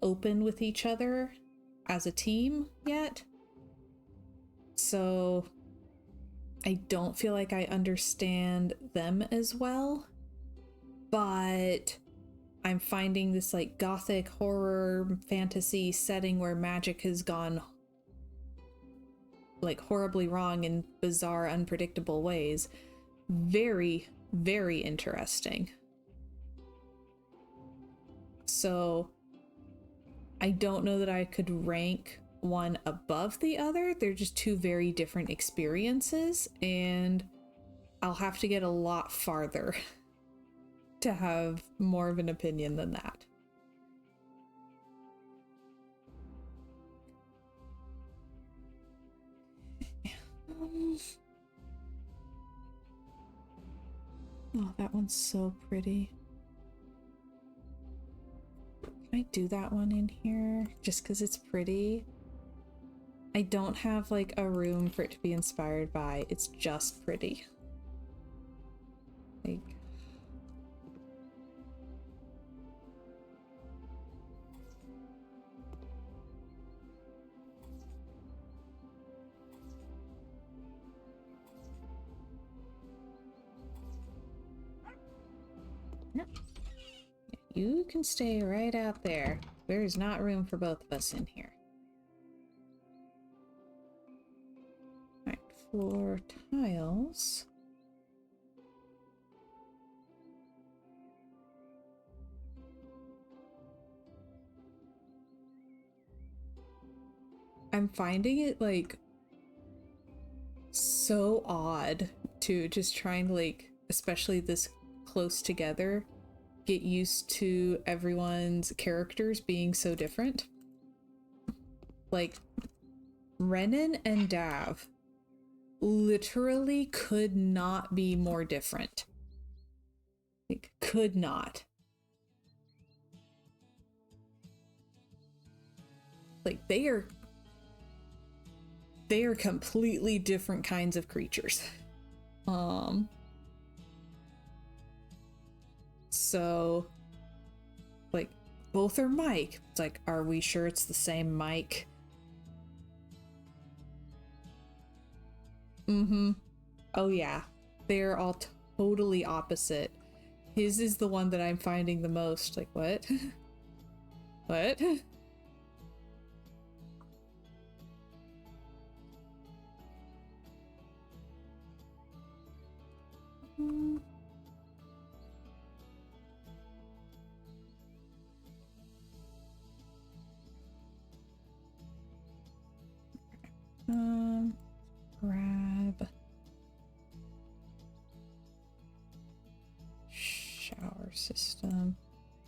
open with each other as a team yet. So I don't feel like I understand them as well. But I'm finding this like gothic horror fantasy setting where magic has gone like horribly wrong in bizarre, unpredictable ways. Very, very interesting. So I don't know that I could rank one above the other. They're just two very different experiences, and I'll have to get a lot farther to have more of an opinion than that. Oh, that one's so pretty. Can I do that one in here just because it's pretty? I don't have like a room for it to be inspired by. It's just pretty. Like, no. You can stay right out there. There's not room for both of us in here. Alright, floor tiles. I'm finding it like so odd to just trying to like, especially this close together, get used to everyone's characters being so different. Like, Renan and Dav literally could not be more different. Like, could not. Like, they are completely different kinds of creatures. So like both are Mike. It's like, are we sure it's the same Mike? Mm-hmm. Oh yeah. They're all totally opposite. His is the one that I'm finding the most. Like, what? What? Grab shower system.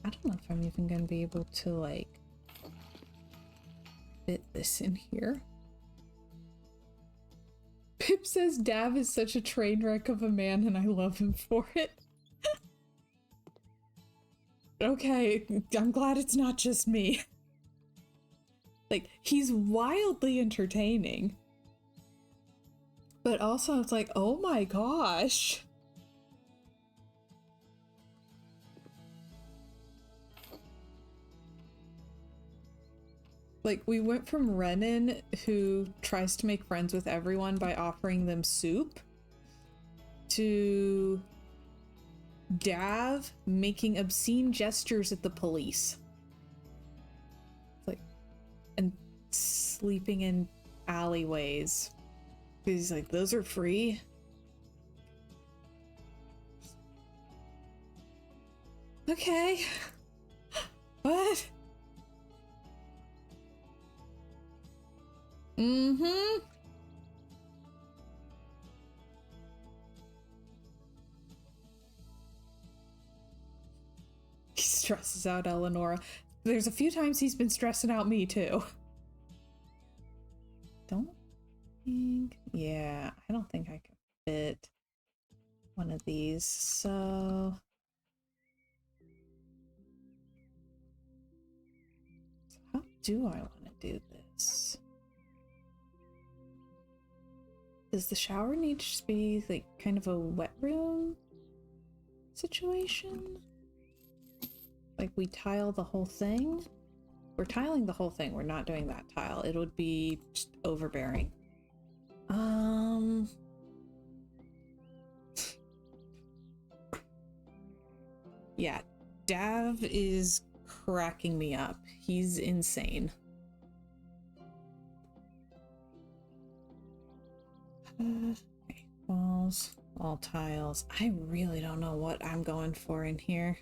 I don't know if I'm even gonna be able to like fit this in here. Pip says Dav is such a train wreck of a man and I love him for it. Okay, I'm glad it's not just me. Like, he's wildly entertaining. But also it's like, oh my gosh. Like, we went from Renan, who tries to make friends with everyone by offering them soup, to Dav making obscene gestures at the police. Like, and sleeping in alleyways. He's like, those are free? Okay. What? Mm-hmm. He stresses out Eleonora. There's a few times he's been stressing out me too. Don't think... Yeah, I don't think I can fit one of these, so... How do I want to do this? Does the shower need to be like kind of a wet room situation? Like we tile the whole thing? We're tiling the whole thing. We're not doing that tile. It would be just overbearing. Yeah, Dav is cracking me up. He's insane. Okay, walls, all tiles. I really don't know what I'm going for in here.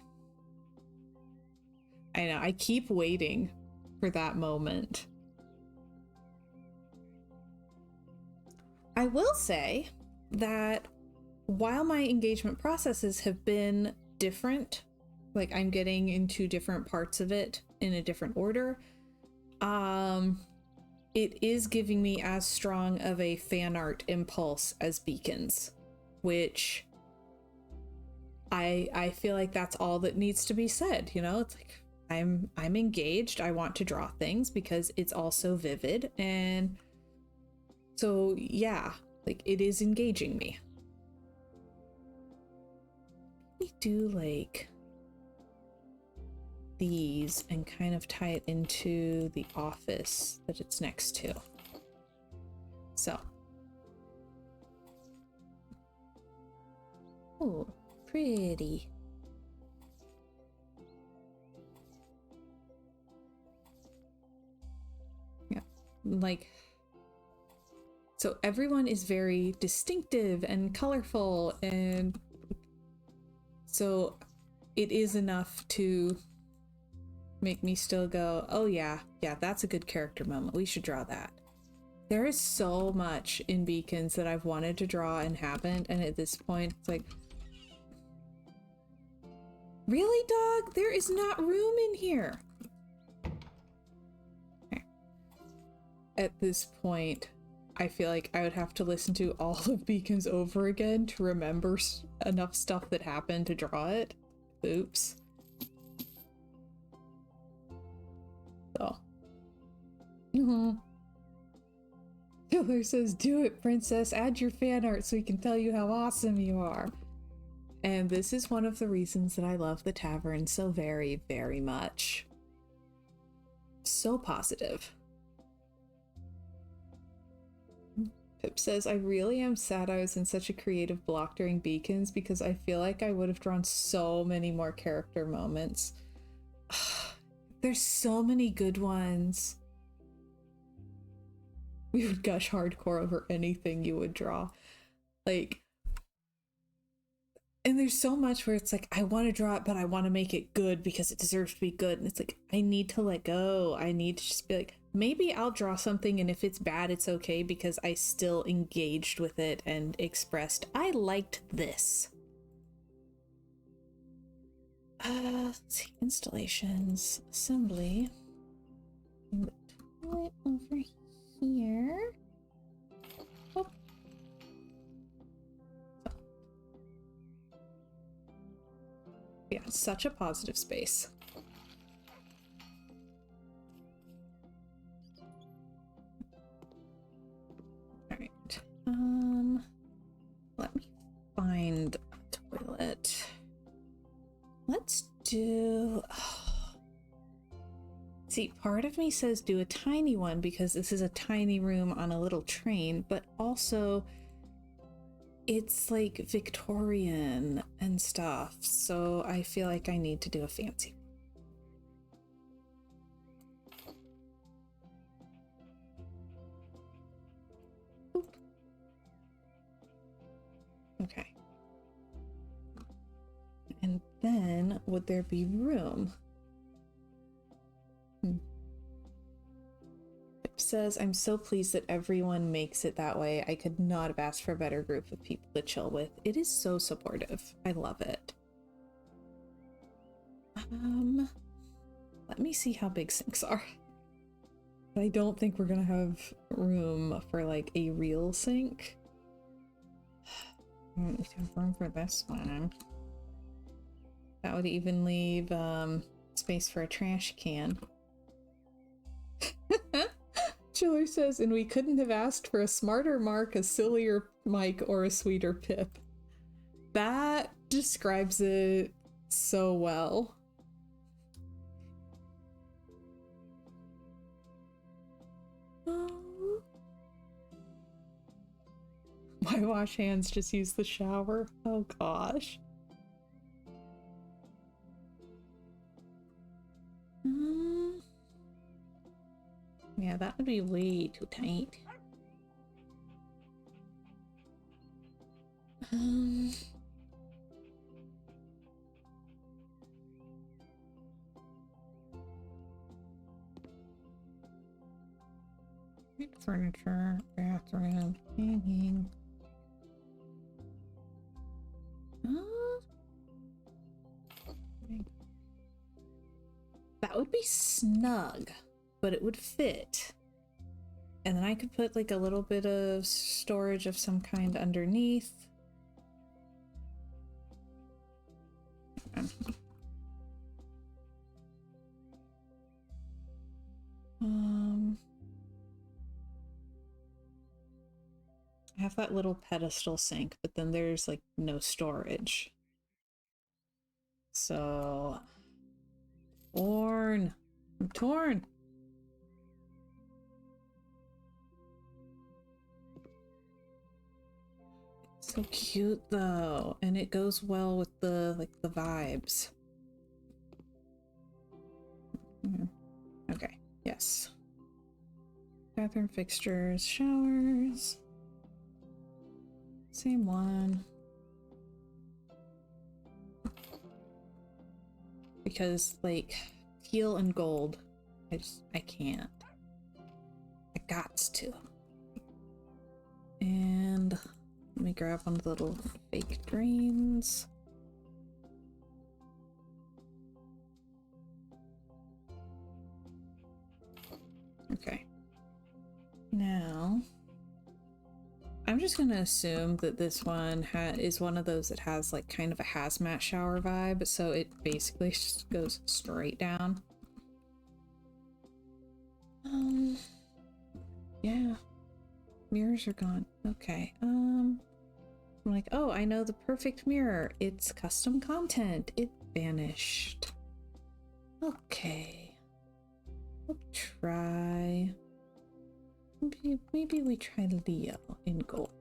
I know, I keep waiting for that moment. I will say that while my engagement processes have been different, like I'm getting into different parts of it in a different order, it is giving me as strong of a fan art impulse as Beacons, which I feel like that's all that needs to be said, you know? It's like I'm engaged. I want to draw things because it's also vivid, and so yeah, like it is engaging me. We do like these and kind of tie it into the office that it's next to. So. Oh, pretty. Yeah, like, so everyone is very distinctive and colorful, and so it is enough to make me still go, oh yeah, that's a good character moment. We should draw that. There is so much in Beacons that I've wanted to draw and haven't, and at this point, it's like, really, dog? There is not room in here. Okay. At this point, I feel like I would have to listen to all of Beacons over again to remember enough stuff that happened to draw it. Oops. So. Killer says, do it, princess. Add your fan art so we can tell you how awesome you are. And this is one of the reasons that I love the tavern so very, very much. So positive. Pip says, I really am sad I was in such a creative block during Beacons because I feel like I would have drawn so many more character moments. There's so many good ones. We would gush hardcore over anything you would draw. Like, and there's so much where it's like, I want to draw it, but I want to make it good because it deserves to be good. And it's like, I need to let go. I need to just be like, maybe I'll draw something, and if it's bad, it's okay because I still engaged with it and expressed, I liked this. Let's see, installations, assembly. Toilet over here. Oh. Yeah, such a positive space. All right. Let me find a toilet. Let's do... See, part of me says do a tiny one because this is a tiny room on a little train, but also it's like Victorian and stuff, so I feel like I need to do a fancy one. Oop. Okay. And then, would there be room? It says, I'm so pleased that everyone makes it that way. I could not have asked for a better group of people to chill with. It is so supportive. I love it. Let me see how big sinks are. I don't think we're gonna have room for like a real sink. I don't need to have room for this one. That would even leave space for a trash can. Chiller says, and we couldn't have asked for a smarter Mark, a sillier Mike, or a sweeter Pip. That describes it so well. Why wash hands? Just use the shower. Oh gosh. Yeah, that would be way too tight. Furniture, bathroom, hanging. That would be snug, but it would fit. And then I could put like a little bit of storage of some kind underneath. I have that little pedestal sink, but then there's like no storage. So, torn. I'm torn. So cute though, and it goes well with the the vibes. Okay, yes. Bathroom fixtures, showers. Same one. Because like teal and gold, I can't. I gots to. And let me grab one of the little fake drains. Okay. Now, I'm just gonna assume that this one is one of those that has like kind of a hazmat shower vibe, so it basically just goes straight down. Yeah. Mirrors are gone. Okay. I'm like, oh, I know the perfect mirror. It's custom content. It vanished. Okay. We'll try... Maybe we try Leo in gold.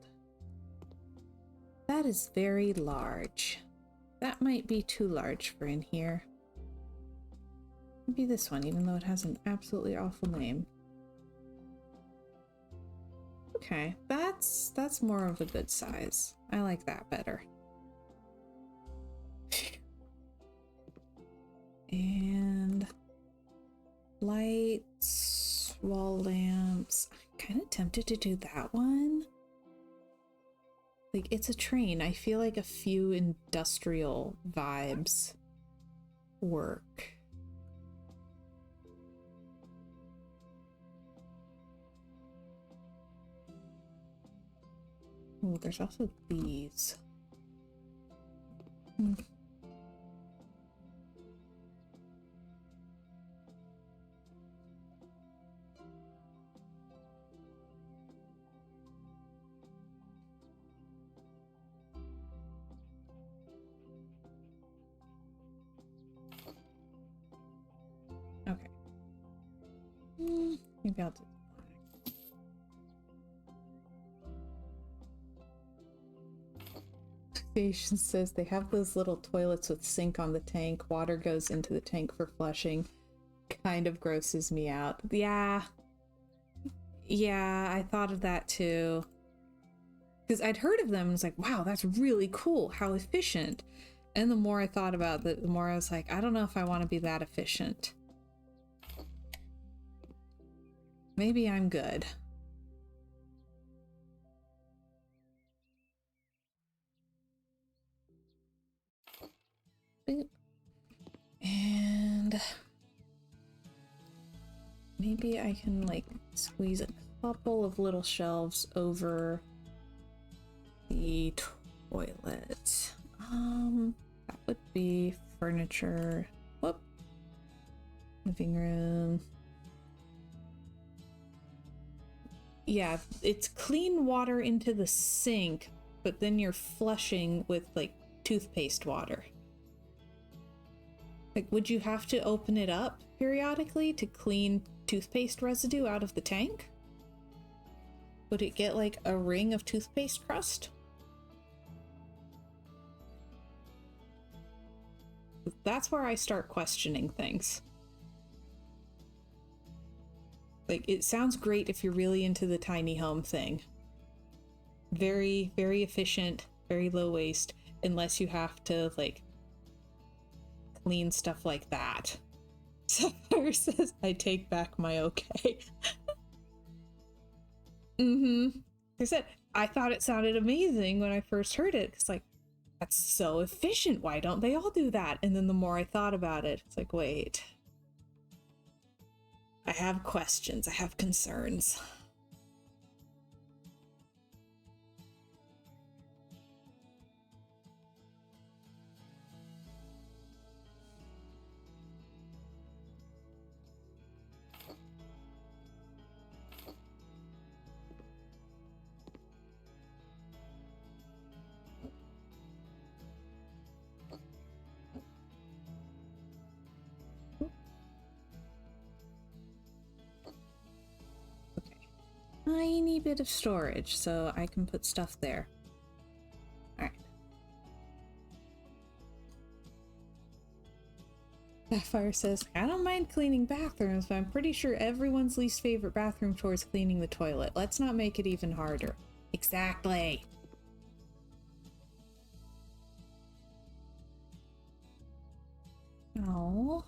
That is very large. That might be too large for in here. Maybe this one, even though it has an absolutely awful name. Okay, that's more of a good size. I like that better. And lights, wall lamps. I'm kind of tempted to do that one. Like, it's a train. I feel like a few industrial vibes work. Oh, there's also these. Okay. Maybe I'll do Station says they have those little toilets with sink on the tank. Water goes into the tank for flushing. Kind of grosses me out. Yeah. Yeah, I thought of that too. Because I'd heard of them and was like, wow, that's really cool. How efficient. And the more I thought about it, the more I was like, I don't know if I want to be that efficient. Maybe I'm good. Boop. And maybe I can like squeeze a couple of little shelves over the toilet. That would be furniture. Whoop. Living room. Yeah, it's clean water into the sink, but then you're flushing with like toothpaste water. Like, would you have to open it up periodically to clean toothpaste residue out of the tank? Would it get like a ring of toothpaste crust? That's where I start questioning things. Like, it sounds great if you're really into the tiny home thing. Very, very efficient, very low waste, unless you have to, like, clean stuff like that. Sapphire says, I take back my okay. Like I said, I thought it sounded amazing when I first heard it. It's like, that's so efficient. Why don't they all do that? And then the more I thought about it, it's like, wait. I have questions. I have concerns. Tiny bit of storage so I can put stuff there. Alright. Sapphire says, I don't mind cleaning bathrooms, but I'm pretty sure everyone's least favorite bathroom chore is cleaning the toilet. Let's not make it even harder. Exactly. Oh.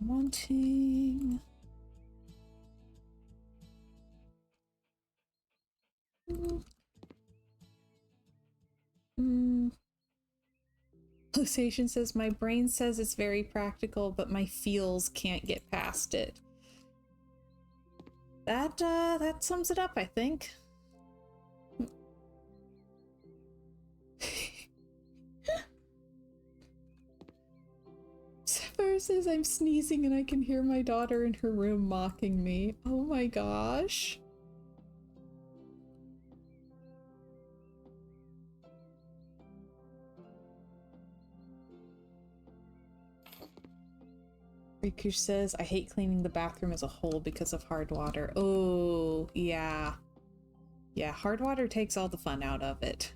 Wanting... Pulsation says, my brain says it's very practical, but my feels can't get past it. That sums it up, I think. Sapphire says, I'm sneezing and I can hear my daughter in her room mocking me. Oh my gosh. Riku says, I hate cleaning the bathroom as a whole because of hard water. Oh, yeah. Yeah, hard water takes all the fun out of it.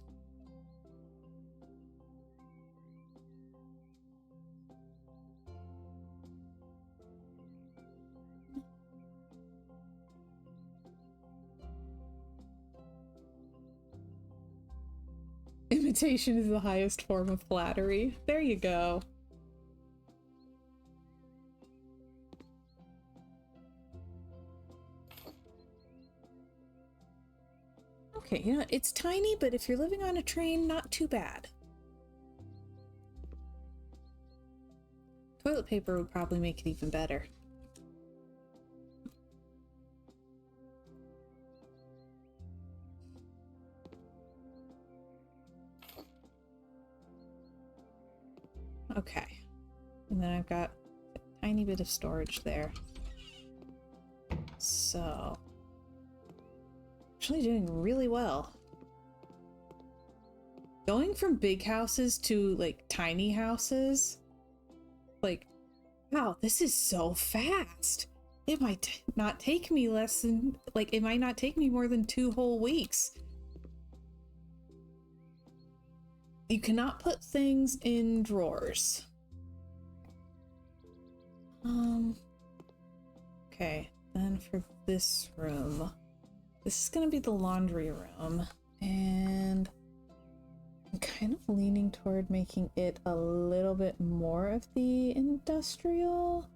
Imitation is the highest form of flattery. There you go. Okay, you know, it's tiny, but if you're living on a train, not too bad. Toilet paper would probably make it even better. Okay. And then I've got a tiny bit of storage there. So, actually doing really well. Going from big houses to like tiny houses, like, wow, this is so fast. It might not take me less than, like, it might not take me more than 2 whole weeks. You cannot put things in drawers. Okay, then for this room, this is gonna be the laundry room, and I'm kind of leaning toward making it a little bit more of the industrial.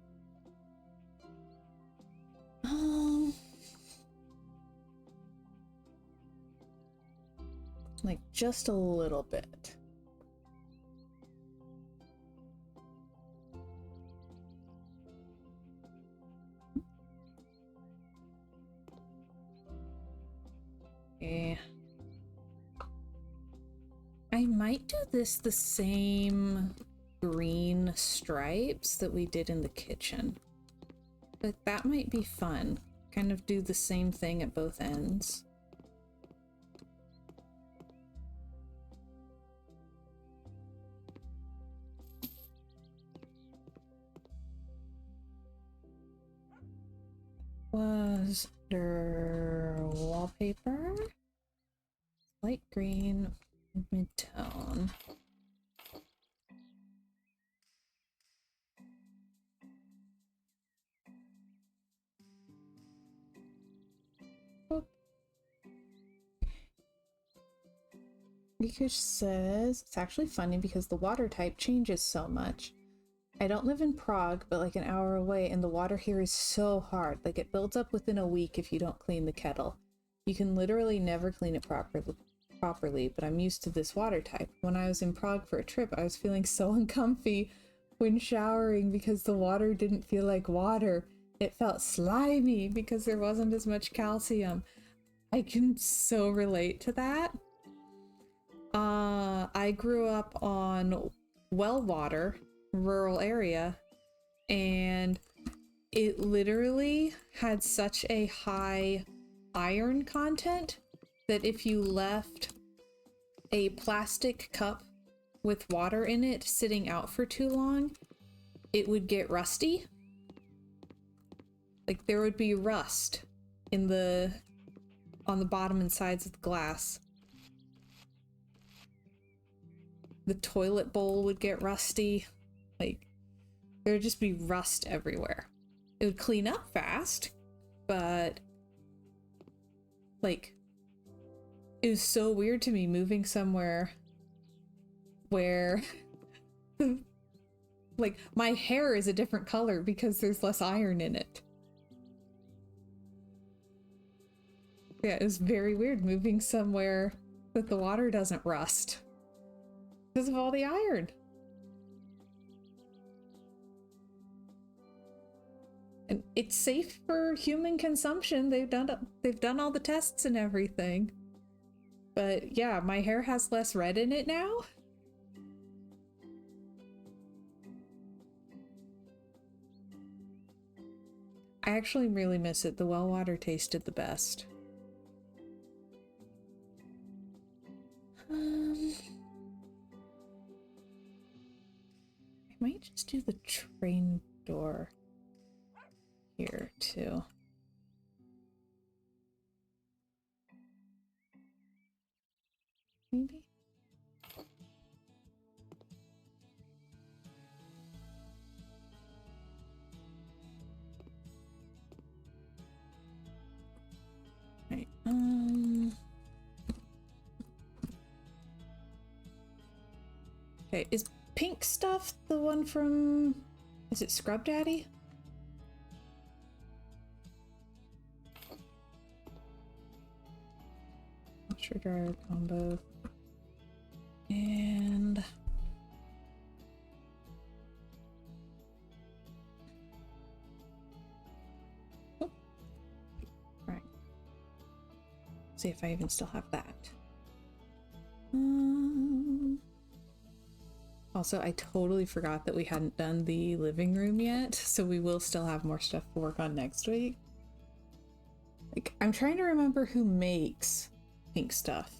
Like just a little bit. Okay. I might do this the same green stripes that we did in the kitchen. But that might be fun. Kind of do the same thing at both ends. Was there wallpaper? Light green, mid-tone. Riku says, it's actually funny because the water type changes so much. I don't live in Prague, but like an hour away, and the water here is so hard. Like it builds up within a week if you don't clean the kettle. You can literally never clean it properly, but I'm used to this water type. When I was in Prague for a trip, I was feeling so uncomfy when showering because the water didn't feel like water. It felt slimy because there wasn't as much calcium. I can so relate to that. I grew up on well water, rural area, and it literally had such a high iron content that if you left a plastic cup with water in it sitting out for too long, it would get rusty. Like there would be rust in on the bottom and sides of the glass. The toilet bowl would get rusty. Like, there would just be rust everywhere. It would clean up fast, but like, it was so weird to me moving somewhere where like my hair is a different color because there's less iron in it. Yeah, it was very weird moving somewhere that the water doesn't rust because of all the iron. And it's safe for human consumption. They've done all the tests and everything. But yeah, my hair has less red in it now. I actually really miss it. The well water tasted the best. I might just do the train door. here too. Maybe? Right, okay, is pink stuff the one from, is it Scrub Daddy? Washer dryer combo. And oh. Right. See if I even still have that. Also, I totally forgot that we hadn't done the living room yet, so we will still have more stuff to work on next week. Like, I'm trying to remember who makes pink stuff.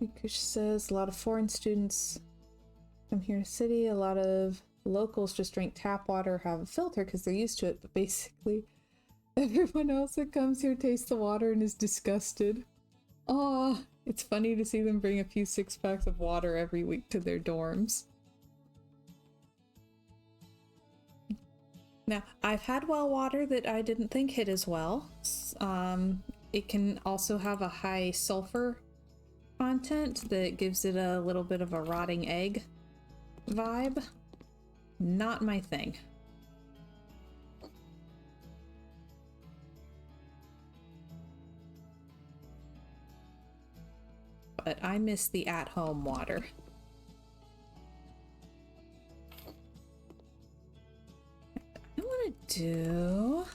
Mikush says a lot of foreign students come here to the city. A lot of locals just drink tap water, have a filter because they're used to it, but basically everyone else that comes here tastes the water and is disgusted. Aw, it's funny to see them bring a few six-packs of water every week to their dorms. Now, I've had well water that I didn't think hit as well. It can also have a high sulfur content that gives it a little bit of a rotting egg vibe. Not my thing. But I miss the at-home water. I want to do... I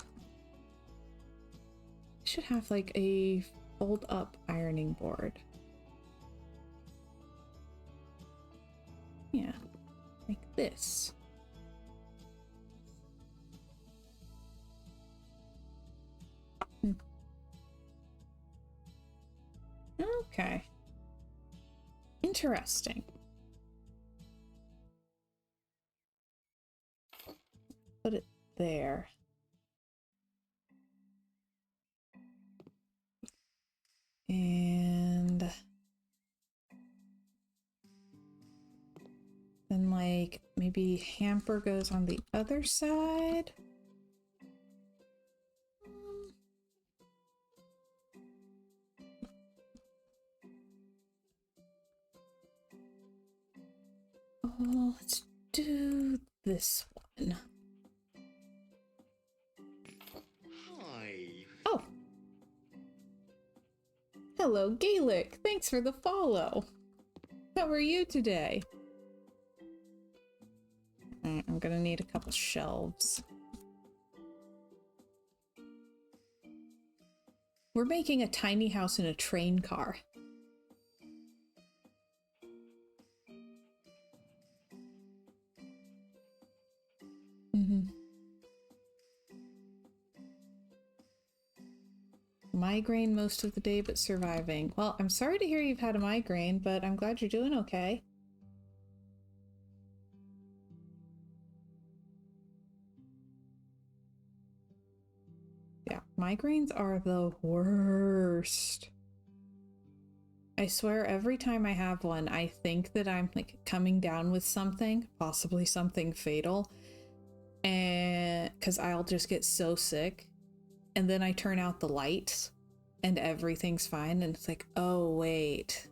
should have like a fold-up ironing board. Yeah, like this. Okay. Interesting. Put it there. And then like maybe hamper goes on the other side. Oh, let's do this one. Hi. Oh. Hello, Gaelic. Thanks for the follow. How are you today? I'm gonna need a couple shelves. We're making a tiny house in a train car. Migraine most of the day, but surviving. Well, I'm sorry to hear you've had a migraine, but I'm glad you're doing okay. Yeah, migraines are the worst. I swear every time I have one, I think that I'm like coming down with something, possibly something fatal, and because I'll just get so sick. And then I turn out the lights and everything's fine. And it's like, oh, wait.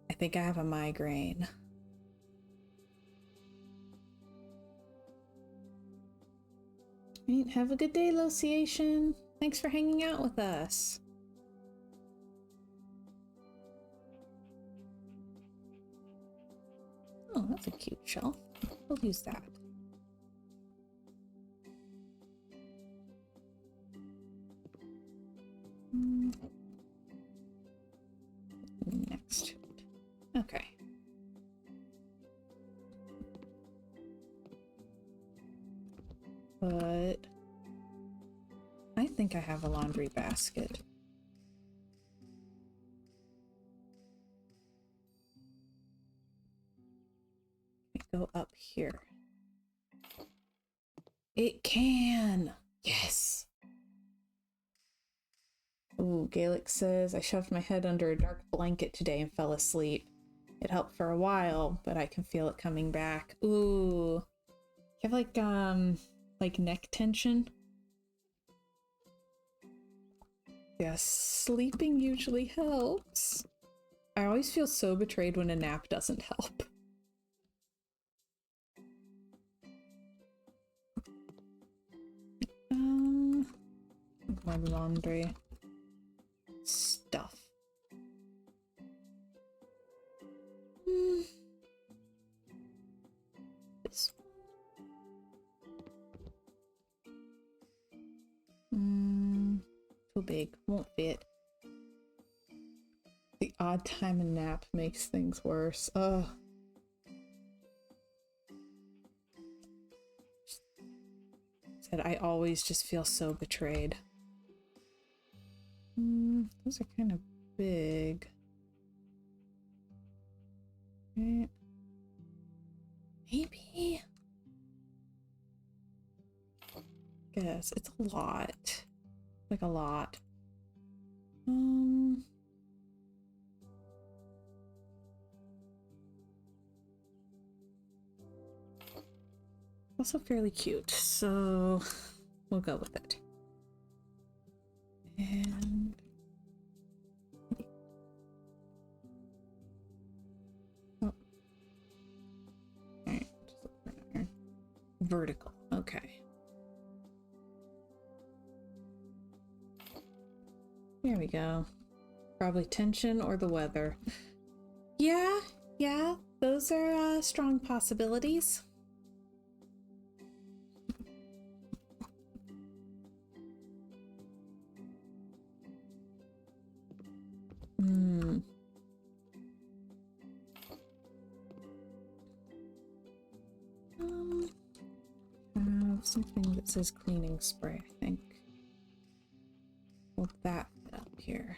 I think I have a migraine. Right, have a good day, Lociation. Thanks for hanging out with us. Oh, that's a cute shelf. We'll use that. Next. Okay. But I think I have a laundry basket. go up here? It can! Yes! Ooh, Gaelic says, I shoved my head under a dark blanket today and fell asleep. It helped for a while, but I can feel it coming back. Ooh. You have like neck tension? Yes, sleeping usually helps. I always feel so betrayed when a nap doesn't help. My laundry stuff. This. Too big, won't fit. The odd time a nap makes things worse. Ugh. Said I always just feel so betrayed. Those are kind of big. Right. Maybe. Guess it's a lot. Like a lot. Also fairly cute, so we'll go with it. And oh. Alright, just look for there. Vertical, okay. There we go. Probably tension or the weather. Yeah, those are strong possibilities. Something that says cleaning spray, I think. Will that fit up here?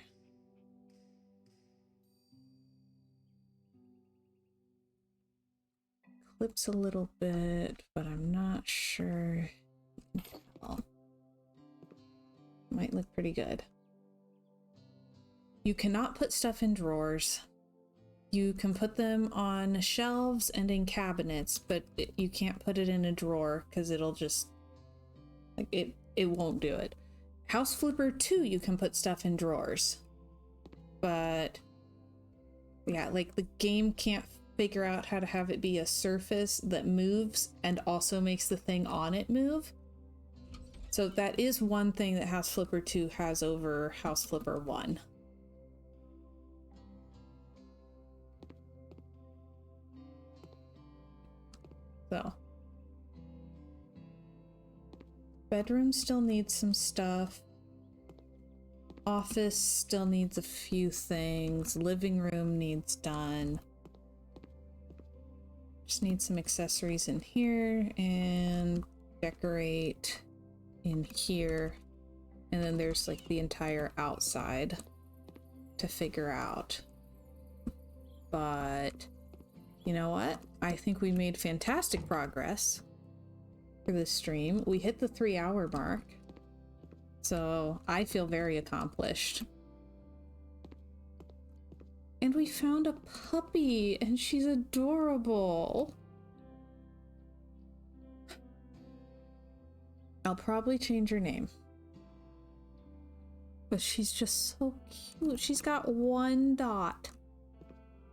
Clips a little bit, but I'm not sure. Might look pretty good. You cannot put stuff in drawers. You can put them on shelves and in cabinets, but you can't put it in a drawer because it'll just, like, it won't do it. House Flipper 2, you can put stuff in drawers. But yeah, like the game can't figure out how to have it be a surface that moves and also makes the thing on it move. So that is one thing that House Flipper 2 has over House Flipper 1. So bedroom still needs some stuff. Office still needs a few things. Living room needs done. Just need some accessories in here and decorate in here. And then there's like the entire outside to figure out. But you know what? I think we made fantastic progress for this stream. We hit the 3-hour mark. So I feel very accomplished. And we found a puppy and she's adorable. I'll probably change her name. But she's just so cute. She's got one dot.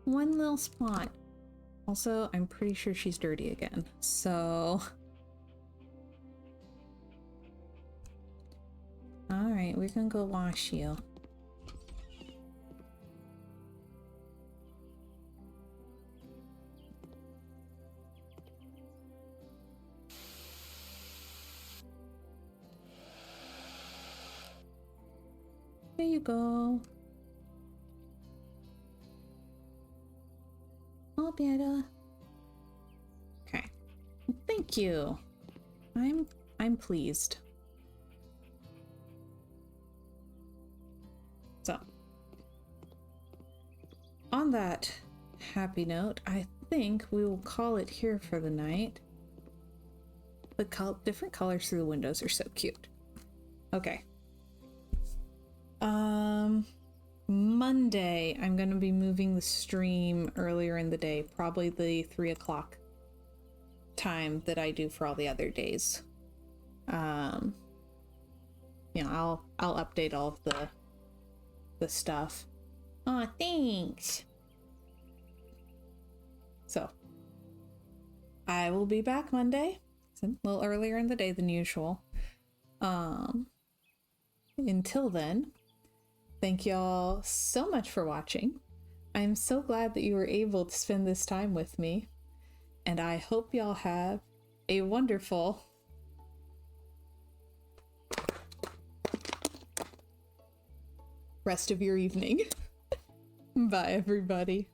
One little spot. Also, I'm pretty sure she's dirty again, so... Alright, we're gonna go wash you. There you go. All better. Okay. Thank you. I'm pleased. So, on that happy note, I think we will call it here for the night. The different colors through the windows are so cute. Okay. Monday, I'm going to be moving the stream earlier in the day, probably the 3 o'clock time that I do for all the other days. I'll update all of the stuff. Aw, thanks. So, I will be back Monday. It's a little earlier in the day than usual. Until then, thank y'all so much for watching. I'm so glad that you were able to spend this time with me, and I hope y'all have a wonderful rest of your evening. Bye, everybody.